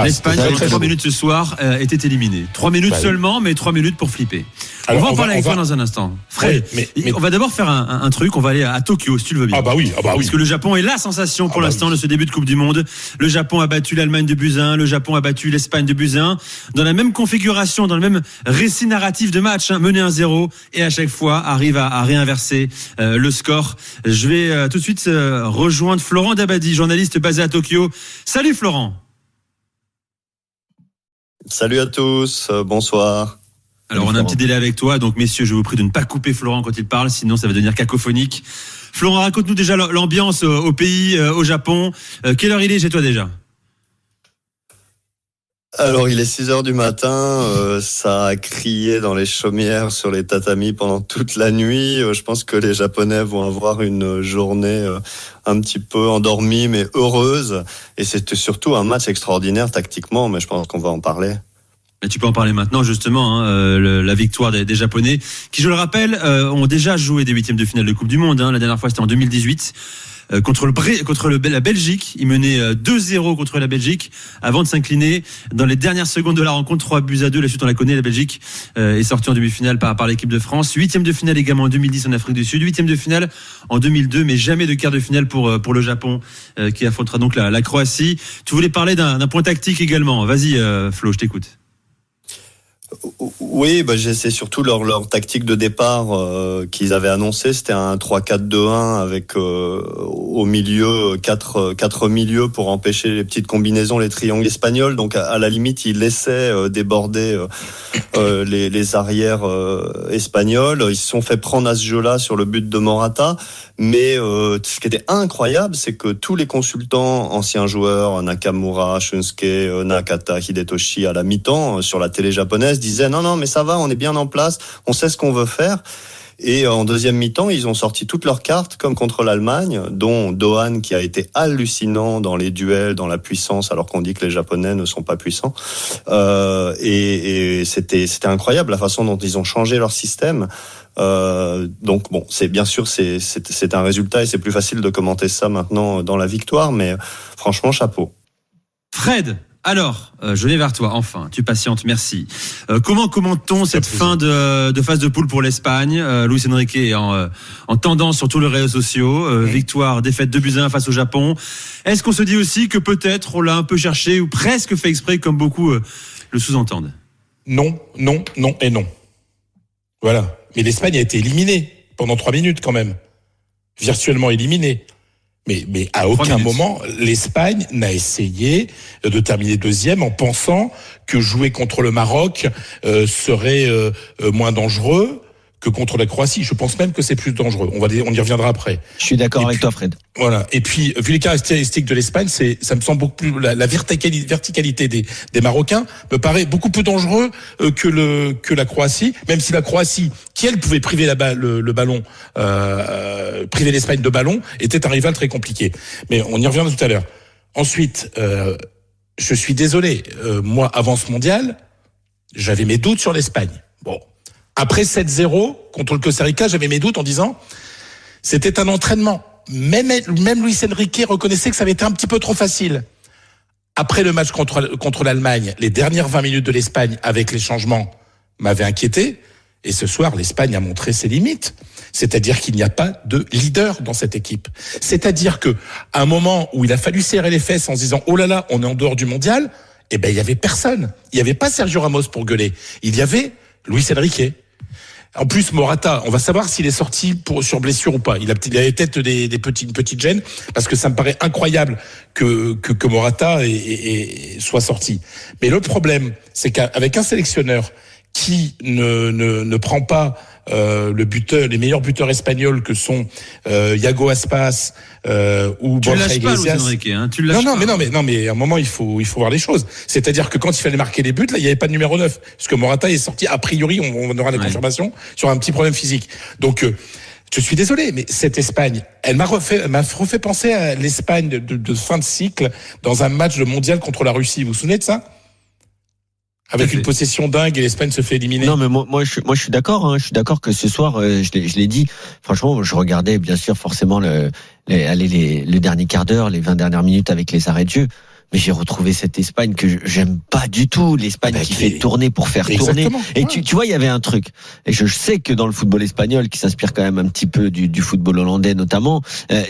L'Espagne, pendant 3 minutes ce soir, était éliminée. 3 minutes seulement, mais 3 minutes pour flipper. Alors, on va en parler avec toi dans un instant. Fred, mais on va d'abord faire un truc. On va aller à Tokyo, si tu le veux bien. Ah bah oui. Parce que le Japon est la sensation pour l'instant de ce début de Coupe du Monde. Le Japon a battu l'Allemagne de buts 1. Le Japon a battu l'Espagne de buts 1. Dans la même configuration, dans le même récit narratif de match, mené 1-0. Et à chaque fois, arrive à réinverser le score. Je vais tout de suite rejoindre Florent Dabadi, journaliste basé à Tokyo. Salut Florent. Salut à tous, bonsoir. Alors on a un petit délai avec toi, donc messieurs, je vous prie de ne pas couper Florent quand il parle, sinon ça va devenir cacophonique. Florent, raconte-nous déjà l'ambiance au pays, au Japon. Quelle heure il est chez toi déjà ? Alors il est 6h du matin, ça a crié dans les chaumières sur les tatamis pendant toute la nuit. Je pense que les Japonais vont avoir une journée un petit peu endormie mais heureuse. Et c'était surtout un match extraordinaire tactiquement, mais je pense qu'on va en parler. Et tu peux en parler maintenant justement, la victoire des Japonais, qui je le rappelle, ont déjà joué des huitièmes de finale de Coupe du Monde. La dernière fois c'était en 2018. Contre la Belgique, ils menaient 2-0 contre la Belgique avant de s'incliner dans les dernières secondes de la rencontre, 3-2. La suite on la connaît, la Belgique est sortie en demi-finale par l'équipe de France. Huitième de finale également en 2010 en Afrique du Sud, huitième de finale en 2002, mais jamais de quart de finale pour le Japon qui affrontera donc la Croatie. Tu voulais parler d'un point tactique également. Vas-y Flo, je t'écoute. Oui, c'est surtout leur tactique de départ qu'ils avaient annoncé. C'était un 3-4-2-1 avec au milieu quatre milieux pour empêcher les petites combinaisons, les triangles espagnols. Donc à la limite, ils laissaient déborder les arrières espagnols. Ils se sont fait prendre à ce jeu-là sur le but de Morata. Mais ce qui était incroyable, c'est que tous les consultants, anciens joueurs, Nakamura, Shunsuke, Nakata, Hidetoshi, à la mi-temps, sur la télé japonaise, disaient non, mais ça va, on est bien en place, on sait ce qu'on veut faire. Et en deuxième mi-temps, ils ont sorti toutes leurs cartes, comme contre l'Allemagne, dont Dohan, qui a été hallucinant dans les duels, dans la puissance, alors qu'on dit que les Japonais ne sont pas puissants. Et c'était incroyable la façon dont ils ont changé leur système. Donc bon, c'est bien sûr c'est un résultat et c'est plus facile de commenter ça maintenant dans la victoire, mais franchement chapeau. Fred, alors je vais vers toi enfin, tu patientes, merci. Comment commente-t-on cette fin de phase de poule pour l'Espagne? Luis Enrique est en tendance sur tous les réseaux sociaux, victoire, défaite 2-1 face au Japon. Est-ce qu'on se dit aussi que peut-être on l'a un peu cherché ou presque fait exprès comme beaucoup le sous-entendent? Non et non. Voilà. Mais l'Espagne a été éliminée pendant 3 minutes quand même. Virtuellement éliminée. Mais à aucun moment, l'Espagne n'a essayé de terminer deuxième en pensant que jouer contre le Maroc serait moins dangereux que contre la Croatie. Je pense même que c'est plus dangereux. On y reviendra après. Je suis d'accord avec toi, Fred. Voilà. Et puis, vu les caractéristiques de l'Espagne, ça me semble beaucoup plus, la verticalité des Marocains me paraît beaucoup plus dangereux que la Croatie, même si la Croatie, qui elle pouvait priver le ballon, priver l'Espagne de ballon, était un rival très compliqué. Mais on y reviendra tout à l'heure. Ensuite, je suis désolé. Moi, avant ce mondial, j'avais mes doutes sur l'Espagne. Bon. Après 7-0 contre le Costa Rica, j'avais mes doutes en disant c'était un entraînement. Même Luis Enrique reconnaissait que ça avait été un petit peu trop facile. Après le match contre l'Allemagne, les dernières 20 minutes de l'Espagne avec les changements m'avaient inquiété. Et ce soir, l'Espagne a montré ses limites. C'est-à-dire qu'il n'y a pas de leader dans cette équipe. C'est-à-dire que à un moment où il a fallu serrer les fesses en se disant oh là là, on est en dehors du mondial, eh ben il y avait personne. Il y avait pas Sergio Ramos pour gueuler. Il y avait Luis Enrique. En plus, Morata, on va savoir s'il est sorti sur blessure ou pas. Il a peut-être une petite gêne, parce que ça me paraît incroyable que Morata soit sorti. Mais le problème, c'est qu'avec un sélectionneur qui ne prend pas les meilleurs buteurs espagnols que sont Iago Aspas ou Borja Iglesias. Non, mais à un moment il faut voir les choses. C'est-à-dire que quand il fallait marquer les buts, là il n'y avait pas de numéro 9, parce que Morata est sorti a priori, on aura des confirmations sur un petit problème physique. Donc je suis désolé, mais cette Espagne, elle m'a refait penser à l'Espagne de fin de cycle dans un match de mondial contre la Russie. Vous vous souvenez de ça? Avec une possession dingue et l'Espagne se fait éliminer. Non, mais moi je suis d'accord. Je suis d'accord que ce soir, je l'ai dit. Franchement, je regardais bien sûr forcément le dernier quart d'heure, les 20 dernières minutes avec les arrêts de jeu. Mais j'ai retrouvé cette Espagne que j'aime pas du tout. L'Espagne qui fait tourner pour faire tourner. Et tu vois, il y avait un truc. Et je sais que dans le football espagnol, qui s'inspire quand même un petit peu du football hollandais notamment,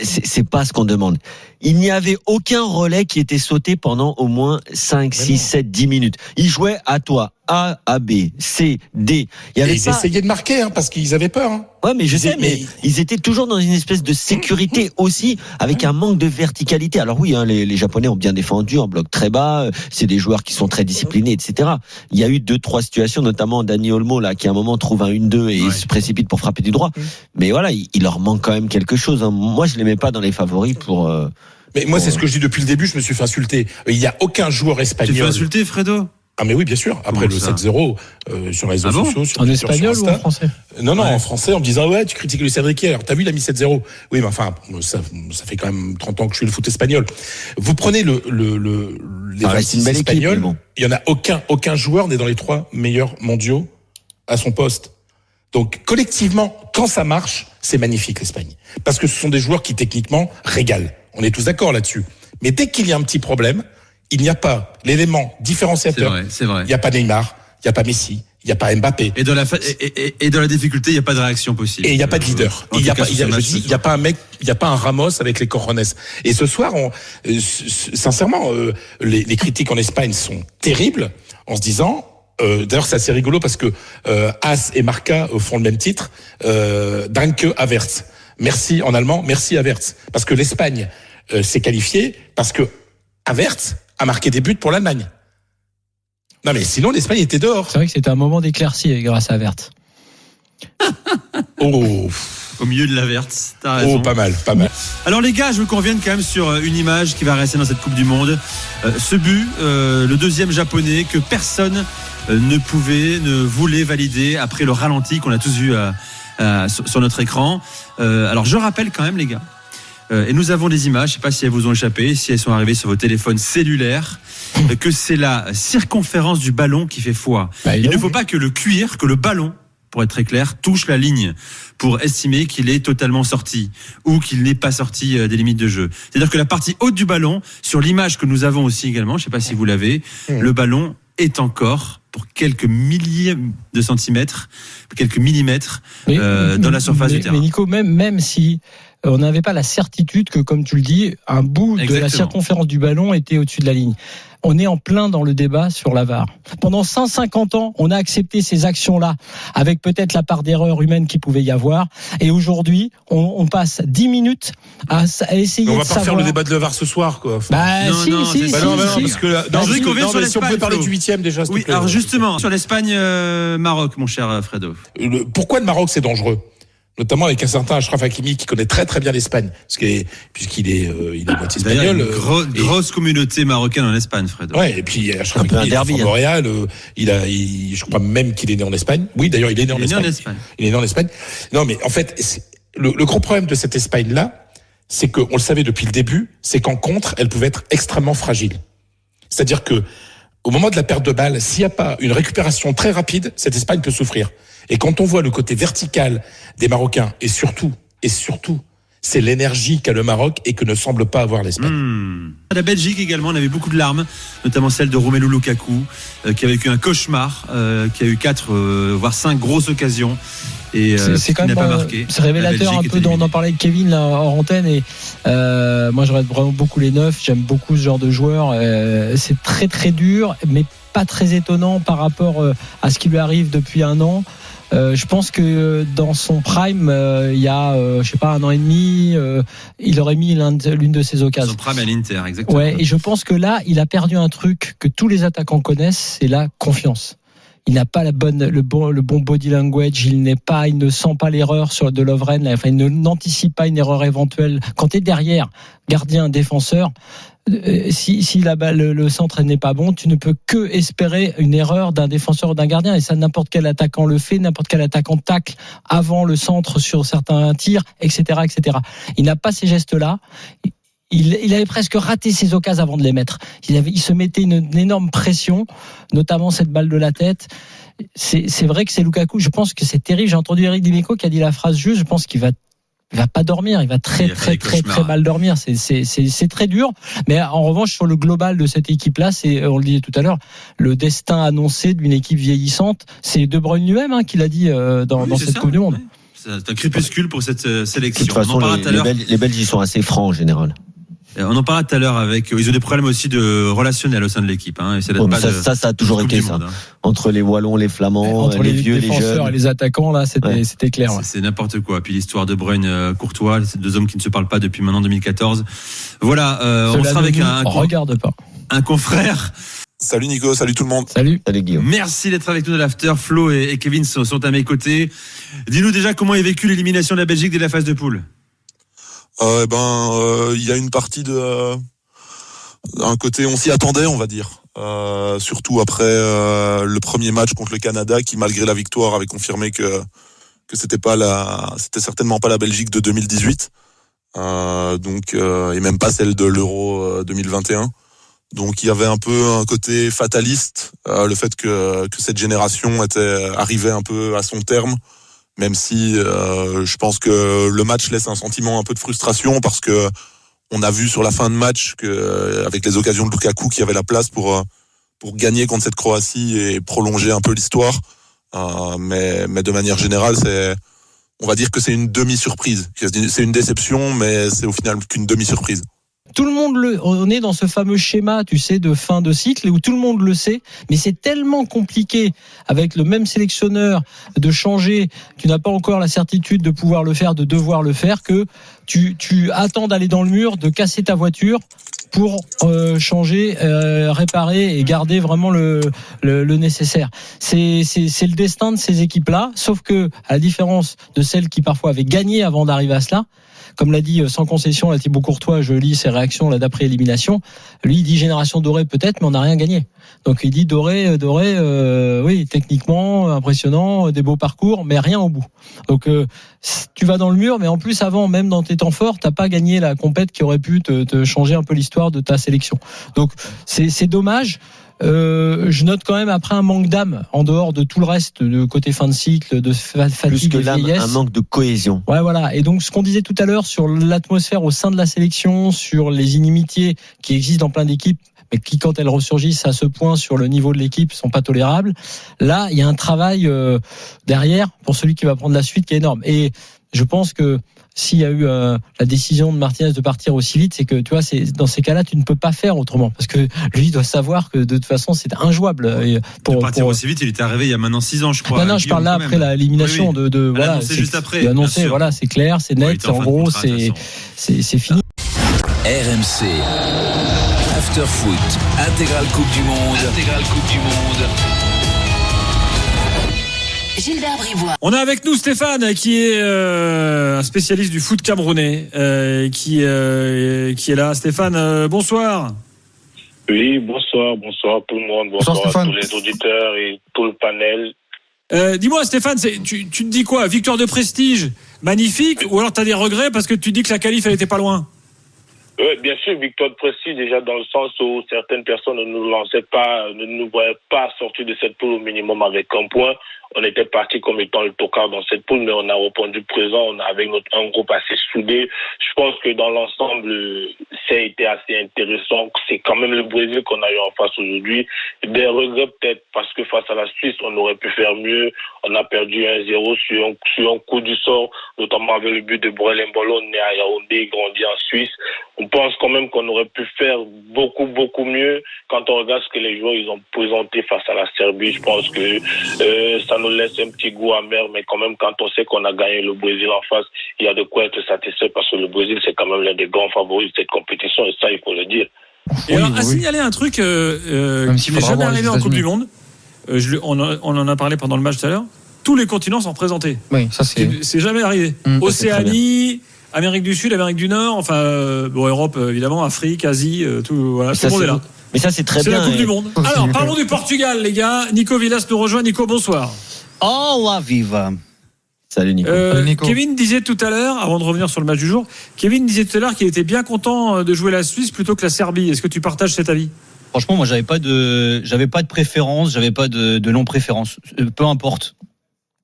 c'est pas ce qu'on demande. Il n'y avait aucun relais qui était sauté pendant au moins 5, 6, 7, 10 minutes. Ils jouaient à toi. A, B, C, D. Ils essayaient de marquer, parce qu'ils avaient peur. Ouais, mais je sais, mais ils étaient toujours dans une espèce de sécurité aussi, avec un manque de verticalité. Alors oui, les Japonais ont bien défendu en bloc très bas. C'est des joueurs qui sont très disciplinés, etc. Il y a eu 2-3 situations, notamment Dani Olmo, là, qui à un moment trouve un 1-2 et se précipite pour frapper du droit. Mais voilà, il leur manque quand même quelque chose. Moi, je les mets pas dans les favoris pour. Mais moi, c'est ce que je dis depuis le début. Je me suis fait insulter. Il y a aucun joueur espagnol. Tu te fais insulter, Fredo? Ah mais oui, bien sûr. Après le 7-0 sur les réseaux sociaux, sur en Twitter, espagnol ou en français? Non, en français, en me disant tu critiques Luis Enrique. Alors t'as vu, il a mis 7-0. Oui, mais enfin, ça fait quand même 30 ans que je suis le foot espagnol. Vous prenez les 26 espagnols, il y en a aucun joueur n'est dans les 3 meilleurs mondiaux à son poste. Donc collectivement, quand ça marche, c'est magnifique l'Espagne, parce que ce sont des joueurs qui techniquement régalent. On est tous d'accord là-dessus. Mais dès qu'il y a un petit problème, il n'y a pas l'élément différenciateur. C'est vrai. Il n'y a pas Neymar, il n'y a pas Messi, il n'y a pas Mbappé. Et dans la difficulté, il n'y a pas de réaction possible. Et il n'y a pas de leader. Il n'y a pas un mec, il n'y a pas un Ramos avec les cojones. Et ce soir, sincèrement, les critiques en Espagne sont terribles, en se disant, d'ailleurs, c'est assez rigolo parce que As et Marca font le même titre, Danke Havertz. Merci en allemand, merci Havertz. Parce que l'Espagne s'est qualifiée parce que Havertz a marqué des buts pour l'Allemagne. Non mais sinon l'Espagne était dehors. C'est vrai que c'était un moment d'éclaircie grâce à Havertz. Au milieu de l'Havertz, t'as raison. Pas mal. Alors les gars, je veux qu'on revienne quand même sur une image qui va rester dans cette Coupe du Monde. Ce but, le deuxième japonais que personne ne voulait valider après le ralenti qu'on a tous vu sur notre écran. Alors je rappelle quand même les gars, et nous avons des images, je ne sais pas si elles vous ont échappé, si elles sont arrivées sur vos téléphones cellulaires, que c'est la circonférence du ballon qui fait foi. Il ne faut pas que le ballon, pour être très clair, touche la ligne pour estimer qu'il est totalement sorti ou qu'il n'est pas sorti des limites de jeu. C'est-à-dire que la partie haute du ballon, sur l'image que nous avons aussi également, je ne sais pas si vous l'avez, le ballon est encore pour quelques milliers de centimètres, quelques millimètres dans la surface du terrain. Mais Nico, même si on n'avait pas la certitude que, comme tu le dis, un bout de la circonférence du ballon était au-dessus de la ligne. On est en plein dans le débat sur la VAR. Pendant 150 ans, on a accepté ces actions-là, avec peut-être la part d'erreur humaine qu'il pouvait y avoir. Et aujourd'hui, on passe 10 minutes à essayer de savoir. On va pas faire le débat de la VAR ce soir, quoi. Si. Parce que si on peut parler du 8e déjà. Oui, alors justement, sur l'Espagne-Maroc, mon cher Fredo. Pourquoi le Maroc c'est dangereux? Notamment avec un certain Achraf Hakimi qui connaît très très bien l'Espagne, puisqu'il est moitié espagnol. Grosse communauté marocaine en Espagne, Fred. Ouais, et puis Achraf Hakimi est de Montréal. Je crois même qu'il est né en Espagne. Oui, d'ailleurs, il est né en Espagne. Il est né en Espagne. Non, mais en fait, le gros problème de cette Espagne-là, c'est qu'on le savait depuis le début, c'est qu'en contre, elle pouvait être extrêmement fragile. C'est-à-dire que au moment de la perte de balle, s'il n'y a pas une récupération très rapide, cette Espagne peut souffrir. Et quand on voit le côté vertical des Marocains, et surtout, c'est l'énergie qu'a le Maroc et que ne semble pas avoir l'Espagne. La Belgique également, on avait beaucoup de larmes, notamment celle de Romelu Lukaku, qui a vécu un cauchemar, qui a eu 4 voire 5 grosses occasions. Et c'est quand qui même n'a pas marqué. C'est révélateur un peu, on en parlait avec Kevin là, hors antenne, et moi je regarde vraiment beaucoup les neufs, j'aime beaucoup ce genre de joueurs, c'est très très dur mais pas très étonnant par rapport à ce qui lui arrive depuis un an. Je pense que dans son prime, il y a, je sais pas, 1 an et demi, il aurait mis l'une de ses occasions. Son prime à l'Inter, exactement. Ouais, et je pense que là, il a perdu un truc que tous les attaquants connaissent, c'est la confiance. Il n'a pas le bon body language, il ne sent pas l'erreur de Lovren, enfin, il n'anticipe pas une erreur éventuelle. Quand tu es derrière, gardien, défenseur, si le centre n'est pas bon, tu ne peux que espérer une erreur d'un défenseur ou d'un gardien, et ça n'importe quel attaquant le fait, n'importe quel attaquant tacle avant le centre sur certains tirs, etc., etc. Il n'a pas ces gestes-là. Il avait presque raté ses occasions avant de les mettre. Il se mettait une énorme pression, notamment cette balle de la tête. C'est vrai que c'est Lukaku. Je pense que c'est terrible. J'ai entendu Eric Dimeco qui a dit la phrase juste. Je pense qu'il va pas dormir. Il va très mal dormir. C'est très dur. Mais en revanche, sur le global de cette équipe-là, on le disait tout à l'heure, le destin annoncé d'une équipe vieillissante. C'est De Bruyne lui-même qui l'a dit dans cette Coupe du Monde. C'est un crépuscule pour cette sélection. De toute façon, les Belges, ils sont assez francs en général. On en parlait tout à l'heure avec. Ils ont des problèmes aussi de relationnel au sein de l'équipe. Hein, et ça a toujours été ça. Entre les Wallons, les Flamands, les vieux, les jeunes. Et les attaquants, là, c'était clair. Ouais. C'est n'importe quoi. Puis l'histoire de Bruyne, Courtois, ces 2 hommes qui ne se parlent pas depuis maintenant 2014. Voilà, on sera avec un confrère. Salut Nico, salut tout le monde. Salut Guillaume. Merci d'être avec nous de l'After. Flo et Kevin sont à mes côtés. Dis-nous déjà comment est vécu l'élimination de la Belgique dès la phase de poule. Il y a une partie un côté on s'y attendait, on va dire. Surtout après le premier match contre le Canada, qui malgré la victoire avait confirmé que c'était certainement pas la Belgique de 2018. Et même pas celle de l'Euro 2021. Donc il y avait un peu un côté fataliste, le fait que cette génération était arrivée un peu à son terme. Même si je pense que le match laisse un sentiment un peu de frustration, parce que on a vu sur la fin de match que avec les occasions de Lukaku qu'il y avait la place pour gagner contre cette Croatie et prolonger un peu l'histoire. Mais de manière générale, on va dire que c'est une demi-surprise. C'est une déception, mais c'est au final qu'une demi-surprise. Tout le monde on est dans ce fameux schéma, tu sais, de fin de cycle où tout le monde le sait, mais c'est tellement compliqué avec le même sélectionneur de changer. Tu n'as pas encore la certitude de pouvoir le faire, de devoir le faire, que tu attends d'aller dans le mur, de casser ta voiture pour changer, réparer et garder vraiment le nécessaire. C'est le destin de ces équipes-là, sauf que à la différence de celles qui parfois avaient gagné avant d'arriver à cela. Comme l'a dit sans concession là, Thibaut Courtois, je lis ses réactions là d'après élimination. Lui, il dit génération dorée peut-être, mais on n'a rien gagné. Donc il dit doré, oui, techniquement impressionnant, des beaux parcours, mais rien au bout. Donc tu vas dans le mur, mais en plus avant, même dans tes temps forts, t'as pas gagné la compète qui aurait pu te changer un peu l'histoire de ta sélection. Donc c'est dommage. Je note quand même après un manque d'âme en dehors de tout le reste, de côté fin de cycle, de fatigue, plus que l'âme, vieillesse. Un manque de cohésion. Ouais, voilà. Et donc ce qu'on disait tout à l'heure sur l'atmosphère au sein de la sélection, sur les inimitiés qui existent dans plein d'équipes, mais qui, quand elles ressurgissent à ce point sur le niveau de l'équipe, sont pas tolérables. Là, il y a un travail derrière pour celui qui va prendre la suite qui est énorme. Et je pense que s'il y a eu la décision de Martinez de partir aussi vite, c'est que tu vois, dans ces cas-là, tu ne peux pas faire autrement, parce que lui doit savoir que de toute façon, c'est injouable. De partir aussi vite, il était arrivé il y a maintenant 6 ans, je crois. Non, je parle là après l'élimination de voilà. Annoncé juste après. Il a annoncé, voilà, c'est clair, c'est net. En gros, c'est fini. RMC After Foot, intégrale Coupe du Monde. Gilbert Brivois. On a avec nous Stéphane qui est un spécialiste du foot camerounais qui est là. Stéphane, bonsoir. Oui, bonsoir tout le monde, bonsoir à tous les auditeurs et tout le panel. Dis-moi Stéphane, tu te dis quoi? Victoire de prestige, magnifique, ou alors tu as des regrets parce que tu dis que la qualif elle était pas loin? Oui, bien sûr, victoire de prestige, déjà dans le sens où certaines personnes ne nous voyaient pas sortir de cette poule au minimum avec un point. On était parti comme étant le tocard dans cette poule, mais on a répondu présent, on a avec un groupe assez soudé. Je pense que dans l'ensemble, ça a été assez intéressant. C'est quand même le Brésil qu'on a eu en face aujourd'hui. Des regrets peut-être parce que face à la Suisse, on aurait pu faire mieux. On a perdu 1-0 sur un coup du sort, notamment avec le but de Brel Mbolo, né à Yaoundé, grandi en Suisse. On pense quand même qu'on aurait pu faire beaucoup, beaucoup mieux quand on regarde ce que les joueurs ils ont présenté face à la Serbie. Je pense que ça nous laisse un petit goût amer, mais quand même, quand on sait qu'on a gagné le Brésil en face, il y a de quoi être satisfait parce que le Brésil, c'est quand même l'un des grands favoris de cette compétition, et ça, il faut le dire. Et alors, à signaler un truc qui n'est jamais arrivé en Coupe du Monde, on en a parlé pendant le match tout à l'heure, tous les continents sont représentés. Oui, ça c'est jamais arrivé. Océanie, Amérique du Sud, Amérique du Nord, enfin, Europe évidemment, Afrique, Asie, tout, voilà, tout le monde est là. Mais ça, c'est très bien. C'est la Coupe du Monde. Aussi, alors, parlons du Portugal, les gars. Nico Villas nous rejoint. Nico, bonsoir. Oh, la viva. Salut Nico. Kevin disait tout à l'heure, avant de revenir sur le match du jour, Kevin disait tout à l'heure qu'il était bien content de jouer la Suisse plutôt que la Serbie. Est-ce que tu partages cet avis ? Franchement, moi, j'avais pas de préférence, j'avais pas de non-préférence. Peu importe.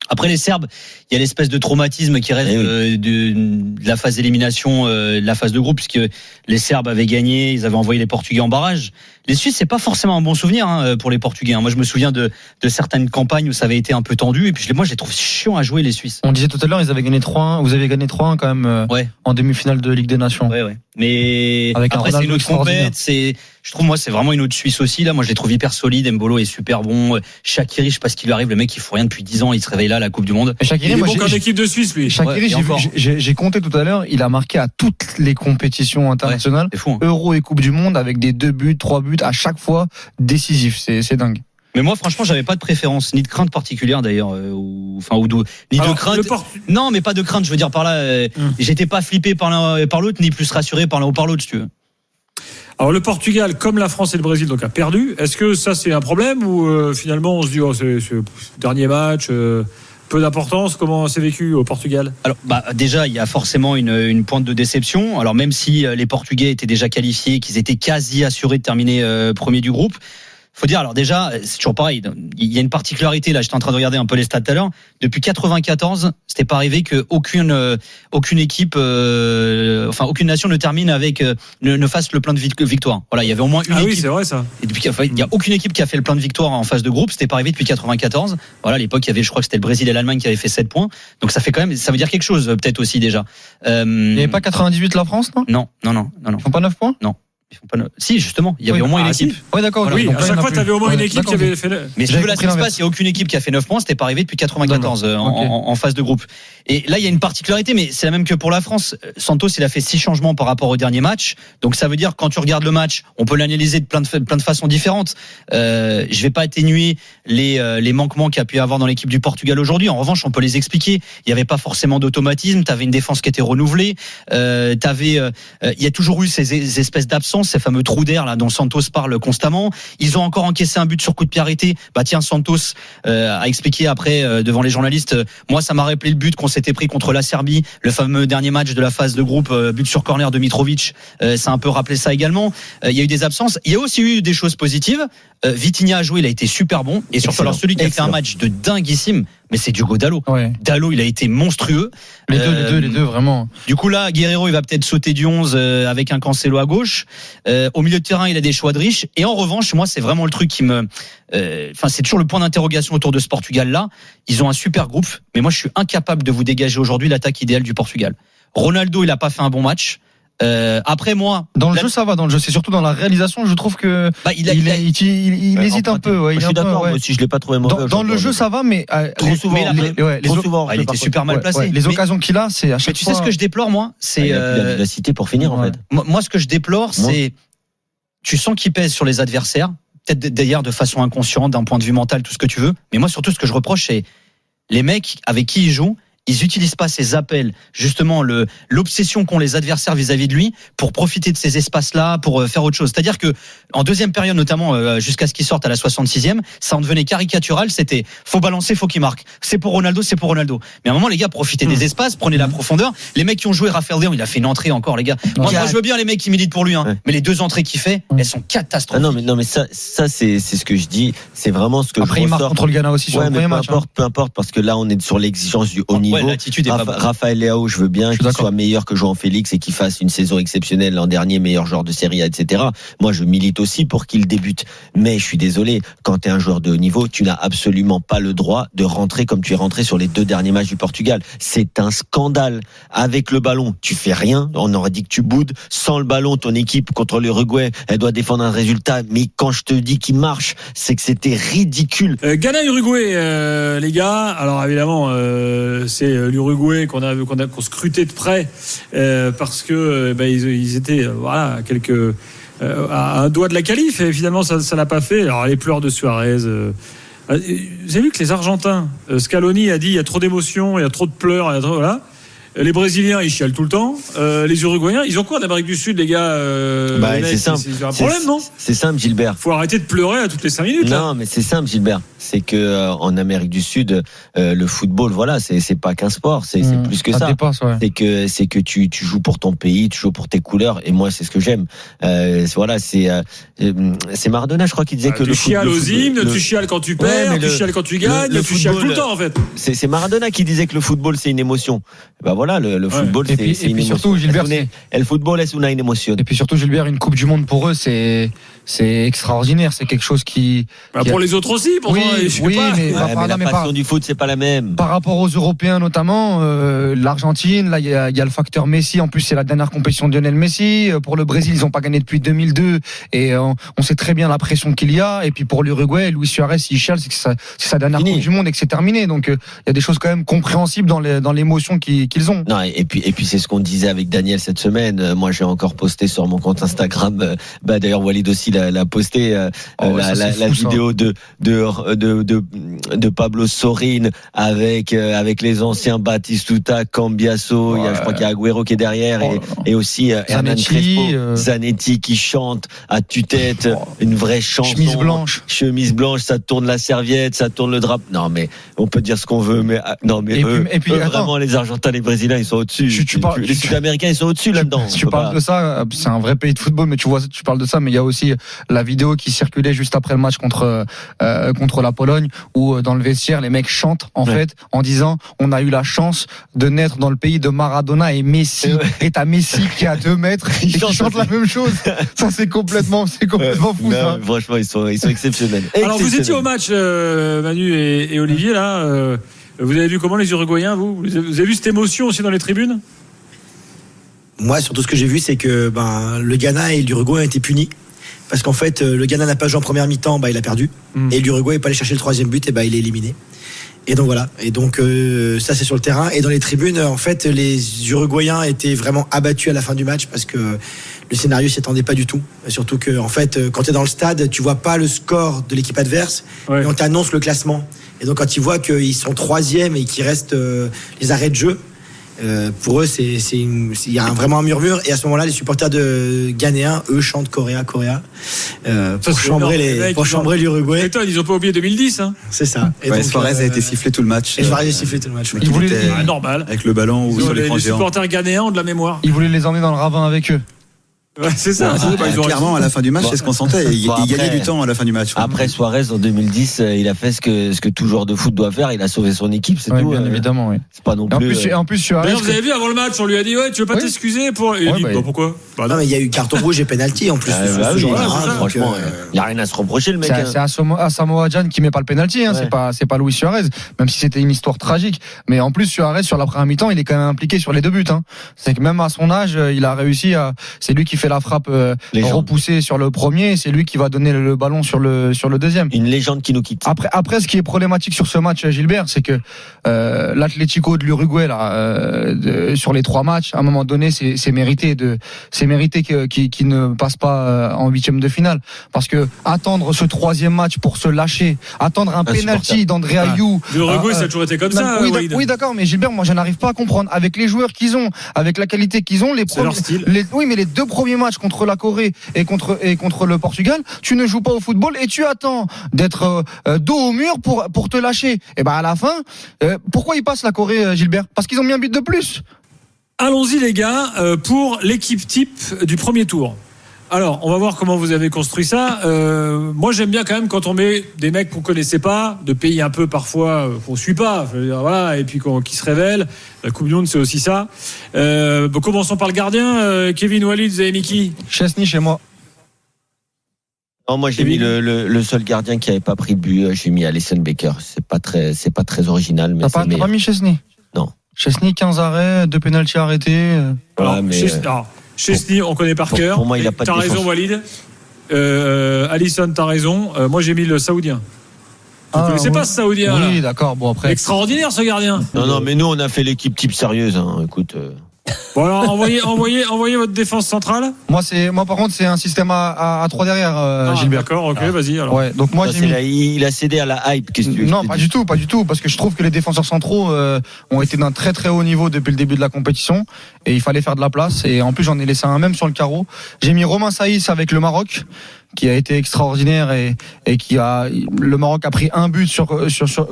Après les Serbes, il y a l'espèce de traumatisme qui reste de la phase d'élimination, de la phase de groupe, puisque les Serbes avaient gagné, ils avaient envoyé les Portugais en barrage. Les Suisses, c'est pas forcément un bon souvenir pour les Portugais. Moi, je me souviens de certaines campagnes où ça avait été un peu tendu, et puis moi, je les trouve chiants à jouer, les Suisses. On disait tout à l'heure, ils avaient gagné 3-1. Vous avez gagné 3-1 quand même en demi-finale de Ligue des Nations. Ouais. Mais avec après, c'est une autre compète. Je trouve, moi, c'est vraiment une autre Suisse aussi. Là, moi, je les trouve hyper solides. Mbolo est super bon. Shaqiri, je sais pas ce qui lui arrive. Le mec, il fout rien depuis 10 ans. Il se réveille là, à la Coupe du Monde. Shaqiri, il est bon qu'en équipe de Suisse, lui. Shaqiri, j'ai compté tout à l'heure. Il a marqué à toutes les compétitions internationales. C'est fou, Euro et Coupe du Monde avec des 2 buts, 3 buts à chaque fois décisifs. C'est dingue. Mais moi, franchement, j'avais pas de préférence, ni de crainte particulière d'ailleurs, Non, mais pas de crainte. Je veux dire par là, j'étais pas flippé par l'un par l'autre, ni plus rassuré par l'un ou par l'autre, si tu veux. Alors le Portugal, comme la France et le Brésil, donc a perdu. Est-ce que ça c'est un problème ou finalement on se dit c'est dernier match, peu d'importance? Comment c'est vécu au Portugal? Alors déjà il y a forcément une pointe de déception. Alors même si les Portugais étaient déjà qualifiés, qu'ils étaient quasi assurés de terminer premier du groupe. Faut dire, alors déjà, c'est toujours pareil. Il y a une particularité, là, j'étais en train de regarder un peu les stats tout à l'heure. Depuis 94, c'était pas arrivé que aucune équipe, aucune nation ne termine avec, ne fasse le plein de victoires. Voilà, il y avait au moins une équipe. Oui, c'est vrai, ça. Et depuis, il y a aucune équipe qui a fait le plein de victoires en phase de groupe. C'était pas arrivé depuis 94. Voilà, à l'époque, il y avait, je crois que c'était le Brésil et l'Allemagne qui avaient fait 7 points. Donc ça fait quand même, ça veut dire quelque chose, peut-être aussi, déjà. Il n'y avait pas 98 la France, non? Non. Ils font pas 9 points? Non. Si, justement, il y avait au moins une équipe. Oui, d'accord. Oui, à chaque fois, tu avais au moins une équipe qui avait fait. Mais si tu veux, là, ce qui se passe, il n'y a aucune équipe qui a fait 9 points. C'était pas arrivé depuis 94 en phase de groupe. Et là, il y a une particularité, mais c'est la même que pour la France. Santos, il a fait 6 changements par rapport au dernier match. Donc, ça veut dire, quand tu regardes le match, on peut l'analyser de plein de façons différentes. Je vais pas atténuer les manquements qu'il y a pu y avoir dans l'équipe du Portugal aujourd'hui. En revanche, on peut les expliquer. Il n'y avait pas forcément d'automatisme. Tu avais une défense qui était renouvelée. Il y a toujours eu ces espèces d'absences, ces fameux trous d'air là dont Santos parle constamment. Ils ont encore encaissé un but sur coup de pied arrêté. Santos a expliqué après devant les journalistes. Moi, ça m'a rappelé le but qu'on s'était pris contre la Serbie, le fameux dernier match de la phase de groupe, but sur corner de Mitrovic. Ça a un peu rappelé ça également. Il y a eu des absences. Il y a aussi eu des choses positives. Vitinha a joué, il a été super bon. Et surtout, alors celui qui a fait un match de dinguissime, mais c'est Diogo Dalot. Dalot, il a été monstrueux. Les deux, vraiment. Du coup, là, Guerreiro, il va peut-être sauter du 11 avec un Cancelo à gauche. Au milieu de terrain, il a des choix de riches. Et en revanche, moi, c'est vraiment le truc qui me... c'est toujours le point d'interrogation autour de ce Portugal-là. Ils ont un super groupe, mais moi, je suis incapable de vous dégager aujourd'hui l'attaque idéale du Portugal. Ronaldo, il a pas fait un bon match. Après moi, dans le jeu ça va, dans le jeu c'est surtout dans la réalisation, je trouve que il hésite un peu. Je suis d'accord, moi aussi je l'ai pas trouvé mauvais. Dans le jeu ça va, mais trop souvent, il était super mal placé. Les occasions qu'il a, c'est à chaque fois. Tu sais ce que je déplore moi, c'est la vivacité pour finir en fait. Moi ce que je déplore, c'est tu sens qu'il pèse sur les adversaires, peut-être d'ailleurs de façon inconsciente, d'un point de vue mental, tout ce que tu veux. Mais moi surtout ce que je reproche, c'est les mecs avec qui il joue. ils n'utilisent pas ces appels, justement l'obsession qu'ont les adversaires vis-à-vis de lui pour profiter de ces espaces-là, pour faire autre chose. C'est-à-dire que en deuxième période, notamment jusqu'à ce qu'il sorte à la 66e, ça en devenait caricatural. C'était faut balancer, faut qu'il marque. C'est pour Ronaldo, c'est pour Ronaldo. Mais à un moment, les gars, profitez des espaces, prenez la profondeur. Les mecs qui ont joué Raphaël Léao, il a fait une entrée encore, les gars. Moi, je veux bien les mecs qui militent pour lui, hein. Mais les 2 entrées qu'il fait, elles sont catastrophiques. Non, mais ça c'est ce que je dis. C'est vraiment ce que Après, je ressors. il marque contre le Ghana aussi sur le premier match. Peu importe, parce que là, on est sur l'exigence du haut niveau. L'attitude est pas bonne. Raphaël Léao, je veux bien qu'il soit meilleur que João Félix et qu'il fasse une saison exceptionnelle l'an dernier, meilleur joueur de Serie A, etc. Moi, je milite aussi pour qu'il débute. Mais je suis désolé, quand tu es un joueur de haut niveau, tu n'as absolument pas le droit de rentrer comme tu es rentré sur les 2 derniers matchs du Portugal. C'est un scandale. Avec le ballon, tu fais rien. On aurait dit que tu boudes. Sans le ballon, ton équipe contre l'Uruguay, elle doit défendre un résultat. Mais quand je te dis qu'il marche, c'est que c'était ridicule. Ghana-Uruguay, les gars. Alors évidemment, c'est l'Uruguay qu'on scrutait de près parce que ils étaient à un doigt de la qualif et finalement ça l'a pas fait. Alors les pleurs de Suarez. Vous avez vu que les Argentins, Scaloni a dit il y a trop d'émotions, il y a trop de pleurs, voilà. Les Brésiliens, ils chialent tout le temps. Les Uruguayens, ils ont quoi d'Amérique du Sud, les gars c'est simple. C'est un problème, non ? C'est simple, Gilbert. Faut arrêter de pleurer à toutes les 5 minutes. Non, mais c'est simple, Gilbert. C'est que en Amérique du Sud, le football, voilà, c'est pas qu'un sport, c'est plus que ça. Dépasse, ouais. C'est que tu joues pour ton pays, tu joues pour tes couleurs, et moi, c'est ce que j'aime. C'est Maradona, je crois, qui disait que tu chiales aux hymnes, tu chiales quand tu perds, tu chiales quand tu gagnes, tu chiales tout le temps, en fait. C'est Maradona qui disait que le football, c'est une émotion. Voilà, le football, c'est une émotion. Et puis surtout, Gilbert, le football est une émotion. Et puis surtout, Gilbert, une Coupe du Monde pour eux, c'est extraordinaire. C'est quelque chose qui. Pour les autres aussi, pour oui, mais la passion du foot, c'est pas la même. Par rapport aux Européens, notamment, l'Argentine, là, il y a le facteur Messi. En plus, c'est la dernière compétition de Lionel Messi. Pour le Brésil, ils ont pas gagné depuis 2002, et on sait très bien la pression qu'il y a. Et puis pour l'Uruguay, Luis Suarez, il chiale, c'est sa dernière Coupe du Monde et que c'est terminé. Donc il y a des choses quand même compréhensibles dans l'émotion qu'ils ont. Non, et puis c'est ce qu'on disait avec Daniel cette semaine. Moi, j'ai encore posté sur mon compte Instagram. D'ailleurs, Walid aussi l'a posté la vidéo de Pablo Sorin avec les anciens Batistuta, Cambiasso. Je crois qu'il y a Agüero qui est derrière et aussi Hernan Crespo, Zanetti qui chante à tue-tête une vraie chanson. Chemise blanche, ça tourne la serviette, ça tourne le drapeau. Non, mais on peut dire ce qu'on veut, mais eux, vraiment, les Argentins, les Brésiliens, ils sont au-dessus. Les Sud-Américains, ils sont au-dessus là-dedans. Tu parles de ça, c'est un vrai pays de football, mais tu parles de ça, mais il y a aussi la vidéo qui circulait juste après le match contre la Pologne, où dans le vestiaire, les mecs chantent, fait, en disant, on a eu la chance de naître dans le pays de Maradona et Messi. Et t'as Messi qui est à 2 mètres et qui chante la même chose. Ça, c'est complètement fou, ça. Franchement, ils sont exceptionnels. Alors, vous étiez au match, Manu et Olivier, là. Vous avez vu comment les Uruguayens, vous avez vu cette émotion aussi dans les tribunes ? Moi, surtout ce que j'ai vu, c'est que le Ghana et l'Uruguay ont été punis. Parce qu'en fait, le Ghana n'a pas joué en première mi-temps, il a perdu. Et l'Uruguay n'est pas allé chercher le 3e but, et il est éliminé. Et donc voilà. Et donc ça, c'est sur le terrain. Et dans les tribunes, en fait, les Uruguayens étaient vraiment abattus à la fin du match parce que le scénario s'y attendait pas du tout. Surtout que, en fait, quand tu es dans le stade, tu vois pas le score de l'équipe adverse, et on t'annonce le classement. Et donc quand ils voient qu'ils sont 3e et qu'il reste les arrêts de jeu, pour eux, il y a vraiment un murmure. Et à ce moment-là, les supporters ghanéens, eux, chantent Correa pour chambrer l'Uruguay. Ils ont pas oublié 2010, hein. C'est ça. Et donc, Suarez a été sifflé tout le match. Et Suarez a sifflé tout le match. Il voulait normal. Avec le ballon ou sur l'écran géant. Les supporters ghanéens ont de la mémoire. Ils voulaient les emmener dans le ravin avec eux. Ouais, c'est ça. Clairement, à la fin du match, c'est ce qu'on sentait. Il gagnait du temps à la fin du match. Après Suarez, en 2010, il a fait ce que tout joueur de foot doit faire. Il a sauvé son équipe, c'est tout. Bien évidemment, oui. C'est pas non plus. En plus, Suarez. Vous avez vu avant le match, on lui a dit tu veux pas t'excuser pour. Il a dit pourquoi non, mais il y a eu carton rouge et penalty en plus. Franchement, il y a rien à se reprocher, le mec. C'est Asamoah Gyan qui met pas le penalty. C'est pas Luis Suarez, même si c'était une histoire tragique. Mais en plus, Suarez sur la première mi-temps, il est quand même impliqué sur les 2 buts. C'est que même à son âge, il a réussi à. C'est lui qui fait la frappe repoussée sur le premier, c'est lui qui va donner le ballon sur le deuxième. Une légende qui nous quitte. Après, ce qui est problématique sur ce match, Gilbert, c'est que l'Atlético de l'Uruguay là, sur les 3 matchs, à un moment donné, c'est mérité qui ne passe pas en huitième de finale, parce que attendre ce 3e match pour se lâcher, attendre un penalty d'André Ayou. L'Uruguay, ça a toujours été comme ça. Oui, d'accord, mais Gilbert, moi, je n'arrive pas à comprendre avec les joueurs qu'ils ont, avec la qualité qu'ils ont, mais les 2 premiers matchs contre la Corée et contre le Portugal, tu ne joues pas au football et tu attends d'être dos au mur pour te lâcher. Et à la fin, pourquoi ils passent la Corée, Gilbert? Parce qu'ils ont mis un but de plus. Allons-y les gars, pour l'équipe type du premier tour. Alors, on va voir comment vous avez construit ça. Moi, j'aime bien quand même quand on met des mecs qu'on connaissait pas, de pays un peu parfois qu'on suit pas, je veux dire, voilà, et puis qui se révèlent. La Coupe du Monde, c'est aussi ça. Commençons par le gardien. Kevin, Walid, vous avez mis qui? Chesney chez moi. Non, moi j'ai mis le seul gardien qui avait pas pris but, j'ai mis Alisson Becker. C'est pas très original, mais t'as pas mis Chesney? Non. Chesney, 15 arrêts, 2 pénaltys arrêtés. Chesney, on connaît par cœur. Pour moi, il a pas de défense. T'as raison, Walid. Alisson, t'as raison. Moi, j'ai mis le Saoudien. Vous ne connaissez pas ce Saoudien? Oui, d'accord. Bon, après. Extraordinaire, ce gardien. Non, mais nous, on a fait l'équipe type sérieuse. Écoute. Bon, alors, envoyez votre défense centrale. Moi, par contre, c'est un système à 3 derrière, Gilbert. D'accord, ok, vas-y. Alors. Ouais, donc moi, il a cédé à la hype. Non, pas du tout, parce que je trouve que les défenseurs centraux ont été d'un très très haut niveau depuis le début de la compétition, et il fallait faire de la place. Et en plus, j'en ai laissé un même sur le carreau. J'ai mis Romain Saïs avec le Maroc, qui a été extraordinaire et le Maroc a pris un but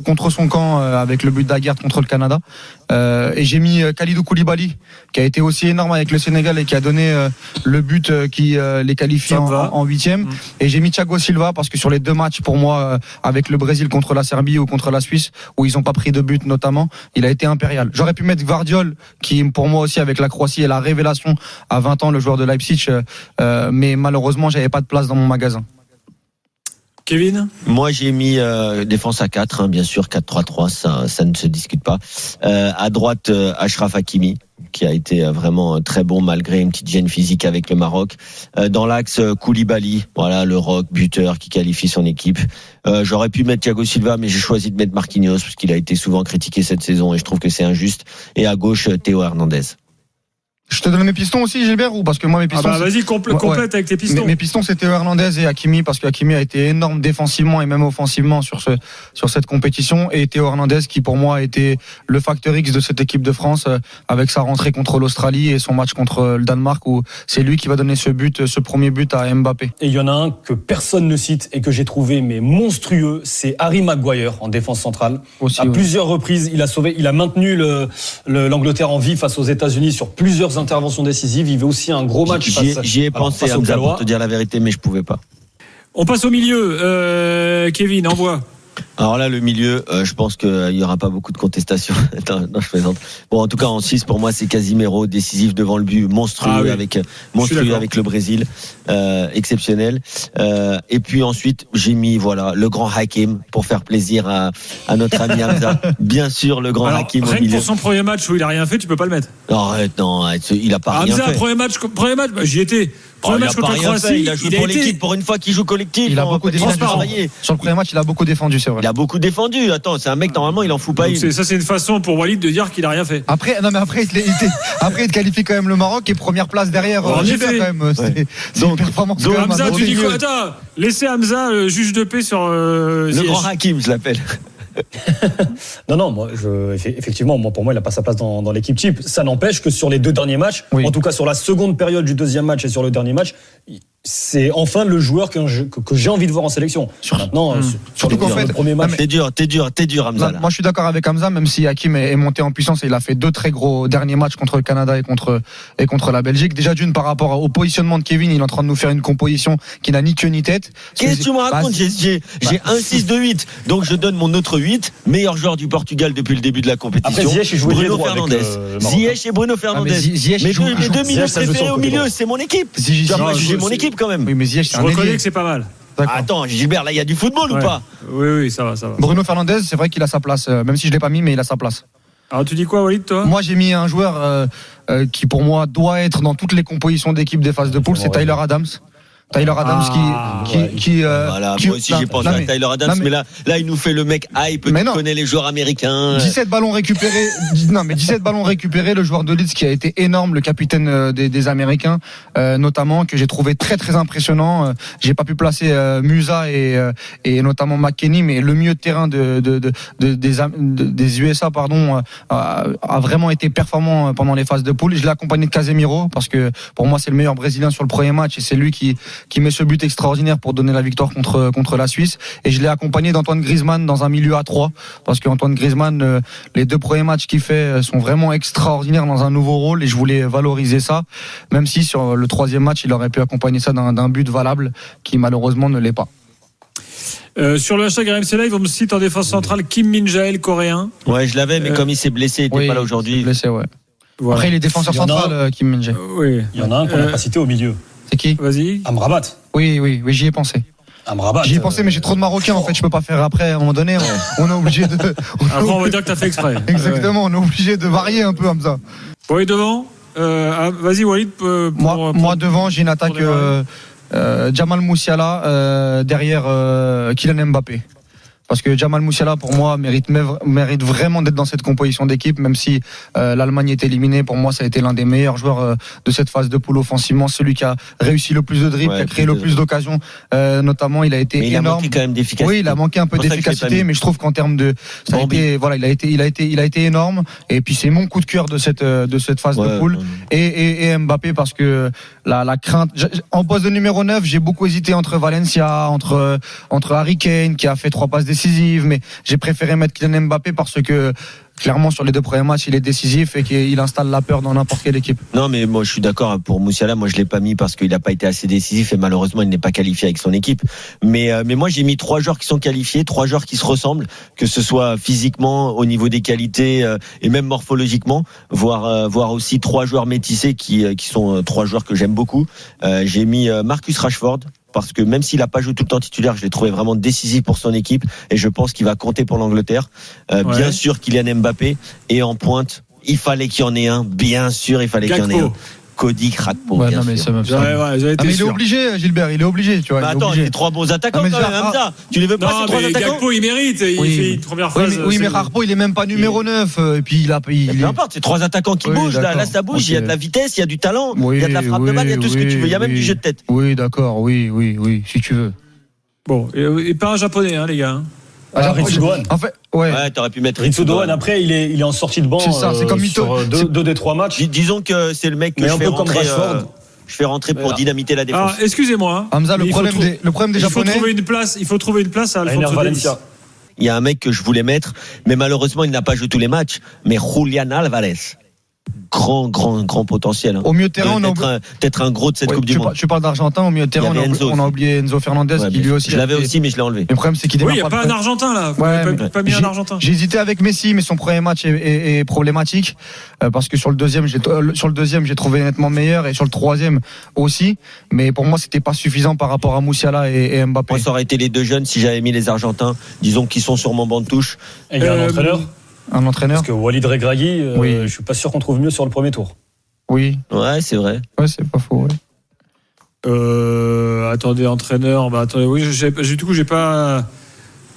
contre son camp avec le but d'Aguerd contre le Canada. Et j'ai mis Kalidou Koulibaly, qui a été aussi énorme avec le Sénégal et qui a donné le but qui les qualifie en 8e. Et j'ai mis Thiago Silva parce que sur les 2 matchs, pour moi, avec le Brésil contre la Serbie ou contre la Suisse, où ils n'ont pas pris de but notamment, il a été impérial. J'aurais pu mettre Gvardiol, qui pour moi aussi avec la Croatie est la révélation à 20 ans, le joueur de Leipzig, mais malheureusement j'avais pas de place dans mon magasin. Kevin? Moi, j'ai mis défense à 4, bien sûr, 4-3-3, ça ne se discute pas. À droite, Achraf Hakimi, qui a été vraiment très bon malgré une petite gêne physique avec le Maroc. Dans l'axe, Koulibaly, voilà, le rock, buteur qui qualifie son équipe. J'aurais pu mettre Thiago Silva, mais j'ai choisi de mettre Marquinhos, parce qu'il a été souvent critiqué cette saison et je trouve que c'est injuste. Et à gauche, Théo Hernandez. Je te donne mes pistons aussi, Gilbert, ou parce que moi mes pistons. Vas-y, complète avec tes pistons. Mes pistons, c'était Hernandez et Hakimi, parce que Hakimi a été énorme défensivement et même offensivement sur cette compétition, et Théo Hernandez qui pour moi a été le facteur X de cette équipe de France avec sa rentrée contre l'Australie et son match contre le Danemark, où c'est lui qui va donner ce premier but à Mbappé. Et il y en a un que personne ne cite et que j'ai trouvé mais monstrueux, c'est Harry Maguire en défense centrale. Aussi, à plusieurs reprises, il a maintenu l'Angleterre en vie face aux États-Unis sur plusieurs intervention décisive. Il veut aussi un gros match. J'y ai pensé, Hamza, pour te dire la vérité, mais je pouvais pas. On passe au milieu. Kevin, envoie. Alors là, le milieu, je pense qu'il y aura pas beaucoup de contestation. Attends, non, je plaisante. Bon, en tout cas, en 6, pour moi, c'est Casimiro, décisif devant le but, monstrueux avec le Brésil, exceptionnel. Et puis ensuite, j'ai mis, le grand Hakim pour faire plaisir à notre ami Hamza. Bien sûr, le grand Hakim au milieu. Pour son premier match où il a rien fait, tu peux pas le mettre. Arrête, non, il a pas rien fait. Hamza, premier match, j'y étais. Premier match contre la Croatie, il a joué pour l'équipe. Pour une fois qu'il joue collectif, il a beaucoup défendu. Sur le premier match, il a beaucoup défendu, c'est vrai. Il a beaucoup défendu. Attends, c'est un mec, normalement, il en fout pas une. Ça, c'est une façon pour Walid de dire qu'il a rien fait. Après, il qualifie quand même le Maroc et première place derrière. En effet. Quand même. C'est une performance. Donc, Hamza, tu dis quoi? Attends, laissez Hamza, juge de paix sur le grand Hakim, je l'appelle. Non, effectivement, pour moi, il n'a pas sa place dans l'équipe type. Ça n'empêche que sur les 2 derniers matchs, en tout cas sur la seconde période du 2e match et sur le dernier match, c'est enfin le joueur que j'ai envie de voir en sélection. Maintenant, surtout qu'en fait, le premier match. T'es dur, Hamza. Moi, je suis d'accord avec Hamza, même si Hakim est monté en puissance et il a fait 2 très gros derniers matchs contre le Canada et contre la Belgique. Déjà d'une par rapport au positionnement de Kevin, il est en train de nous faire une composition qui n'a ni queue ni tête. Qu'est-ce que tu me racontes? J'ai un 6 de 8, donc je donne mon autre 8, meilleur joueur du Portugal depuis le début de la compétition. Après, Ziyech, il jouait Bruno Fernandes. Ziyech et Bruno Fernandes. Mes 2 milieux préférés au milieu, c'est mon équipe. J'ai mon équipe quand même. Oui, mais Ziyech, je reconnais que c'est pas mal. Attends, Gilbert, là, il y a du football ou pas? Oui, ça va. Bruno Fernandes, c'est vrai qu'il a sa place, même si je l'ai pas mis, mais il a sa place. Alors tu dis quoi, Walid, toi? Moi, j'ai mis un joueur qui, pour moi, doit être dans toutes les compositions d'équipe des phases de poule, c'est Tyler Adams. Tyler Adams voilà, moi aussi j'ai pensé à Tyler Adams, mais là il nous fait le mec hype, tu connais les joueurs américains. 17 ballons récupérés, 17 ballons récupérés, le joueur de Leeds qui a été énorme, le capitaine des Américains, notamment, que j'ai trouvé très très impressionnant. J'ai pas pu placer Musa et notamment McKennie, mais le milieu de terrain des USA, a vraiment été performant pendant les phases de poule. Je l'ai accompagné de Casemiro parce que pour moi c'est le meilleur Brésilien sur le premier match et c'est lui qui met ce but extraordinaire pour donner la victoire contre la Suisse. Et je l'ai accompagné d'Antoine Griezmann dans un milieu à 3 parce qu'Antoine Griezmann, les 2 premiers matchs qu'il fait sont vraiment extraordinaires dans un nouveau rôle et je voulais valoriser ça, même si sur le 3e match il aurait pu accompagner ça d'un but valable qui malheureusement ne l'est pas. Sur le hashtag RMC Live, on me cite en défense centrale Kim Min-jae, coréen. Ouais, je l'avais, mais comme il s'est blessé, il n'était pas là aujourd'hui. Il s'est blessé, ouais. Voilà. Après, il est défenseur central, Kim Min-jae. Oui. Il y en a un qu'on n'a pas cité au milieu. C'est qui? Vas-y. Amrabat. Oui, j'y ai pensé. Amrabat. J'y ai pensé, mais j'ai trop de Marocains en fait. Je peux pas faire après. À un moment donné, on est obligé de. Après, on va dire que t'as fait exprès. Exactement. On est obligé de varier un peu comme ça. Oui, devant. Vas-y, Walid. Moi, devant, j'ai une attaque Jamal Musiala derrière Kylian Mbappé. Parce que Jamal Musiala, pour moi, mérite vraiment d'être dans cette composition d'équipe, même si l'Allemagne est éliminée. Pour moi, ça a été l'un des meilleurs joueurs de cette phase de poule offensivement, celui qui a réussi le plus de dribbles, qui a créé le plus d'occasions. Notamment, il a été énorme. Il a manqué quand même d'efficacité. Oui, il a manqué un peu d'efficacité, mais je trouve qu'en termes de, ça a été, voilà, il a été énorme. Et puis c'est mon coup de cœur de cette phase de poule. Et Mbappé, parce que la crainte. En poste de numéro 9, j'ai beaucoup hésité entre Valencia, entre Harry Kane qui a fait 3 passes décisives, mais j'ai préféré mettre Kylian Mbappé parce que clairement sur les 2 premiers matchs il est décisif et qu'il installe la peur dans n'importe quelle équipe. Non, mais moi je suis d'accord pour Musiala. Moi je l'ai pas mis parce qu'il n'a pas été assez décisif et malheureusement il n'est pas qualifié avec son équipe. Mais moi j'ai mis 3 joueurs qui sont qualifiés, 3 joueurs qui se ressemblent, que ce soit physiquement, au niveau des qualités et même morphologiquement, voire aussi 3 joueurs métissés qui sont 3 joueurs que j'aime beaucoup. J'ai mis Marcus Rashford. Parce que même s'il n'a pas joué tout le temps titulaire, je l'ai trouvé vraiment décisif pour son équipe et je pense qu'il va compter pour l'Angleterre. Bien sûr Kylian Mbappé, et en pointe, il fallait qu'il y en ait un. Bien sûr, il fallait qu'il y en ait un. Cody Krakpo. Ouais, non, mais ça mais il est obligé, Gilbert, il est obligé, tu vois. Mais attends, il y a 3 bons attaquants quand même, Hamza. Tu les veux pas, ces 3 attaquants? Gakpo, il mérite, il fait une première phase. Oui, mais Krakpo, il est même pas numéro 9. Et puis peu importe, c'est 3 attaquants qui bougent. Là, ça bouge, il y a de la vitesse, il y a du talent, il y a de la frappe de balle, il y a tout ce que tu veux. Il y a même du jeu de tête. Oui, d'accord, oui, si tu veux. Bon, et pas un japonais, les gars. Ritsu Doan. En fait, ouais, t'aurais pu mettre Ritsu Doan. Après, il est en sortie de banc. C'est ça, c'est comme sur 2 des 3 matchs. Disons que c'est le mec que je fais rentrer pour dynamiter la défense. Alors, excusez-moi. Hamza, le problème des Japonais. Il faut trouver une place à Alphonso Davies. Il y a un mec que je voulais mettre, mais malheureusement, il n'a pas joué tous les matchs. Mais Julian Alvarez. Grand potentiel. Au milieu de terrain, peut-être un gros de cette Coupe du Monde. Tu parles d'Argentin, au milieu de terrain, on a oublié Enzo Fernandez qui lui aussi. Je l'avais aussi, mais je l'ai enlevé. Le problème, c'est qu'il démarre pas. Oui, il n'y a pas un Argentin là. Pas mis un Argentin. J'ai hésité avec Messi, mais son premier match est problématique parce que sur le deuxième, j'ai trouvé nettement meilleur et sur le troisième aussi. Mais pour moi, c'était pas suffisant par rapport à Musiala et Mbappé. Moi, ça aurait été les 2 jeunes si j'avais mis les Argentins. Disons qu'ils sont sur mon banc de touche. Et il y a un entraîneur. Un entraîneur. Parce que Walid Regragui, je suis pas sûr qu'on trouve mieux sur le premier tour. Oui. Ouais, c'est vrai. Ouais, c'est pas faux. Ouais. Attendez, entraîneur. Attendez, oui, du coup, j'ai pas.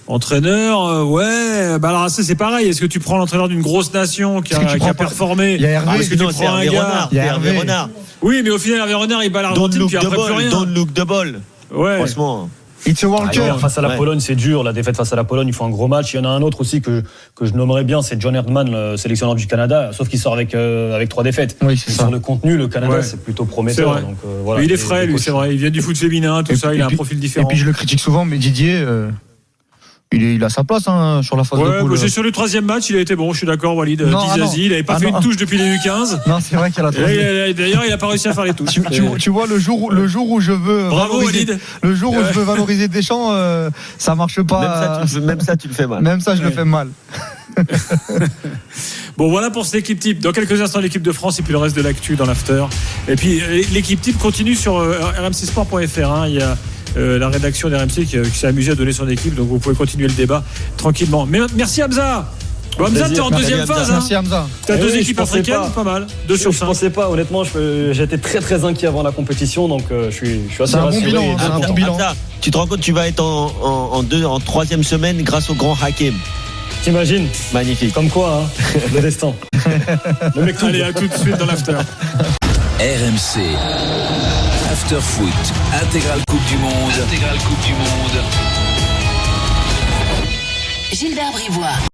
Entraîneur, ouais. Alors ça, c'est pareil. Est-ce que tu prends l'entraîneur d'une grosse nation qui a performé? Il y a Hervé. Est-ce que tu prends un gars? Il y a Hervé Renard. Oui, mais au final, Hervé Renard, il bat l'Argentine, puis après plus rien. Don't look the ball. Ouais. Franchement. It's a World Cup. Face à la Pologne, c'est dur. La défaite face à la Pologne, il faut un gros match. Il y en a un autre aussi que je nommerais bien, c'est John Herdman, le sélectionneur du Canada, sauf qu'il sort avec 3 défaites. Oui, c'est ça. Sur le contenu, le Canada, c'est plutôt prometteur. Donc, il est frais, lui, c'est vrai. Il vient du foot féminin, tout ça. Il a un profil différent. Et puis je le critique souvent, mais Didier. Il a sa place sur la phase de poule. Sur le 3e match, il a été bon, je suis d'accord, Walid. Dizazi, il n'avait pas fait une touche depuis les U15. Non, c'est vrai qu'il a la troisième. D'ailleurs, il n'a pas réussi à faire les touches. Tu vois, le jour où je veux valoriser, le jour où je veux valoriser Deschamps, ça marche pas. Même ça, tu le fais mal. Même ça, je le fais mal. Bon, voilà pour cette équipe type. Dans quelques instants, l'équipe de France et puis le reste de l'actu dans l'after. Et puis, l'équipe type continue sur rmcsport.fr. Il y a la rédaction d'RMC qui s'est amusée à donner son équipe, donc vous pouvez continuer le débat tranquillement. Mais merci Hamza. Bon, Hamza, t'es en deuxième phase. Merci Hamza. T'as deux oui, équipes je pensais africaines, pas mal. 2 sur 5. Je pensais pas, honnêtement, j'étais très inquiet avant la compétition, donc je suis assez C'est un bon rassuré. bilan. C'est un bon bilan. Hamza, tu te rends compte, tu vas être en troisième semaine grâce au grand Hakim. T'imagines? Magnifique. Comme quoi, hein, le destin. Le mec, Allez, à tout de suite dans l'after. RMC. After Foot. Intégrale Coupe du Monde. Gilbert Brivois.